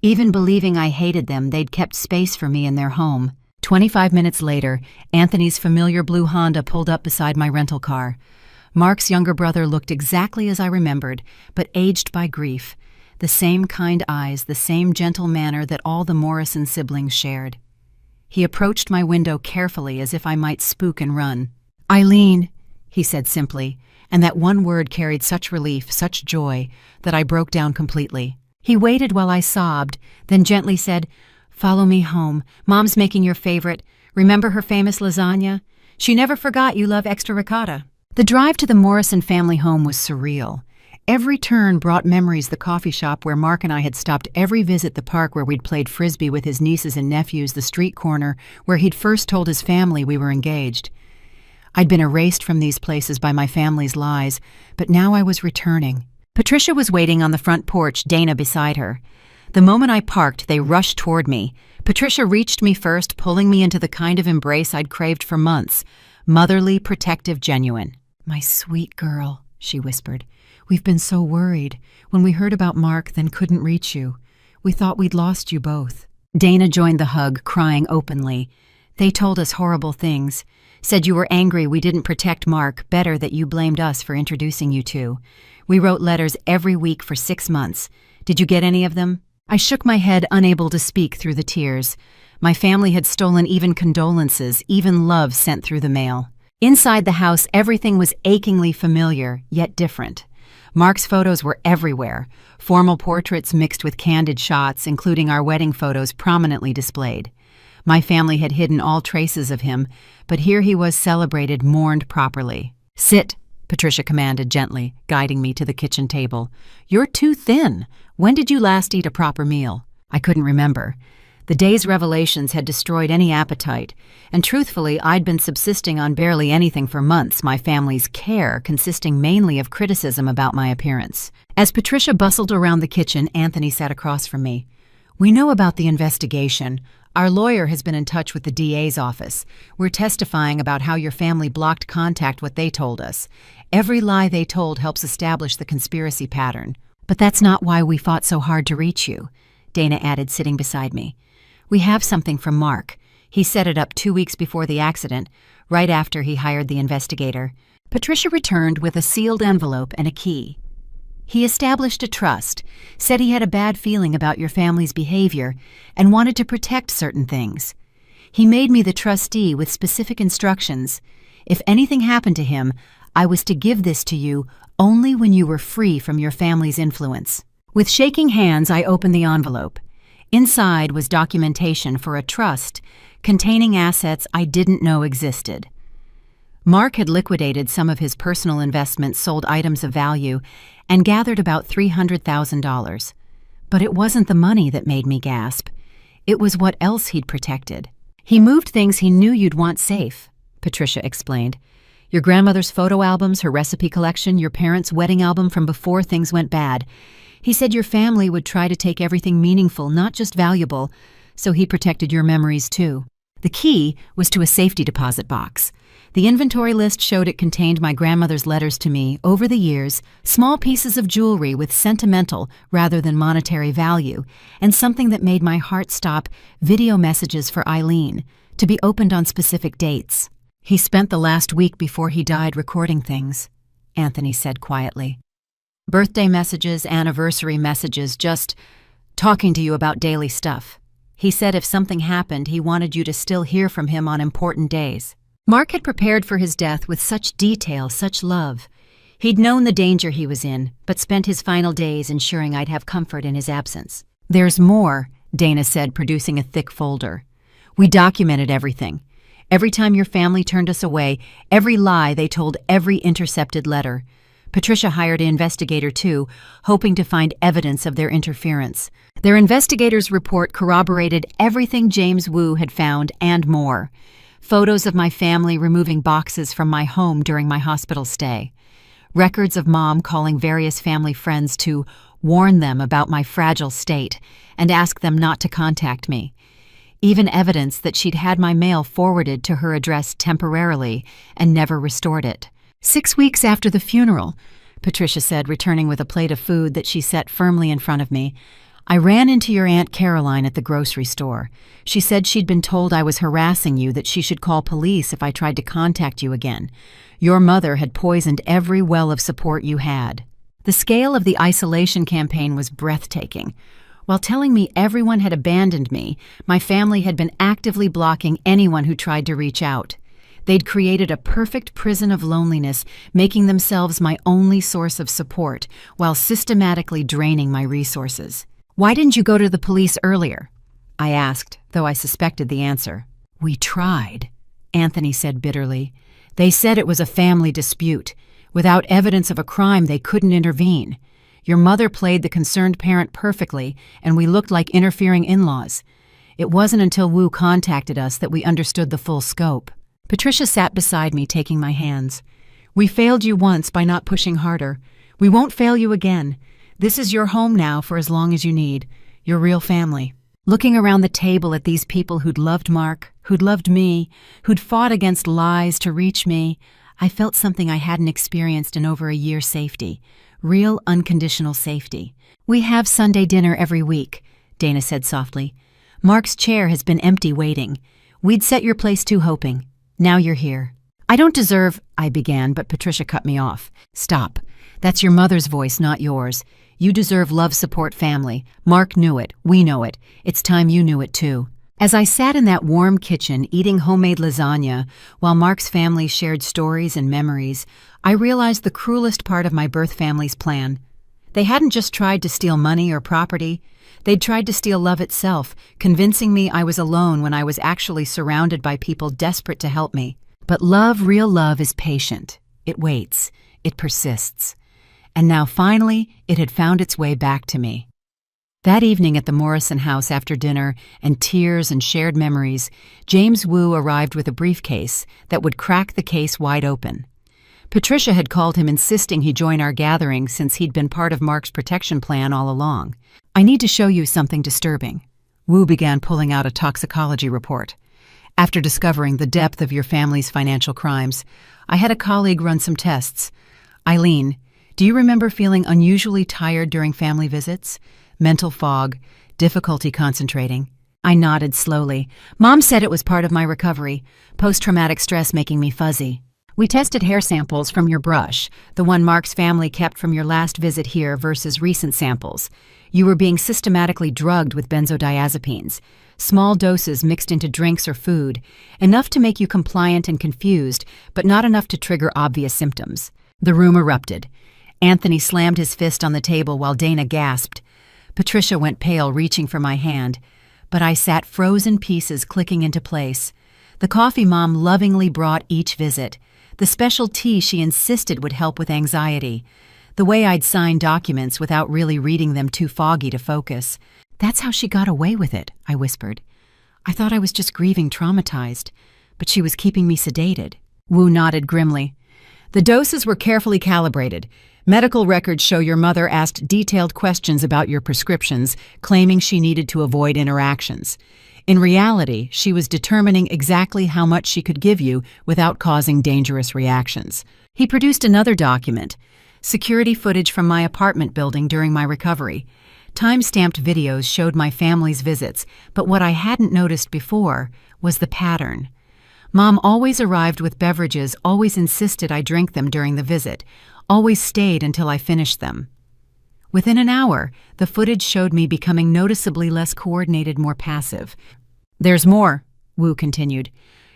[SPEAKER 1] Even believing I hated them, they'd kept space for me in their home. 25 minutes later, Anthony's familiar blue Honda pulled up beside my rental car. Mark's younger brother looked exactly as I remembered, but aged by grief. The same kind eyes, the same gentle manner that all the Morrison siblings shared. He approached my window carefully as if I might spook and run. Eileen, he said simply, and that one word carried such relief, such joy, that I broke down completely. He waited while I sobbed, then gently said, Follow me home. Mom's making your favorite. Remember her famous lasagna? She never forgot you love extra ricotta. The drive to the Morrison family home was surreal. Every turn brought memories, the coffee shop where Mark and I had stopped, every visit, the park where we'd played frisbee with his nieces and nephews, the street corner where he'd first told his family we were engaged. I'd been erased from these places by my family's lies, but now I was returning. Patricia was waiting on the front porch, Dana beside her. The moment I parked, they rushed toward me. Patricia reached me first, pulling me into the kind of embrace I'd craved for months. Motherly, protective, genuine. My sweet girl, she whispered. We've been so worried. When we heard about Mark, then couldn't reach you. We thought we'd lost you both. Dana joined the hug, crying openly. They told us horrible things. Said you were angry we didn't protect Mark, better that you blamed us for introducing you two. We wrote letters every week for 6 months. Did you get any of them? I shook my head, unable to speak through the tears. My family had stolen even condolences, even love sent through the mail. Inside the house, everything was achingly familiar, yet different. Mark's photos were everywhere, formal portraits mixed with candid shots, including our wedding photos prominently displayed. My family had hidden all traces of him, but here he was celebrated, mourned properly. Sit, Patricia commanded gently, guiding me to the kitchen table. You're too thin. When did you last eat a proper meal? I couldn't remember. The day's revelations had destroyed any appetite, and truthfully, I'd been subsisting on barely anything for months, my family's care consisting mainly of criticism about my appearance. As Patricia bustled around the kitchen, Anthony sat across from me. We know about the investigation. Our lawyer has been in touch with the DA's office. We're testifying about how your family blocked contact, what they told us. Every lie they told helps establish the conspiracy pattern. But that's not why we fought so hard to reach you, Dana added, sitting beside me. We have something from Mark. He set it up 2 weeks before the accident, right after he hired the investigator. Patricia returned with a sealed envelope and a key. He established a trust, said he had a bad feeling about your family's behavior, and wanted to protect certain things. He made me the trustee with specific instructions. If anything happened to him, I was to give this to you only when you were free from your family's influence. With shaking hands, I opened the envelope. Inside was documentation for a trust containing assets I didn't know existed. Mark had liquidated some of his personal investments, sold items of value, and gathered about $300,000. But it wasn't the money that made me gasp. It was what else he'd protected. He moved things he knew you'd want safe, Patricia explained. Your grandmother's photo albums, her recipe collection, your parents' wedding album from before things went bad. He said your family would try to take everything meaningful, not just valuable, so he protected your memories too. The key was to a safety deposit box. The inventory list showed it contained my grandmother's letters to me over the years, small pieces of jewelry with sentimental rather than monetary value, and something that made my heart stop, video messages for Eileen, to be opened on specific dates. He spent the last week before he died recording things, Anthony said quietly. Birthday messages, anniversary messages, just talking to you about daily stuff. He said if something happened, he wanted you to still hear from him on important days. Mark had prepared for his death with such detail, such love. He'd known the danger he was in, but spent his final days ensuring I'd have comfort in his absence. There's more, Dana said, producing a thick folder. We documented everything. Every time your family turned us away, every lie they told, every intercepted letter. Patricia hired an investigator too, hoping to find evidence of their interference. Their investigator's report corroborated everything James Wu had found and more. Photos of my family removing boxes from my home during my hospital stay. Records of Mom calling various family friends to warn them about my fragile state and ask them not to contact me. Even evidence that she'd had my mail forwarded to her address temporarily and never restored it. 6 weeks after the funeral, Patricia said, returning with a plate of food that she set firmly in front of me, I ran into your Aunt Caroline at the grocery store. She said she'd been told I was harassing you, that she should call police if I tried to contact you again. Your mother had poisoned every well of support you had. The scale of the isolation campaign was breathtaking. While telling me everyone had abandoned me, my family had been actively blocking anyone who tried to reach out. They'd created a perfect prison of loneliness, making themselves my only source of support, while systematically draining my resources. Why didn't you go to the police earlier? I asked, though I suspected the answer. We tried, Anthony said bitterly. They said it was a family dispute. Without evidence of a crime, they couldn't intervene. Your mother played the concerned parent perfectly, and we looked like interfering in-laws. It wasn't until Wu contacted us that we understood the full scope. Patricia sat beside me, taking my hands. We failed you once by not pushing harder. We won't fail you again. This is your home now for as long as you need. Your real family. Looking around the table at these people who'd loved Mark, who'd loved me, who'd fought against lies to reach me, I felt something I hadn't experienced in over a year: safety. Real, unconditional safety. We have Sunday dinner every week, Dana said softly. Mark's chair has been empty waiting. We'd set your place too, hoping. Now you're here. I don't deserve, I began, but Patricia cut me off. Stop. That's your mother's voice, not yours. You deserve love, support, family. Mark knew it. We know it. It's time you knew it too. As I sat in that warm kitchen eating homemade lasagna while Mark's family shared stories and memories, I realized the cruelest part of my birth family's plan. They hadn't just tried to steal money or property. They'd tried to steal love itself, convincing me I was alone when I was actually surrounded by people desperate to help me. But love, real love, is patient. It waits. It persists. And now finally, it had found its way back to me. That evening at the Morrison house after dinner and tears and shared memories, James Wu arrived with a briefcase that would crack the case wide open. Patricia had called him, insisting he join our gathering since he'd been part of Mark's protection plan all along. I need to show you something disturbing. Wu began pulling out a toxicology report. After discovering the depth of your family's financial crimes, I had a colleague run some tests. Eileen, do you remember feeling unusually tired during family visits? Mental fog, difficulty concentrating? I nodded slowly. Mom said it was part of my recovery, post-traumatic stress making me fuzzy. We tested hair samples from your brush, the one Mark's family kept from your last visit here, versus recent samples. You were being systematically drugged with benzodiazepines, small doses mixed into drinks or food, enough to make you compliant and confused, but not enough to trigger obvious symptoms. The room erupted. Anthony slammed his fist on the table while Dana gasped. Patricia went pale, reaching for my hand, but I sat frozen pieces clicking into place. The coffee Mom lovingly brought each visit, the special tea she insisted would help with anxiety, the way I'd sign documents without really reading them, too foggy to focus. That's how she got away with it, I whispered. I thought I was just grieving traumatized, but she was keeping me sedated. Wu nodded grimly. The doses were carefully calibrated. Medical records show your mother asked detailed questions about your prescriptions, claiming she needed to avoid interactions. In reality, she was determining exactly how much she could give you without causing dangerous reactions. He produced another document, security footage from my apartment building during my recovery. Time-stamped videos showed my family's visits, but what I hadn't noticed before was the pattern. Mom always arrived with beverages, always insisted I drink them during the visit, always stayed until I finished them. Within an hour, the footage showed me becoming noticeably less coordinated, more passive. There's more, Wu continued.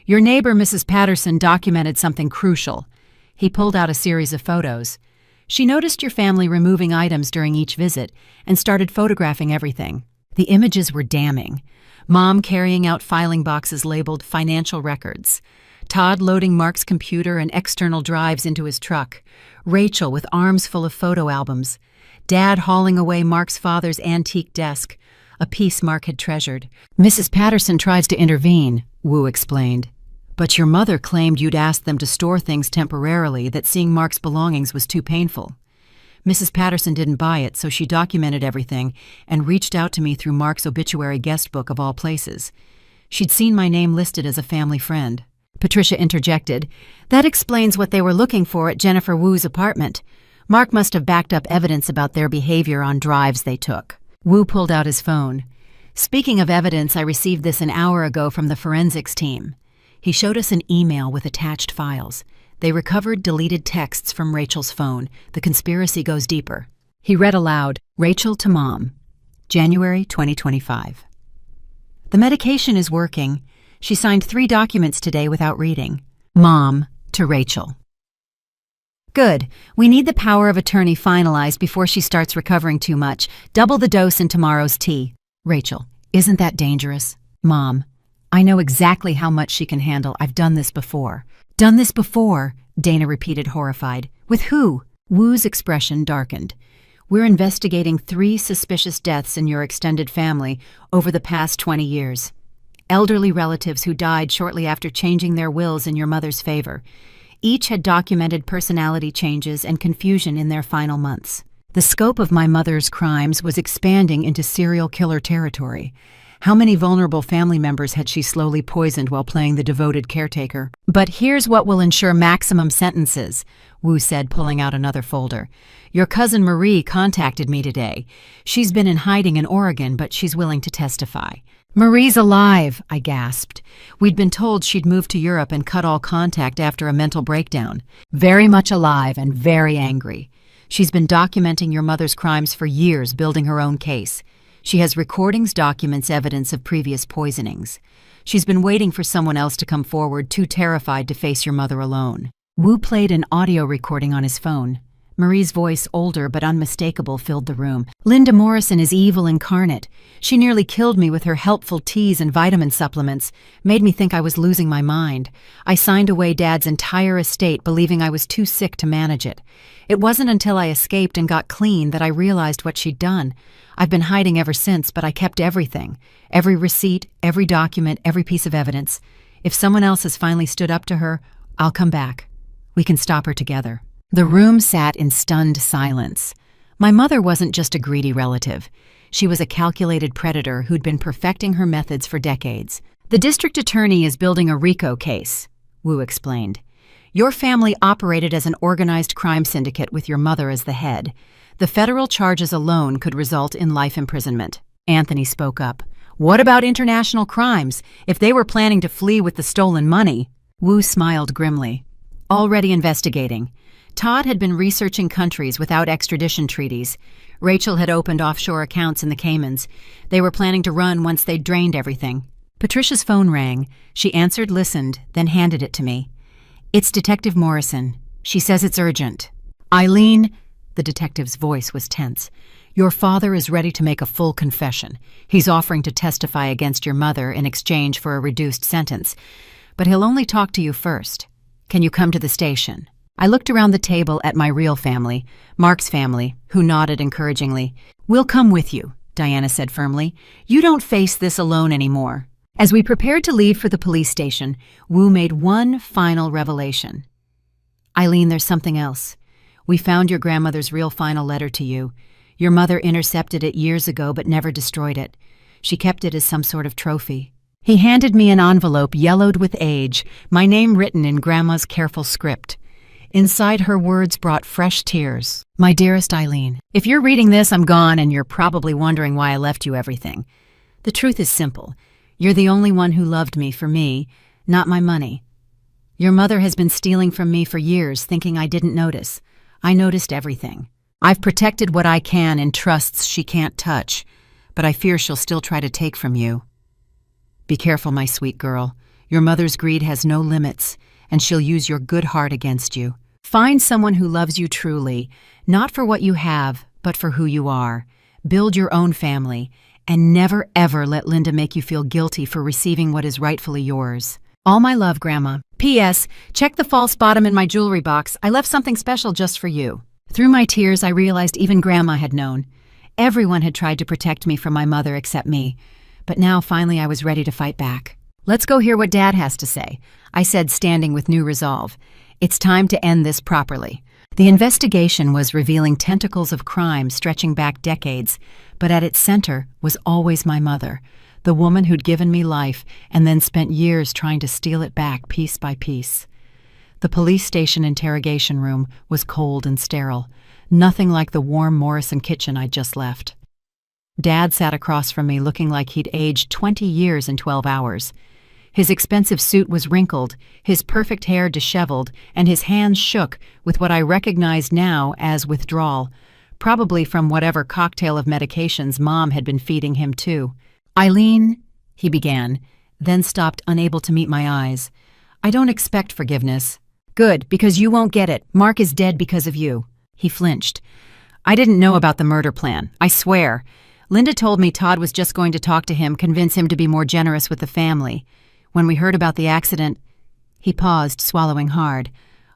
[SPEAKER 1] Your neighbor, Mrs. Patterson, documented something crucial. He pulled out a series of photos. She noticed your family removing items during each visit and started photographing everything. The images were damning. Mom carrying out filing boxes labeled financial records. Todd loading Mark's computer and external drives into his truck. Rachel with arms full of photo albums. Dad hauling away Mark's father's antique desk, a piece Mark had treasured. Mrs. Patterson tries to intervene, Wu explained. But your mother claimed you'd asked them to store things temporarily, that seeing Mark's belongings was too painful. Mrs. Patterson didn't buy it, so she documented everything and reached out to me through Mark's obituary guest book of all places. She'd seen my name listed as a family friend. Patricia interjected. That explains what they were looking for at Jennifer Wu's apartment. Mark must have backed up evidence about their behavior on drives they took. Wu pulled out his phone. Speaking of evidence, I received this an hour ago from the forensics team. He showed us an email with attached files. They recovered deleted texts from Rachel's phone. The conspiracy goes deeper. He read aloud, Rachel to Mom, January 2025. The medication is working. She signed 3 documents today without reading. Mom to Rachel. Good. We need the power of attorney finalized before she starts recovering too much. Double the dose in tomorrow's tea. Rachel, isn't that dangerous? Mom, I know exactly how much she can handle. I've done this before. Done this before, Dana repeated, horrified. With who? Wu's expression darkened. We're investigating 3 suspicious deaths in your extended family over the past 20 years. Elderly relatives who died shortly after changing their wills in your mother's favor. Each had documented personality changes and confusion in their final months. The scope of my mother's crimes was expanding into serial killer territory. How many vulnerable family members had she slowly poisoned while playing the devoted caretaker? But here's what will ensure maximum sentences, Wu said, pulling out another folder. Your cousin Marie contacted me today. She's been in hiding in Oregon, but she's willing to testify. Marie's alive, I gasped. We'd been told she'd moved to Europe and cut all contact after a mental breakdown. Very much alive and very angry. She's been documenting your mother's crimes for years, building her own case. She has recordings, documents, evidence of previous poisonings. She's been waiting for someone else to come forward, too terrified to face your mother alone. Wu played an audio recording on his phone. Marie's voice, older but unmistakable, filled the room. Linda Morrison is evil incarnate. She nearly killed me with her helpful teas and vitamin supplements, made me think I was losing my mind. I signed away Dad's entire estate, believing I was too sick to manage it. It wasn't until I escaped and got clean that I realized what she'd done. I've been hiding ever since, but I kept everything. Every receipt, every document, every piece of evidence. If someone else has finally stood up to her, I'll come back. We can stop her together. The room sat in stunned silence. My mother wasn't just a greedy relative. She was a calculated predator who'd been perfecting her methods for decades. The district attorney is building a RICO case, Wu explained. Your family operated as an organized crime syndicate with your mother as the head. The federal charges alone could result in life imprisonment. Anthony spoke up. What about international crimes? If they were planning to flee with the stolen money? Wu smiled grimly. Already investigating. Todd had been researching countries without extradition treaties. Rachel had opened offshore accounts in the Caymans. They were planning to run once they'd drained everything. Patricia's phone rang. She answered, listened, then handed it to me. It's Detective Morrison. She says it's urgent. Eileen, the detective's voice was tense. Your father is ready to make a full confession. He's offering to testify against your mother in exchange for a reduced sentence. But he'll only talk to you first. Can you come to the station? I looked around the table at my real family, Mark's family, who nodded encouragingly. We'll come with you, Diana said firmly. "You don't face this alone anymore." As we prepared to leave for the police station, Wu made one final revelation. "Eileen, there's something else. We found your grandmother's real final letter to you. Your mother intercepted it years ago but never destroyed it. She kept it as some sort of trophy." He handed me an envelope yellowed with age, my name written in Grandma's careful script. Inside, her words brought fresh tears. "My dearest Eileen, if you're reading this, I'm gone, and you're probably wondering why I left you everything. The truth is simple. You're the only one who loved me for me, not my money. Your mother has been stealing from me for years, thinking I didn't notice. I noticed everything. I've protected what I can in trusts she can't touch, but I fear she'll still try to take from you. Be careful, my sweet girl. Your mother's greed has no limits, and she'll use your good heart against you. Find someone who loves you truly, not for what you have, but for who you are. Build your own family, and never ever let Linda make you feel guilty for receiving what is rightfully yours. All my love, Grandma. P.S. Check the false bottom in my jewelry box. I left something special just for you." Through my tears, I realized even Grandma had known. Everyone had tried to protect me from my mother except me. But now, finally, I was ready to fight back. "Let's go hear what Dad has to say," I said, standing with new resolve. "It's time to end this properly." The investigation was revealing tentacles of crime stretching back decades, but at its center was always my mother, the woman who'd given me life and then spent years trying to steal it back piece by piece. The police station interrogation room was cold and sterile, nothing like the warm Morrison kitchen I'd just left. Dad sat across from me looking like he'd aged 20 years in 12 hours. His expensive suit was wrinkled, his perfect hair disheveled, and his hands shook with what I recognized now as withdrawal, probably from whatever cocktail of medications Mom had been feeding him too. "Eileen," he began, then stopped, unable to meet my eyes. "I don't expect forgiveness." "Good, because you won't get it. Mark is dead because of you." He flinched. "I didn't know about the murder plan, I swear. Linda told me Todd was just going to talk to him, convince him to be more generous with the family. When we heard about the accident..." He paused, swallowing hard.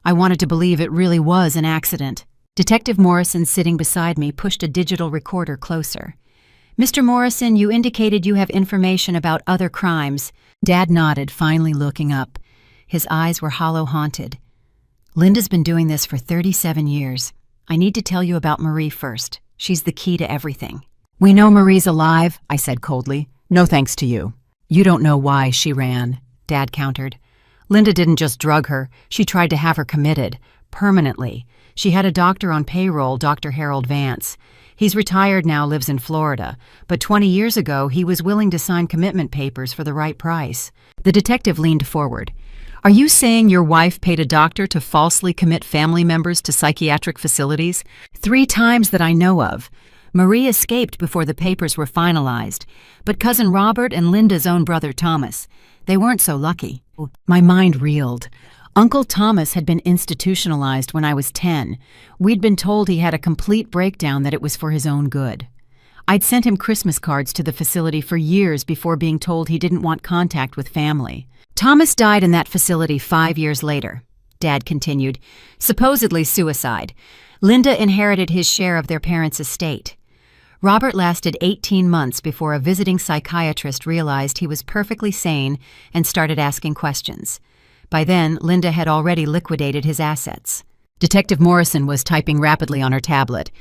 [SPEAKER 1] I wanted to believe it really was an accident. Detective Morrison, sitting beside me, pushed a digital recorder closer. "Mr. Morrison, you indicated you have information about other crimes." Dad nodded, finally looking up. His eyes were hollow-haunted. "Linda's been doing this for 37 years. I need to tell you about Marie first. She's the key to everything." "We know Marie's alive," I said coldly. "No thanks to you." "You don't know why she ran," Dad countered. "Linda didn't just drug her. She tried to have her committed. Permanently. She had a doctor on payroll, Dr. Harold Vance. He's retired now, lives in Florida. But 20 years ago, he was willing to sign commitment papers for the right price." The detective leaned forward. "Are you saying your wife paid a doctor to falsely commit family members to psychiatric facilities? 3 times that I know of. Marie escaped before the papers were finalized, but Cousin Robert and Linda's own brother Thomas, they weren't so lucky." My mind reeled. Uncle Thomas had been institutionalized when I was 10. We'd been told he had a complete breakdown, that it was for his own good. I'd sent him Christmas cards to the facility for years before being told he didn't want contact with family. "Thomas died in that facility 5 years later," Dad continued. "Supposedly suicide. Linda inherited his share of their parents' estate. Robert lasted 18 months before a visiting psychiatrist realized he was perfectly sane and started asking questions. By then, Linda had already liquidated his assets." Detective Morrison was typing rapidly on her tablet.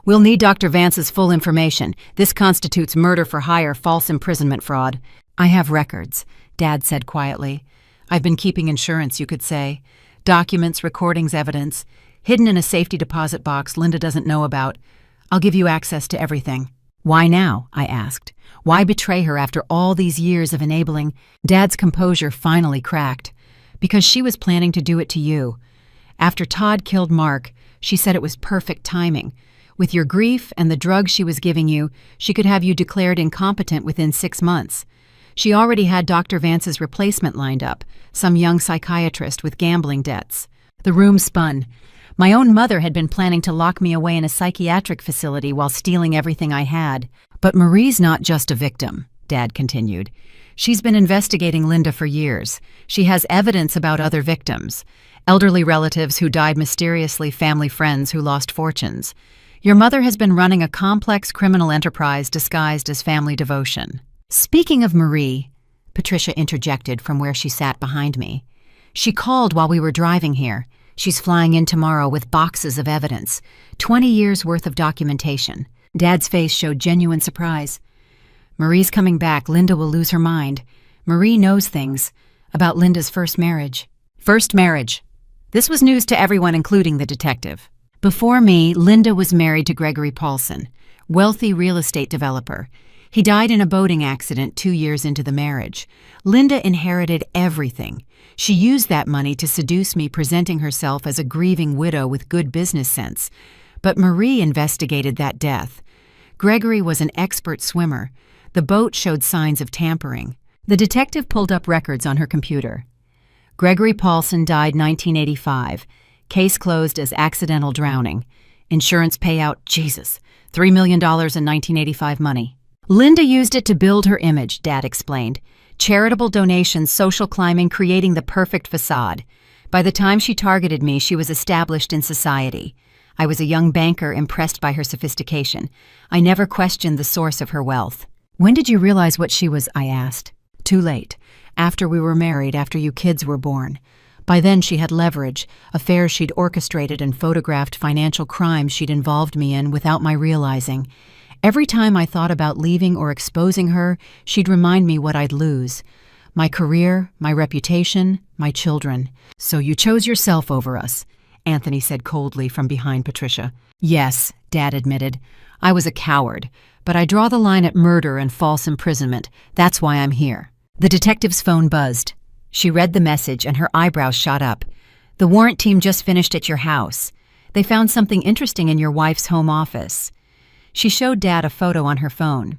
[SPEAKER 1] "We'll need Dr. Vance's full information. This constitutes murder for hire, false imprisonment fraud." "I have records," Dad said quietly. "I've been keeping insurance, you could say. Documents, recordings, evidence. Hidden in a safety deposit box Linda doesn't know about. I'll give you access to everything." "Why now?" I asked. "Why betray her after all these years of enabling—" Dad's composure finally cracked. "Because she was planning to do it to you. After Todd killed Mark, she said it was perfect timing. With your grief and the drugs she was giving you, she could have you declared incompetent within 6 months. She already had Dr. Vance's replacement lined up, some young psychiatrist with gambling debts." The room spun. My own mother had been planning to lock me away in a psychiatric facility while stealing everything I had. "But Marie's not just a victim," Dad continued. "She's been investigating Linda for years. She has evidence about other victims. Elderly relatives who died mysteriously, family friends who lost fortunes. Your mother has been running a complex criminal enterprise disguised as family devotion. Speaking of Marie, Patricia interjected from where she sat behind me. She called while we were driving here. She's flying in tomorrow with boxes of evidence, 20 years worth of documentation. Dad's face showed genuine surprise. Marie's coming back. Linda will lose her mind. Marie knows things about Linda's first marriage. First marriage. This was news to everyone, including the detective. Before me, Linda was married to Gregory Paulson, wealthy real estate developer. He died in a boating accident 2 years into the marriage. Linda inherited everything. She used that money to seduce me, presenting herself as a grieving widow with good business sense. But Marie investigated that death. Gregory was an expert swimmer. The boat showed signs of tampering. The detective pulled up records on her computer. Gregory Paulson died 1985. Case closed as accidental drowning. Insurance payout, Jesus, $3 million in 1985 money. Linda used it to build her image, Dad explained. Charitable donations, social climbing, creating the perfect facade. By the time she targeted me, she was established in society. I was a young banker impressed by her sophistication. I never questioned the source of her wealth. When did you realize what she was? I asked. Too late. After we were married, after you kids were born. By then she had leverage, affairs she'd orchestrated and photographed, financial crimes she'd involved me in without my realizing. Every time I thought about leaving or exposing her, she'd remind me what I'd lose. My career, my reputation, my children. So you chose yourself over us, Anthony said coldly from behind Patricia. Yes, Dad admitted. I was a coward, but I draw the line at murder and false imprisonment. That's why I'm here. The detective's phone buzzed. She read the message and her eyebrows shot up. The warrant team just finished at your house. They found something interesting in your wife's home office. She showed Dad a photo on her phone.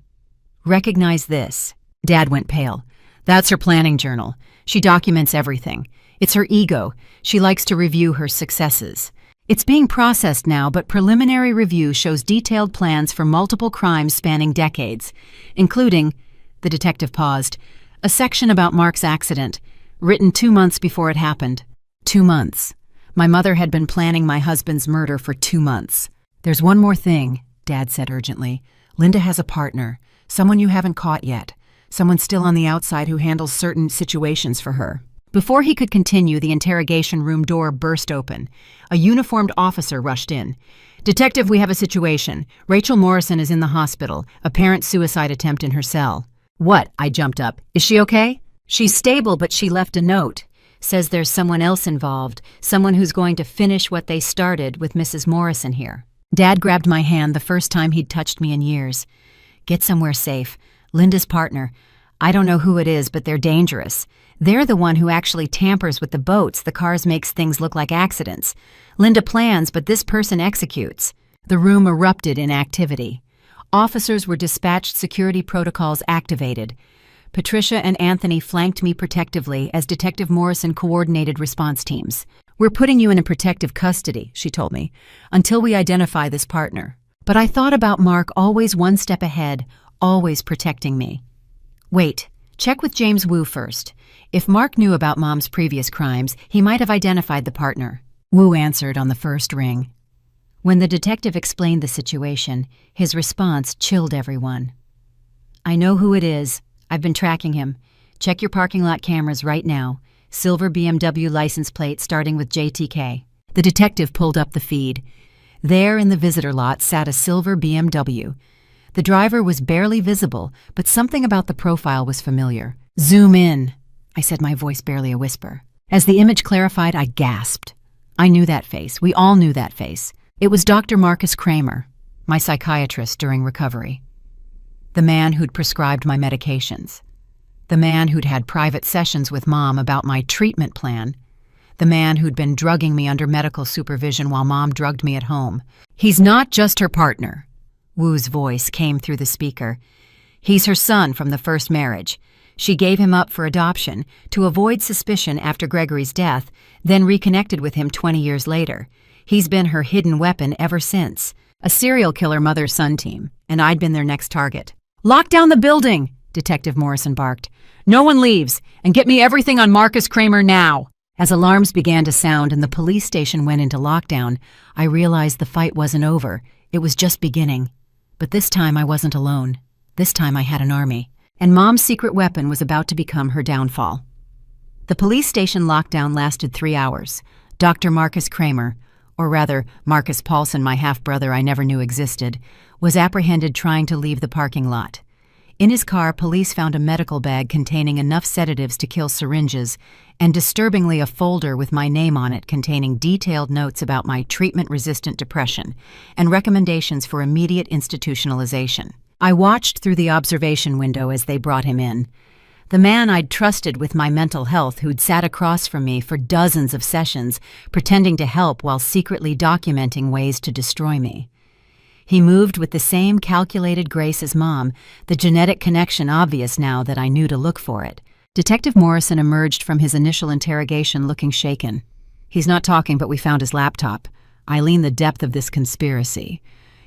[SPEAKER 1] Recognize this. Dad went pale. That's her planning journal. She documents everything. It's her ego. She likes to review her successes. It's being processed now, but preliminary review shows detailed plans for multiple crimes spanning decades, including, the detective paused, a section about Mark's accident, written 2 months before it happened. 2 months. My mother had been planning my husband's murder for 2 months. There's one more thing, Dad said urgently. Linda has a partner, someone you haven't caught yet, someone still on the outside who handles certain situations for her. Before he could continue, the interrogation room door burst open. A uniformed officer rushed in. Detective, we have a situation. Rachel Morrison is in the hospital, apparent suicide attempt in her cell. What? I jumped up. Is she okay? She's stable, but she left a note. Says there's someone else involved, someone who's going to finish what they started with Mrs. Morrison here. Dad grabbed my hand the first time he'd touched me in years. Get somewhere safe. Linda's partner. I don't know who it is, but they're dangerous. They're the one who actually tampers with the boats. The cars makes things look like accidents. Linda plans, but this person executes. The room erupted in activity. Officers were dispatched, security protocols activated. Patricia and Anthony flanked me protectively as Detective Morrison coordinated response teams. We're putting you in protective custody, she told me, until we identify this partner. But I thought about Mark, always one step ahead, always protecting me. Wait, check with James Wu first. If Mark knew about Mom's previous crimes, he might have identified the partner. Wu answered on the first ring. When the detective explained the situation, his response chilled everyone. I know who it is. I've been tracking him. Check your parking lot cameras right now. Silver BMW license plate starting with JTK. The detective pulled up the feed. There in the visitor lot sat a silver BMW. The driver was barely visible, but something about the profile was familiar. Zoom in, I said, my voice barely a whisper. As the image clarified, I gasped. I knew that face. We all knew that face. It was Dr. Marcus Kramer, my psychiatrist during recovery. The man who'd prescribed my medications. The man who'd had private sessions with Mom about my treatment plan. The man who'd been drugging me under medical supervision while Mom drugged me at home. He's not just her partner. Wu's voice came through the speaker. He's her son from the first marriage. She gave him up for adoption to avoid suspicion after Gregory's death, then reconnected with him 20 years later. He's been her hidden weapon ever since. A serial killer mother-son team, and I'd been their next target. Lock down the building, Detective Morrison barked. No one leaves, and get me everything on Marcus Kramer now. As alarms began to sound and the police station went into lockdown, I realized the fight wasn't over. It was just beginning. But this time I wasn't alone. This time I had an army. And Mom's secret weapon was about to become her downfall. The police station lockdown lasted 3 hours. Dr. Marcus Kramer, or rather Marcus Paulson, my half-brother I never knew existed, was apprehended trying to leave the parking lot. In his car, police found a medical bag containing enough sedatives to kill syringes, and disturbingly a folder with my name on it containing detailed notes about my treatment-resistant depression and recommendations for immediate institutionalization. I watched through the observation window as they brought him in. The man I'd trusted with my mental health, who'd sat across from me for dozens of sessions, pretending to help while secretly documenting ways to destroy me. He moved with the same calculated grace as Mom, the genetic connection obvious now that I knew to look for it. Detective Morrison emerged from his initial interrogation looking shaken. He's not talking, but we found his laptop. Eileen, the depth of this conspiracy.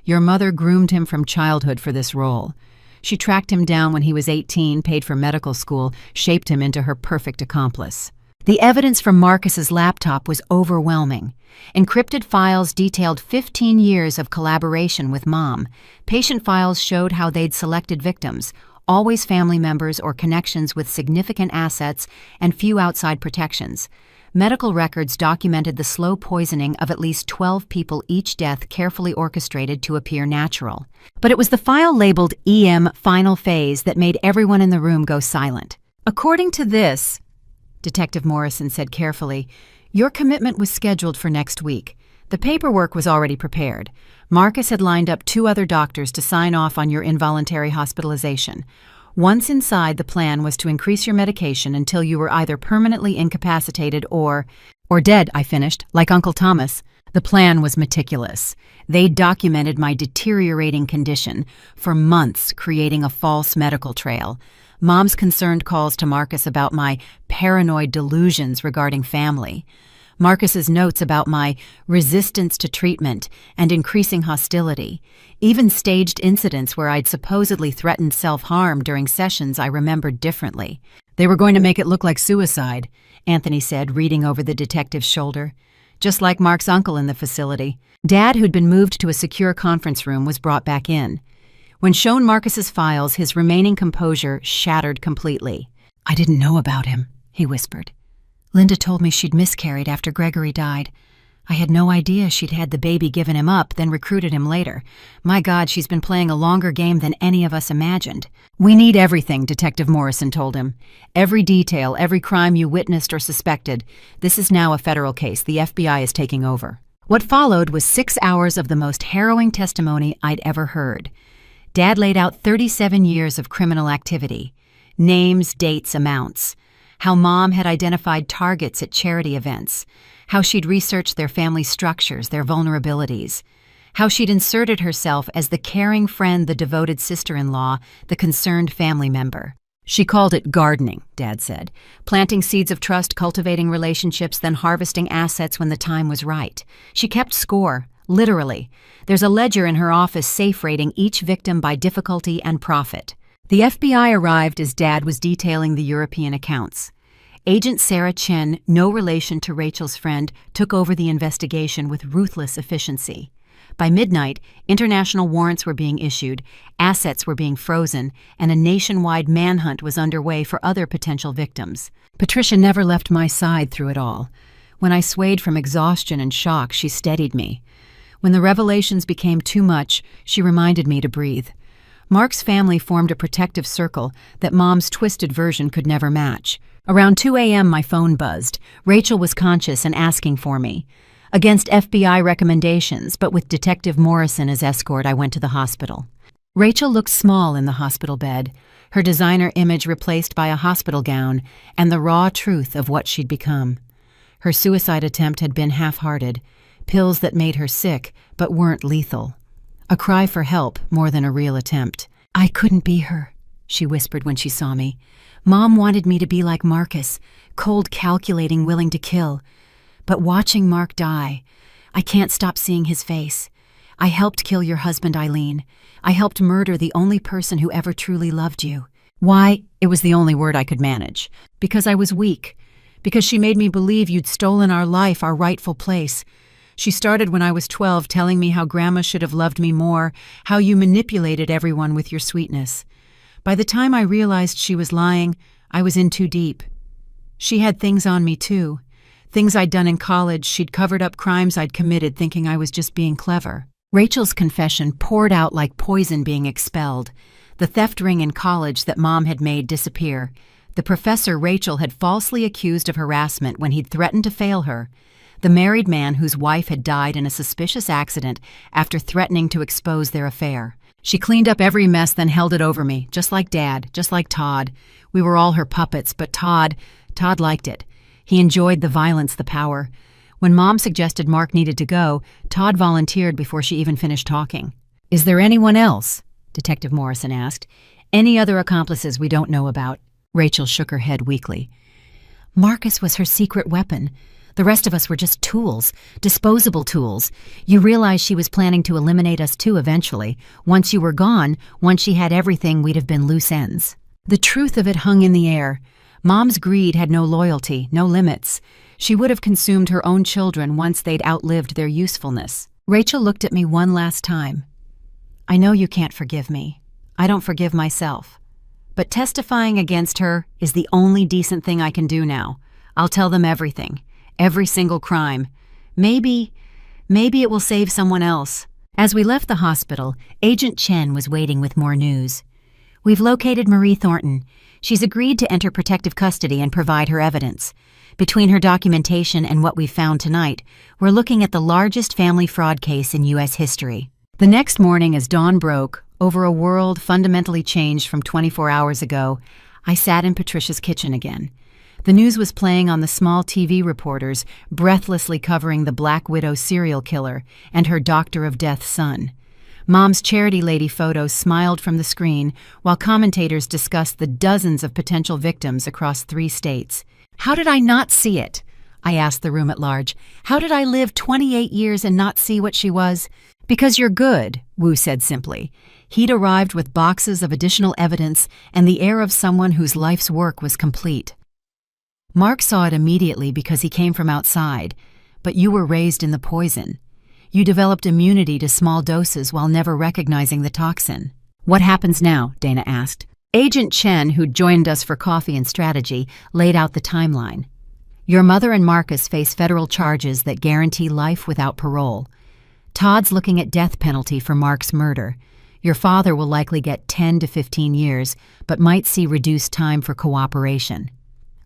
[SPEAKER 1] Your mother groomed him from childhood for this role. She tracked him down when he was 18, paid for medical school, shaped him into her perfect accomplice. The evidence from Marcus's laptop was overwhelming. Encrypted files detailed 15 years of collaboration with Mom. Patient files showed how they'd selected victims, always family members or connections with significant assets and few outside protections. Medical records documented the slow poisoning of at least 12 people, each death carefully orchestrated to appear natural. But it was the file labeled EM Final Phase that made everyone in the room go silent. According to this, Detective Morrison said carefully, your commitment was scheduled for next week. The paperwork was already prepared. Marcus had lined up 2 other doctors to sign off on your involuntary hospitalization. Once inside, the plan was to increase your medication until you were either permanently incapacitated or dead, I finished, like Uncle Thomas. The plan was meticulous. They documented my deteriorating condition for months, creating a false medical trail. Mom's concerned calls to Marcus about my paranoid delusions regarding family. Marcus's notes about my resistance to treatment and increasing hostility. Even staged incidents where I'd supposedly threatened self-harm during sessions I remembered differently. They were going to make it look like suicide, Anthony said, reading over the detective's shoulder. Just like Mark's uncle in the facility. Dad, who'd been moved to a secure conference room, was brought back in. When shown Marcus's files, his remaining composure shattered completely. I didn't know about him, he whispered. Linda told me she'd miscarried after Gregory died. I had no idea she'd had the baby given him up, then recruited him later. My God, she's been playing a longer game than any of us imagined. We need everything, Detective Morrison told him. Every detail, every crime you witnessed or suspected. This is now a federal case. The FBI is taking over. What followed was 6 hours of the most harrowing testimony I'd ever heard. Dad laid out 37 years of criminal activity. Names, dates, amounts. How Mom had identified targets at charity events. How she'd researched their family structures, their vulnerabilities. How she'd inserted herself as the caring friend, the devoted sister-in-law, the concerned family member. She called it gardening, Dad said. Planting seeds of trust, cultivating relationships, then harvesting assets when the time was right. She kept score. Literally. There's a ledger in her office safe-rating each victim by difficulty and profit. The FBI arrived as Dad was detailing the European accounts. Agent Sarah Chen, no relation to Rachel's friend, took over the investigation with ruthless efficiency. By midnight, international warrants were being issued, assets were being frozen, and a nationwide manhunt was underway for other potential victims. Patricia never left my side through it all. When I swayed from exhaustion and shock, she steadied me. When the revelations became too much, she reminded me to breathe. Mark's family formed a protective circle that Mom's twisted version could never match. Around 2 a.m. my phone buzzed. Rachel was conscious and asking for me. Against FBI recommendations, but with Detective Morrison as escort, I went to the hospital. Rachel looked small in the hospital bed, her designer image replaced by a hospital gown and the raw truth of what she'd become. Her suicide attempt had been half-hearted. Pills that made her sick, but weren't lethal. A cry for help more than a real attempt. I couldn't be her, she whispered when she saw me. Mom wanted me to be like Marcus, cold, calculating, willing to kill. But watching Mark die, I can't stop seeing his face. I helped kill your husband, Eileen. I helped murder the only person who ever truly loved you. Why? It was the only word I could manage. Because I was weak. Because she made me believe you'd stolen our life, our rightful place. She started when I was 12, telling me how Grandma should have loved me more, how you manipulated everyone with your sweetness. By the time I realized she was lying, I was in too deep. She had things on me, too. Things I'd done in college. She'd covered up crimes I'd committed, thinking I was just being clever. Rachel's confession poured out like poison being expelled. The theft ring in college that Mom had made disappear. The professor Rachel had falsely accused of harassment when he'd threatened to fail her. The married man whose wife had died in a suspicious accident after threatening to expose their affair. She cleaned up every mess, then held it over me, just like Dad, just like Todd. We were all her puppets, but Todd liked it. He enjoyed the violence, the power. When Mom suggested Mark needed to go, Todd volunteered before she even finished talking. "Is there anyone else?" Detective Morrison asked. "Any other accomplices we don't know about?" Rachel shook her head weakly. "Marcus was her secret weapon. The rest of us were just tools, disposable tools. You realize she was planning to eliminate us too eventually. Once you were gone, once she had everything, we'd have been loose ends." The truth of it hung in the air. Mom's greed had no loyalty, no limits. She would have consumed her own children once they'd outlived their usefulness. Rachel looked at me one last time. "I know you can't forgive me. I don't forgive myself. But testifying against her is the only decent thing I can do now. I'll tell them everything. Every single crime. Maybe it will save someone else." As we left the hospital, Agent Chen was waiting with more news. "We've located Marie Thornton. She's agreed to enter protective custody and provide her evidence. Between her documentation and what we've found tonight, we're looking at the largest family fraud case in U.S. history." The next morning, as dawn broke, over a world fundamentally changed from 24 hours ago, I sat in Patricia's kitchen again. The news was playing on the small TV reporters, breathlessly covering the Black Widow serial killer and her Doctor of Death son. Mom's charity lady photo smiled from the screen, while commentators discussed the dozens of potential victims across 3 states. How did I not see it? I asked the room at large. How did I live 28 years and not see what she was? "Because you're good," Wu said simply. He'd arrived with boxes of additional evidence and the air of someone whose life's work was complete. "Mark saw it immediately because he came from outside, but you were raised in the poison. You developed immunity to small doses while never recognizing the toxin." "What happens now?" Dana asked. Agent Chen, who'd joined us for coffee and strategy, laid out the timeline. "Your mother and Marcus face federal charges that guarantee life without parole. Todd's looking at death penalty for Mark's murder. Your father will likely get 10 to 15 years, but might see reduced time for cooperation.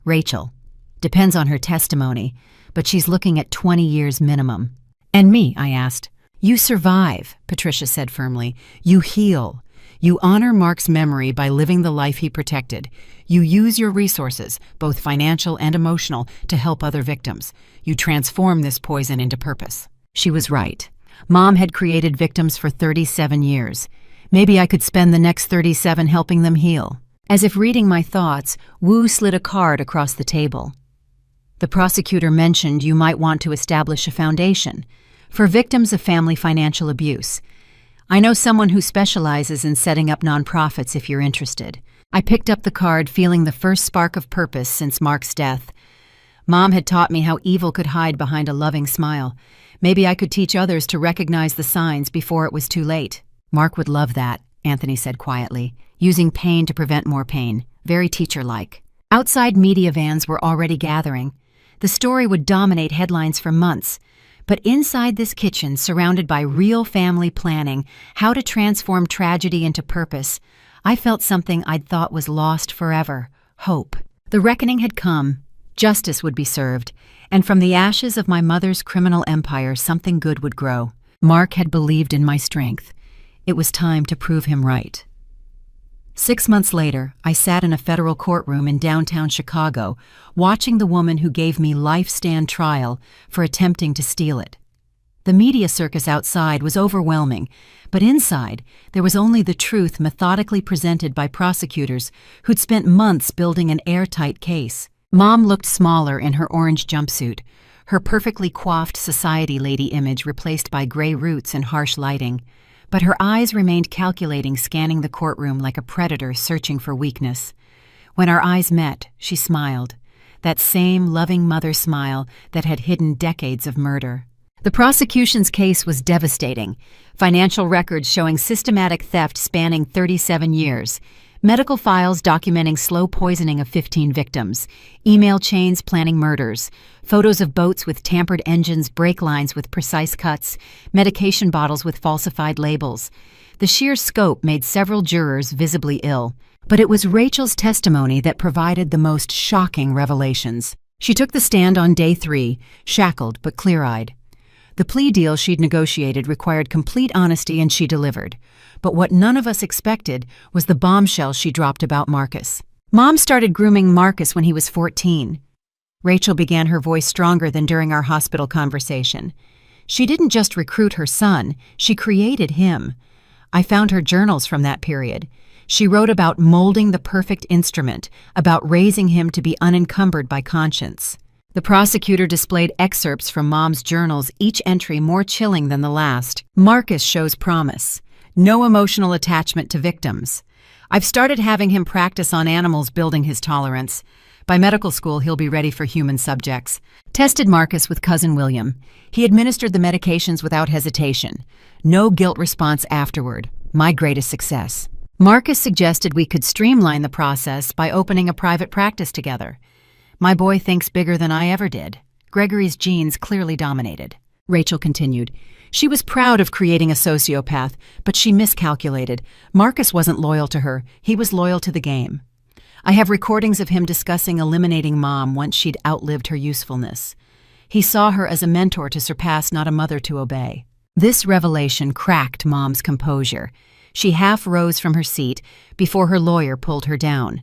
[SPEAKER 1] Rachel. Depends on her testimony, but she's looking at 20 years minimum." "And me?" I asked. "You survive," Patricia said firmly. "You heal. You honor Mark's memory by living the life he protected. You use your resources, both financial and emotional, to help other victims. You transform this poison into purpose." She was right. Mom had created victims for 37 years. Maybe I could spend the next 37 helping them heal. As if reading my thoughts, Wu slid a card across the table. "The prosecutor mentioned you might want to establish a foundation for victims of family financial abuse. I know someone who specializes in setting up nonprofits if you're interested." I picked up the card, feeling the first spark of purpose since Mark's death. Mom had taught me how evil could hide behind a loving smile. Maybe I could teach others to recognize the signs before it was too late. "Mark would love that," Anthony said quietly, "using pain to prevent more pain. Very teacher-like." Outside media vans were already gathering. The story would dominate headlines for months. But inside this kitchen, surrounded by real family planning, how to transform tragedy into purpose, I felt something I'd thought was lost forever: hope. The reckoning had come. Justice would be served. And from the ashes of my mother's criminal empire, something good would grow. Mark had believed in my strength. It was time to prove him right. 6 months later, I sat in a federal courtroom in downtown Chicago, watching the woman who gave me life-stand trial for attempting to steal it. The media circus outside was overwhelming, but inside, there was only the truth methodically presented by prosecutors who'd spent months building an airtight case. Mom looked smaller in her orange jumpsuit, her perfectly coiffed society lady image replaced by gray roots and harsh lighting. But her eyes remained calculating, scanning the courtroom like a predator searching for weakness. When our eyes met, she smiled, that same loving mother smile that had hidden decades of murder. The prosecution's case was devastating. Financial records showing systematic theft spanning 37 years. Medical files documenting slow poisoning of 15 victims. Email chains planning murders. Photos of boats with tampered engines, brake lines with precise cuts. Medication bottles with falsified labels. The sheer scope made several jurors visibly ill. But it was Rachel's testimony that provided the most shocking revelations. She took the stand on day 3, shackled but clear-eyed. The plea deal she'd negotiated required complete honesty, and she delivered. But what none of us expected was the bombshell she dropped about Marcus. Mom started grooming Marcus when he was 14. Rachel began, her voice stronger than during our hospital conversation. She didn't just recruit her son, she created him. I found her journals from that period. She wrote about molding the perfect instrument, about raising him to be unencumbered by conscience. The prosecutor displayed excerpts from Mom's journals, each entry more chilling than the last. Marcus shows promise. No emotional attachment to victims. I've started having him practice on animals, building his tolerance. By medical school, he'll be ready for human subjects. Tested Marcus with cousin William. He administered the medications without hesitation. No guilt response afterward. My greatest success. Marcus suggested we could streamline the process by opening a private practice together. My boy thinks bigger than I ever did. Gregory's genes clearly dominated. Rachel continued. She was proud of creating a sociopath, but she miscalculated. Marcus wasn't loyal to her. He was loyal to the game. I have recordings of him discussing eliminating Mom once she'd outlived her usefulness. He saw her as a mentor to surpass, not a mother to obey. This revelation cracked Mom's composure. She half rose from her seat before her lawyer pulled her down.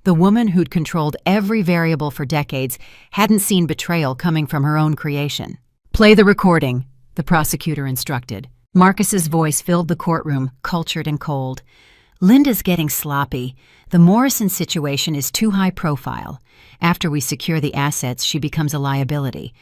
[SPEAKER 1] The woman who'd controlled every variable for decades hadn't seen betrayal coming from her own creation. "Play the recording," the prosecutor instructed. Marcus's voice filled the courtroom, cultured and cold. "Linda's getting sloppy. The Morrison situation is too high profile. After we secure the assets, she becomes a liability.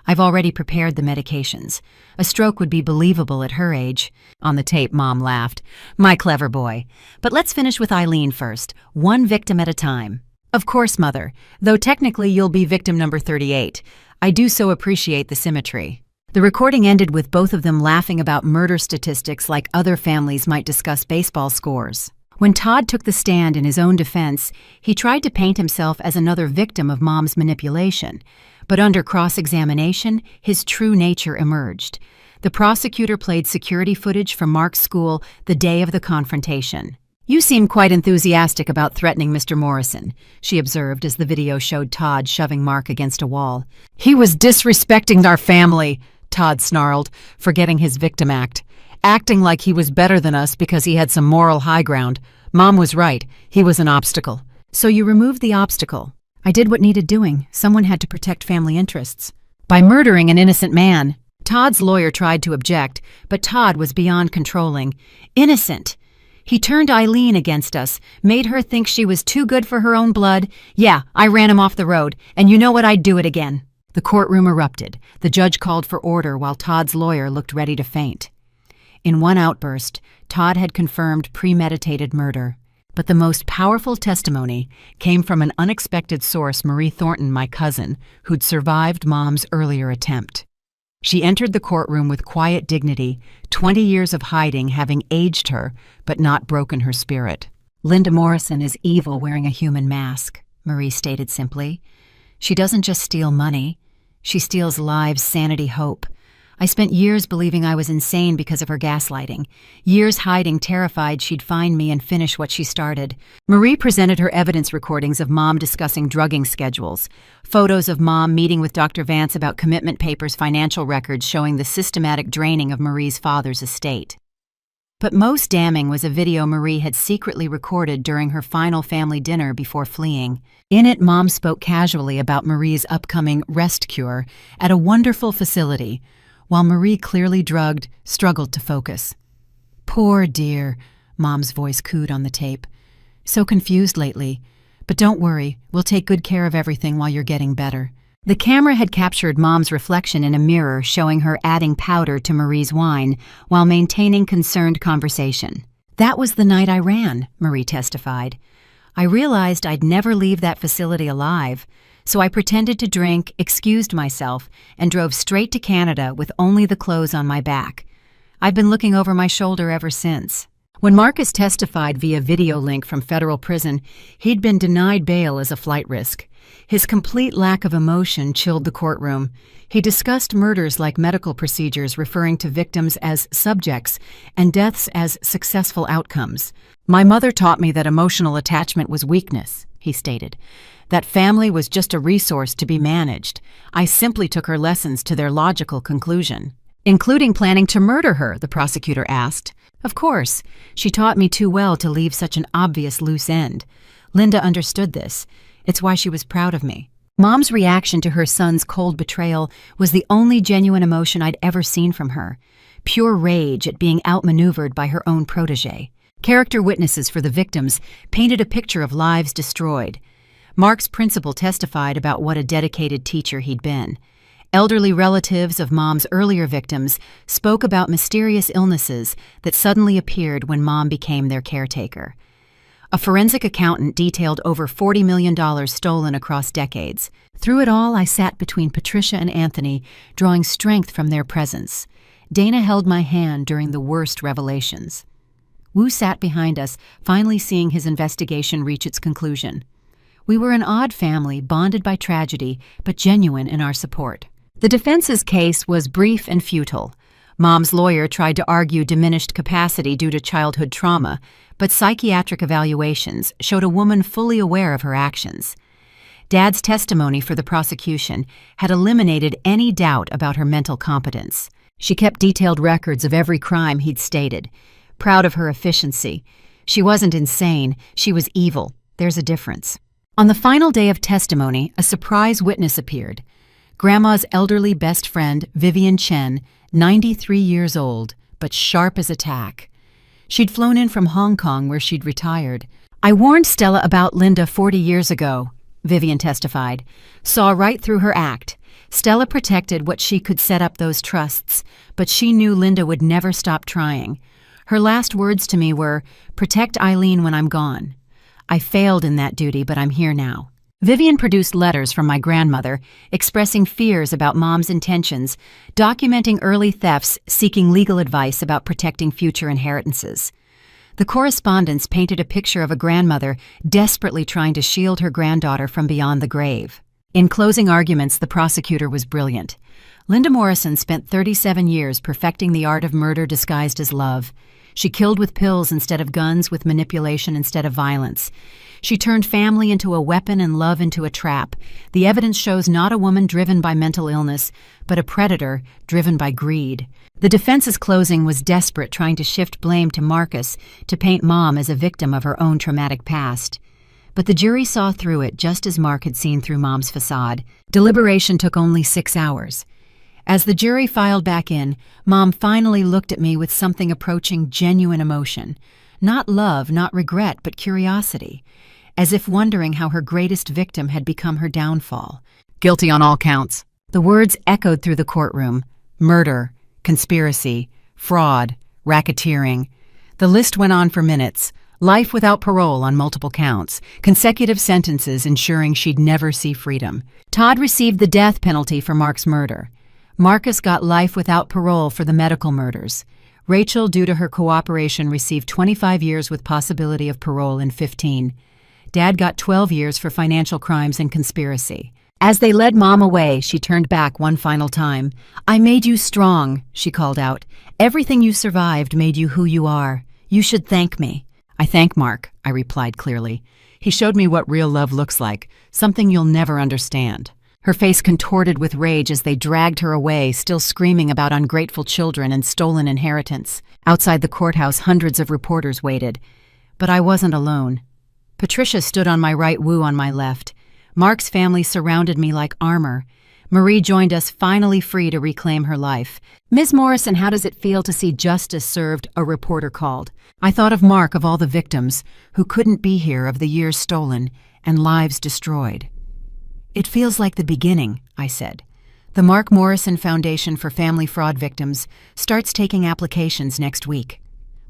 [SPEAKER 1] I've already prepared the medications. A stroke would be believable at her age." On the tape, Mom laughed. "My clever boy. But let's finish with Eileen first, one victim at a time." "Of course, Mother, though technically you'll be victim number 38. I do so appreciate the symmetry." The recording ended with both of them laughing about murder statistics like other families might discuss baseball scores. When Todd took the stand in his own defense, he tried to paint himself as another victim of Mom's manipulation. But under cross-examination, his true nature emerged. The prosecutor played security footage from Mark's school the day of the confrontation. "You seem quite enthusiastic about threatening Mr. Morrison," she observed as the video showed Todd shoving Mark against a wall. "He was disrespecting our family," Todd snarled, forgetting his victim act. "Acting like he was better than us because he had some moral high ground. Mom was right. He was an obstacle." "So you removed the obstacle." "I did what needed doing. Someone had to protect family interests." "By murdering an innocent man." Todd's lawyer tried to object, but Todd was beyond controlling. "Innocent. He turned Eileen against us, made her think she was too good for her own blood. Yeah, I ran him off the road, and you know what, I'd do it again." The courtroom erupted. The judge called for order while Todd's lawyer looked ready to faint. In one outburst, Todd had confirmed premeditated murder. But the most powerful testimony came from an unexpected source, Marie Thornton, my cousin, who'd survived Mom's earlier attempt. She entered the courtroom with quiet dignity, 20 years of hiding having aged her, but not broken her spirit. "Linda Morrison is evil wearing a human mask," Marie stated simply. "She doesn't just steal money. She steals lives, sanity, hope. I spent years believing I was insane because of her gaslighting, years hiding, terrified she'd find me and finish what she started." Marie presented her evidence recordings of Mom discussing drugging schedules, photos of Mom meeting with Dr. Vance about commitment papers, financial records showing the systematic draining of Marie's father's estate. But most damning was a video Marie had secretly recorded during her final family dinner before fleeing. In it, Mom spoke casually about Marie's upcoming rest cure at a wonderful facility, while Marie, clearly drugged, struggled to focus. "Poor dear," Mom's voice cooed on the tape. "So confused lately. But don't worry, we'll take good care of everything while you're getting better." The camera had captured Mom's reflection in a mirror, showing her adding powder to Marie's wine while maintaining concerned conversation. "That was the night I ran," Marie testified. I realized I'd never leave that facility alive, so I pretended to drink, excused myself, and drove straight to Canada with only the clothes on my back. I've been looking over my shoulder ever since. When Marcus testified via video link from federal prison, he'd been denied bail as a flight risk. His complete lack of emotion chilled the courtroom. He discussed murders like medical procedures, referring to victims as subjects and deaths as successful outcomes. "My mother taught me that emotional attachment was weakness," he stated. "That family was just a resource to be managed. I simply took her lessons to their logical conclusion." "Including planning to murder her?" the prosecutor asked. "Of course. She taught me too well to leave such an obvious loose end. Linda understood this. It's why she was proud of me." Mom's reaction to her son's cold betrayal was the only genuine emotion I'd ever seen from her. Pure rage at being outmaneuvered by her own protege. Character witnesses for the victims painted a picture of lives destroyed. Mark's principal testified about what a dedicated teacher he'd been. Elderly relatives of Mom's earlier victims spoke about mysterious illnesses that suddenly appeared when Mom became their caretaker. A forensic accountant detailed over $40 million stolen across decades. Through it all, I sat between Patricia and Anthony, drawing strength from their presence. Dana held my hand during the worst revelations. Wu sat behind us, finally seeing his investigation reach its conclusion. We were an odd family, bonded by tragedy, but genuine in our support. The defense's case was brief and futile. Mom's lawyer tried to argue diminished capacity due to childhood trauma, but psychiatric evaluations showed a woman fully aware of her actions. Dad's testimony for the prosecution had eliminated any doubt about her mental competence. She kept detailed records of every crime he'd stated. Proud of her efficiency. She wasn't insane, she was evil. There's a difference. On the final day of testimony, a surprise witness appeared. Grandma's elderly best friend, Vivian Chen, 93 years old, but sharp as a tack. She'd flown in from Hong Kong where she'd retired. "I warned Stella about Linda 40 years ago," Vivian testified. "Saw right through her act. Stella protected what she could set up those trusts, but she knew Linda would never stop trying. Her last words to me were, 'Protect Eileen when I'm gone.' I failed in that duty, but I'm here now." Vivian produced letters from my grandmother, expressing fears about Mom's intentions, documenting early thefts, seeking legal advice about protecting future inheritances. The correspondence painted a picture of a grandmother desperately trying to shield her granddaughter from beyond the grave. In closing arguments, the prosecutor was brilliant. Linda Morrison spent 37 years perfecting the art of murder disguised as love. She killed with pills instead of guns, with manipulation instead of violence. She turned family into a weapon and love into a trap. The evidence shows not a woman driven by mental illness, but a predator driven by greed. The defense's closing was desperate, trying to shift blame to Marcus, to paint Mom as a victim of her own traumatic past. But the jury saw through it just as Mark had seen through Mom's facade. Deliberation took only 6 hours. As the jury filed back in, Mom finally looked at me with something approaching genuine emotion. Not love, not regret, but curiosity. As if wondering how her greatest victim had become her downfall. "Guilty on all counts." The words echoed through the courtroom. Murder, conspiracy, fraud, racketeering. The list went on for minutes. Life without parole on multiple counts. Consecutive sentences ensuring she'd never see freedom. Todd received the death penalty for Mark's murder. Marcus got life without parole for the medical murders. Rachel, due to her cooperation, received 25 years with possibility of parole in 15. Dad got 12 years for financial crimes and conspiracy. As they led Mom away, she turned back one final time. "I made you strong," she called out. "Everything you survived made you who you are. You should thank me." "I thank Mark," I replied clearly. "He showed me what real love looks like, something you'll never understand." Her face contorted with rage as they dragged her away, still screaming about ungrateful children and stolen inheritance. Outside the courthouse, hundreds of reporters waited. But I wasn't alone. Patricia stood on my right, Wu on my left. Mark's family surrounded me like armor. Marie joined us, finally free to reclaim her life. "Ms. Morrison, how does it feel to see justice served?" a reporter called. I thought of Mark, of all the victims who couldn't be here, of the years stolen and lives destroyed. "It feels like the beginning," I said. The Mark Morrison Foundation for Family Fraud Victims starts taking applications next week.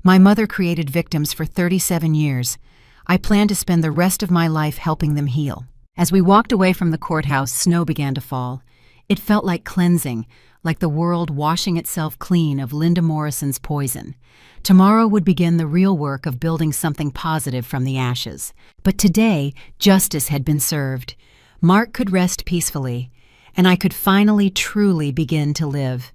[SPEAKER 1] My mother created victims for 37 years. I plan to spend the rest of my life helping them heal. As we walked away from the courthouse, snow began to fall. It felt like cleansing, like the world washing itself clean of Linda Morrison's poison. Tomorrow would begin the real work of building something positive from the ashes. But today, justice had been served. Mark could rest peacefully, and I could finally truly begin to live.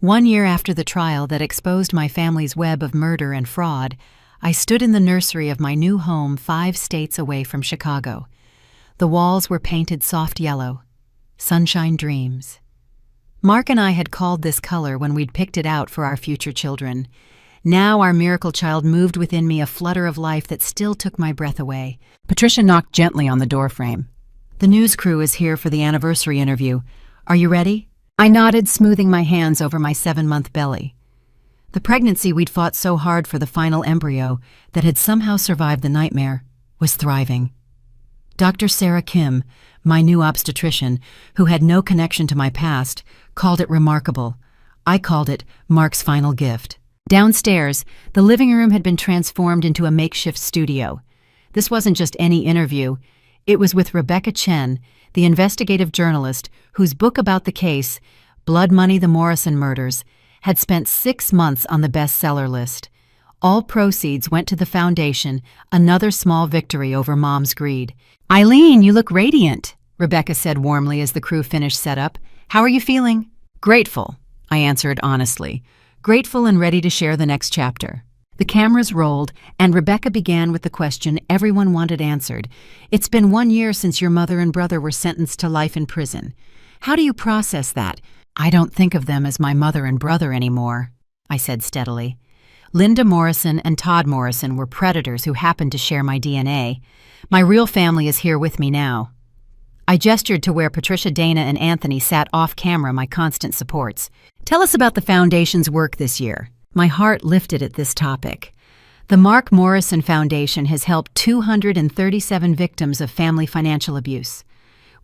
[SPEAKER 1] 1 year after the trial that exposed my family's web of murder and fraud, I stood in the nursery of my new home 5 states away from Chicago. The walls were painted soft yellow. Sunshine dreams. Mark and I had called this color when we'd picked it out for our future children. Now our miracle child moved within me, a flutter of life that still took my breath away. Patricia knocked gently on the doorframe. "The news crew is here for the anniversary interview. Are you ready?" I nodded, smoothing my hands over my 7-month belly. The pregnancy we'd fought so hard for, the final embryo that had somehow survived the nightmare, was thriving. Dr. Sarah Kim, my new obstetrician, who had no connection to my past, called it remarkable. I called it Mark's final gift. Downstairs, the living room had been transformed into a makeshift studio. This wasn't just any interview. It was with Rebecca Chen, the investigative journalist whose book about the case, Blood Money: The Morrison Murders, had spent 6 months on the bestseller list. All proceeds went to the foundation, another small victory over Mom's greed. "Eileen, you look radiant," Rebecca said warmly as the crew finished setup. "How are you feeling?" "Grateful," I answered honestly. Grateful and ready to share the next chapter. The cameras rolled, and Rebecca began with the question everyone wanted answered. "It's been 1 year since your mother and brother were sentenced to life in prison. How do you process that?" "I don't think of them as my mother and brother anymore," I said steadily. Linda Morrison and Todd Morrison were predators who happened to share my DNA. My real family is here with me now. I gestured to where Patricia, Dana, and Anthony sat off camera, my constant supports. "Tell us about the Foundation's work this year." My heart lifted at this topic. The Mark Morrison Foundation has helped 237 victims of family financial abuse.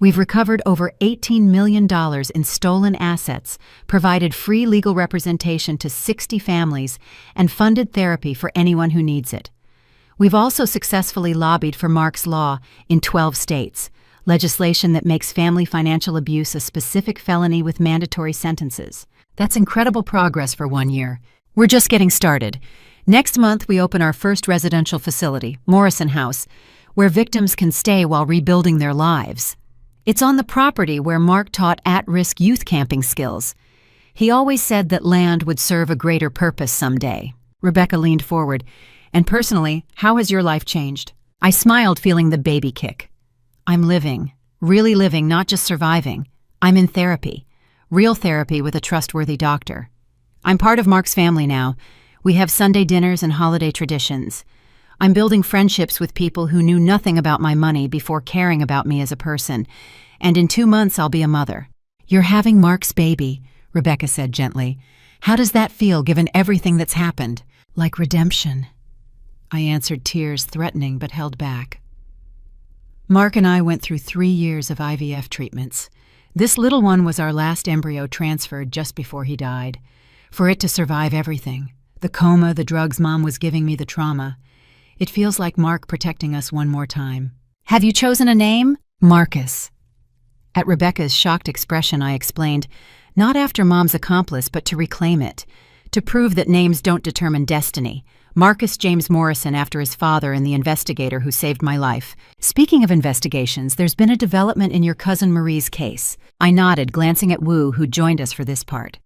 [SPEAKER 1] We've recovered over $18 million in stolen assets, provided free legal representation to 60 families, and funded therapy for anyone who needs it. We've also successfully lobbied for Mark's Law in 12 states, legislation that makes family financial abuse a specific felony with mandatory sentences. That's incredible progress for 1 year. We're just getting started. Next month, we open our first residential facility, Morrison House, where victims can stay while rebuilding their lives. It's on the property where Mark taught at-risk youth camping skills. He always said that land would serve a greater purpose someday. Rebecca leaned forward. "And personally, how has your life changed?" I smiled, feeling the baby kick. "I'm living, really living, not just surviving. I'm in therapy, real therapy with a trustworthy doctor. I'm part of Mark's family now. We have Sunday dinners and holiday traditions. I'm building friendships with people who knew nothing about my money before caring about me as a person. And in 2 months, I'll be a mother." "You're having Mark's baby," Rebecca said gently. "How does that feel, given everything that's happened?" "Like redemption," I answered, tears threatening but held back. Mark and I went through 3 years of IVF treatments. This little one was our last embryo transferred just before he died. For it to survive everything, the coma, the drugs Mom was giving me, the trauma, it feels like Mark protecting us one more time. "Have you chosen a name?" "Marcus." At Rebecca's shocked expression, I explained, not after Mom's accomplice, but to reclaim it, to prove that names don't determine destiny. Marcus James Morrison, after his father and the investigator who saved my life. "Speaking of investigations, there's been a development in your cousin Marie's case." I nodded, glancing at Wu, who joined us for this part.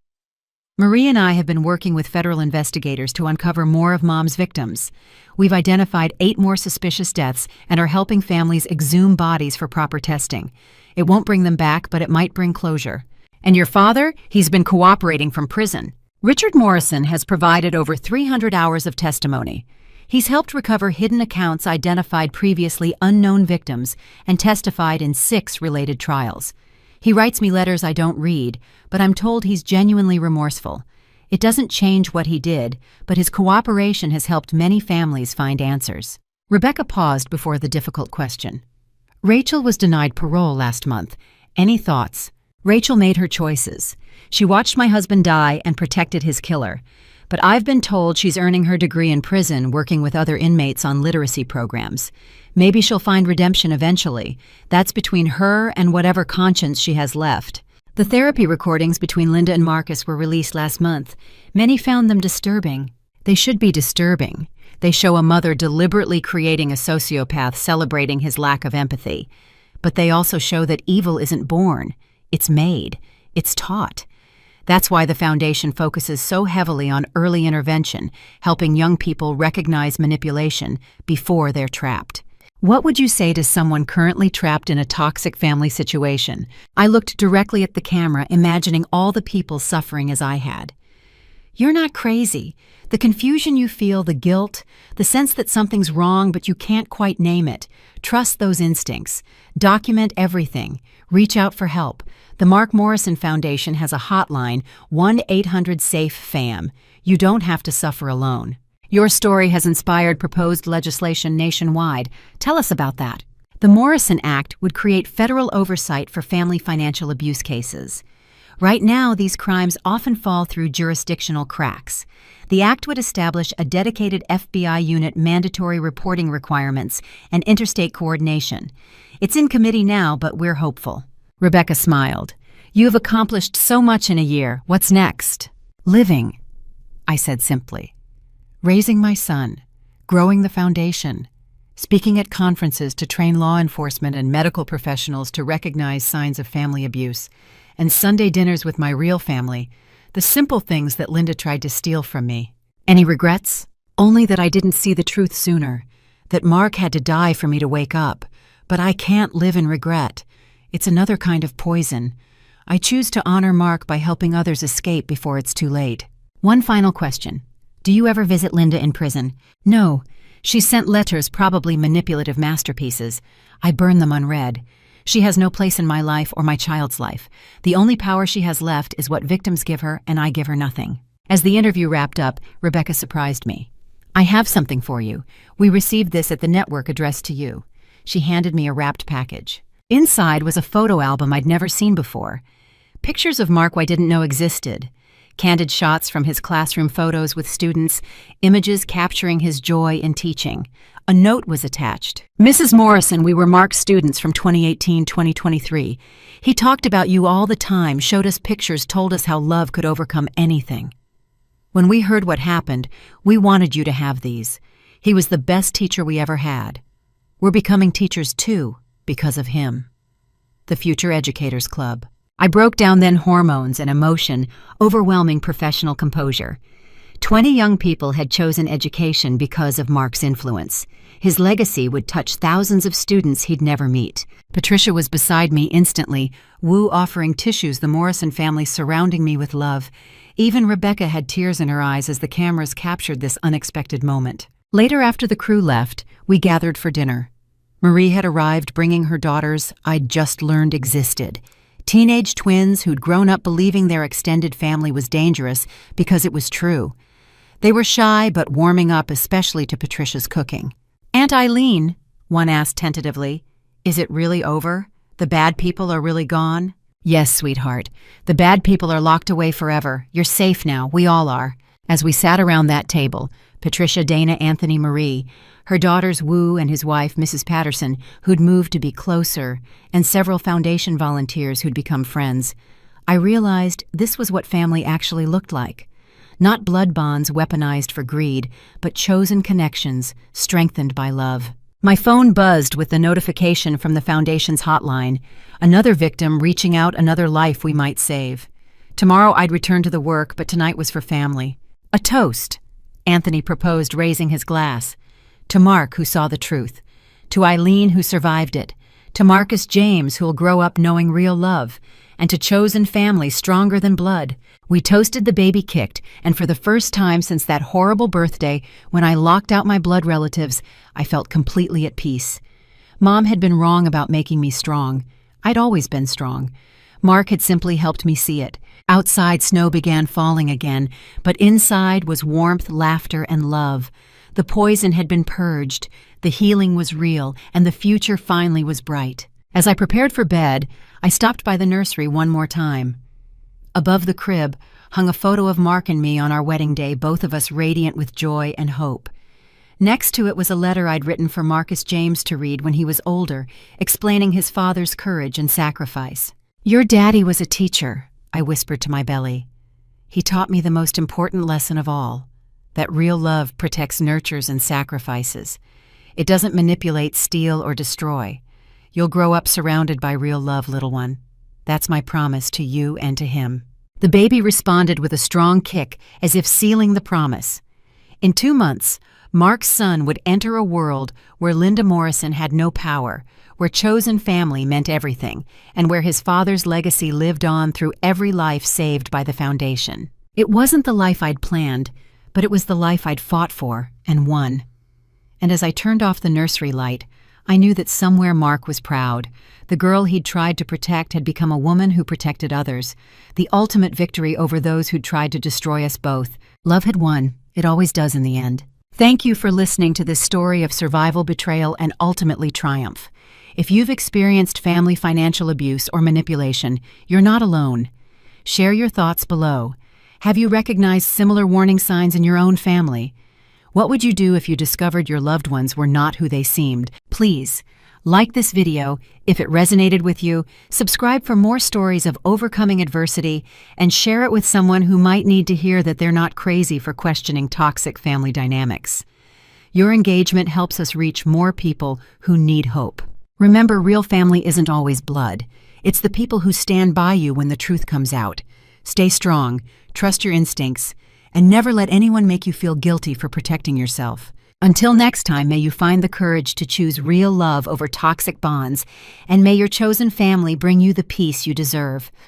[SPEAKER 1] "Marie and I have been working with federal investigators to uncover more of Mom's victims. We've identified 8 more suspicious deaths and are helping families exhume bodies for proper testing. It won't bring them back, but it might bring closure." "And your father? He's been cooperating from prison." "Richard Morrison has provided over 300 hours of testimony. He's helped recover hidden accounts, identified previously unknown victims, and testified in 6 related trials. He writes me letters I don't read, but I'm told he's genuinely remorseful. It doesn't change what he did, but his cooperation has helped many families find answers." Rebecca paused before the difficult question. "Rachel was denied parole last month. Any thoughts?" "Rachel made her choices. She watched my husband die and protected his killer. but I've been told she's earning her degree in prison working with other inmates on literacy programs. Maybe she'll find redemption eventually. That's between her and whatever conscience she has left. The therapy recordings between Linda and Marcus were released last month. Many found them disturbing. They should be disturbing. They show a mother deliberately creating a sociopath celebrating his lack of empathy. But they also show that evil isn't born. It's made. It's taught. That's why the Foundation focuses so heavily on early intervention, helping young people recognize manipulation before they're trapped. What would you say to someone currently trapped in a toxic family situation? I looked directly at the camera, imagining all the people suffering as I had. You're not crazy. The confusion you feel, the guilt, the sense that something's wrong but you can't quite name it. Trust those instincts. Document everything. Reach out for help. The Mark Morrison Foundation has a hotline, 1-800-SAFE-FAM. You don't have to suffer alone. Your story has inspired proposed legislation nationwide. Tell us about that. The Morrison Act would create federal oversight for family financial abuse cases. Right now, these crimes often fall through jurisdictional cracks. The act would establish a dedicated FBI unit, mandatory reporting requirements, and interstate coordination. It's in committee now, but we're hopeful. Rebecca smiled. You've accomplished so much in a year. What's next? Living, I said simply. Raising my son, growing the foundation, speaking at conferences to train law enforcement and medical professionals to recognize signs of family abuse, and Sunday dinners with my real family, the simple things that Linda tried to steal from me. Any regrets? Only that I didn't see the truth sooner, that Mark had to die for me to wake up. But I can't live in regret. It's another kind of poison. I choose to honor Mark by helping others escape before it's too late. One final question. Do you ever visit Linda in prison? No. She sent letters, probably manipulative masterpieces. I burn them unread. She has no place in my life or my child's life. The only power she has left is what victims give her, and I give her nothing. As the interview wrapped up, Rebecca surprised me. I have something for you. We received this at the network addressed to you. She handed me a wrapped package. Inside was a photo album I'd never seen before. Pictures of Mark I didn't know existed. Candid shots from his classroom photos with students, images capturing his joy in teaching. A note was attached. Mrs. Morrison, we were Mark's students from 2018-2023. He talked about you all the time, showed us pictures, told us how love could overcome anything. When we heard what happened, we wanted you to have these. He was the best teacher we ever had. We're becoming teachers too, because of him. The Future Educators Club. I broke down then hormones and emotion, overwhelming professional composure. 20 young people had chosen education because of Mark's influence. His legacy would touch thousands of students he'd never meet. Patricia was beside me instantly, Wu offering tissues, the Morrison family surrounding me with love. Even Rebecca had tears in her eyes as the cameras captured this unexpected moment. Later, after the crew left, we gathered for dinner. Marie had arrived bringing her daughters I'd just learned existed. Teenage twins who'd grown up believing their extended family was dangerous because it was true. They were shy but warming up, especially to Patricia's cooking. Aunt Eileen, one asked tentatively, is it really over? The bad people are really gone? Yes, sweetheart. The bad people are locked away forever. You're safe now. We all are. As we sat around that table, Patricia, Dana, Anthony, Marie, her daughters Wu and his wife, Mrs. Patterson, who'd moved to be closer, and several foundation volunteers who'd become friends, I realized this was what family actually looked like. Not blood bonds weaponized for greed, but chosen connections strengthened by love. My phone buzzed with the notification from the Foundation's hotline. Another victim reaching out, another life we might save. Tomorrow I'd return to the work, but tonight was for family. A toast, Anthony proposed, raising his glass. To Mark, who saw the truth. To Eileen, who survived it. To Marcus James, who'll grow up knowing real love. And to chosen family stronger than blood. We toasted, the baby kicked, and for the first time since that horrible birthday, when I locked out my blood relatives, I felt completely at peace. Mom had been wrong about making me strong. I'd always been strong. Mark had simply helped me see it. Outside, snow began falling again, but inside was warmth, laughter, and love. The poison had been purged, the healing was real, and the future finally was bright. As I prepared for bed, I stopped by the nursery one more time. Above the crib hung a photo of Mark and me on our wedding day, both of us radiant with joy and hope. Next to it was a letter I'd written for Marcus James to read when he was older, explaining his father's courage and sacrifice. "Your daddy was a teacher," I whispered to my belly. "He taught me the most important lesson of all, that real love protects, nurtures, and sacrifices. It doesn't manipulate, steal, or destroy. You'll grow up surrounded by real love, little one. That's my promise to you and to him." The baby responded with a strong kick, as if sealing the promise. In 2 months, Mark's son would enter a world where Linda Morrison had no power, where chosen family meant everything, and where his father's legacy lived on through every life saved by the foundation. It wasn't the life I'd planned, but it was the life I'd fought for and won. And as I turned off the nursery light, I knew that somewhere Mark was proud. The girl he'd tried to protect had become a woman who protected others, the ultimate victory over those who'd tried to destroy us both. Love had won. It always does in the end. Thank you for listening to this story of survival, betrayal, and ultimately triumph. If you've experienced family financial abuse or manipulation, you're not alone. Share your thoughts below. Have you recognized similar warning signs in your own family? What would you do if you discovered your loved ones were not who they seemed? Please, like this video if it resonated with you, subscribe for more stories of overcoming adversity, and share it with someone who might need to hear that they're not crazy for questioning toxic family dynamics. Your engagement helps us reach more people who need hope. Remember, real family isn't always blood. It's the people who stand by you when the truth comes out. Stay strong, trust your instincts, and never let anyone make you feel guilty for protecting yourself. Until next time, may you find the courage to choose real love over toxic bonds, and may your chosen family bring you the peace you deserve.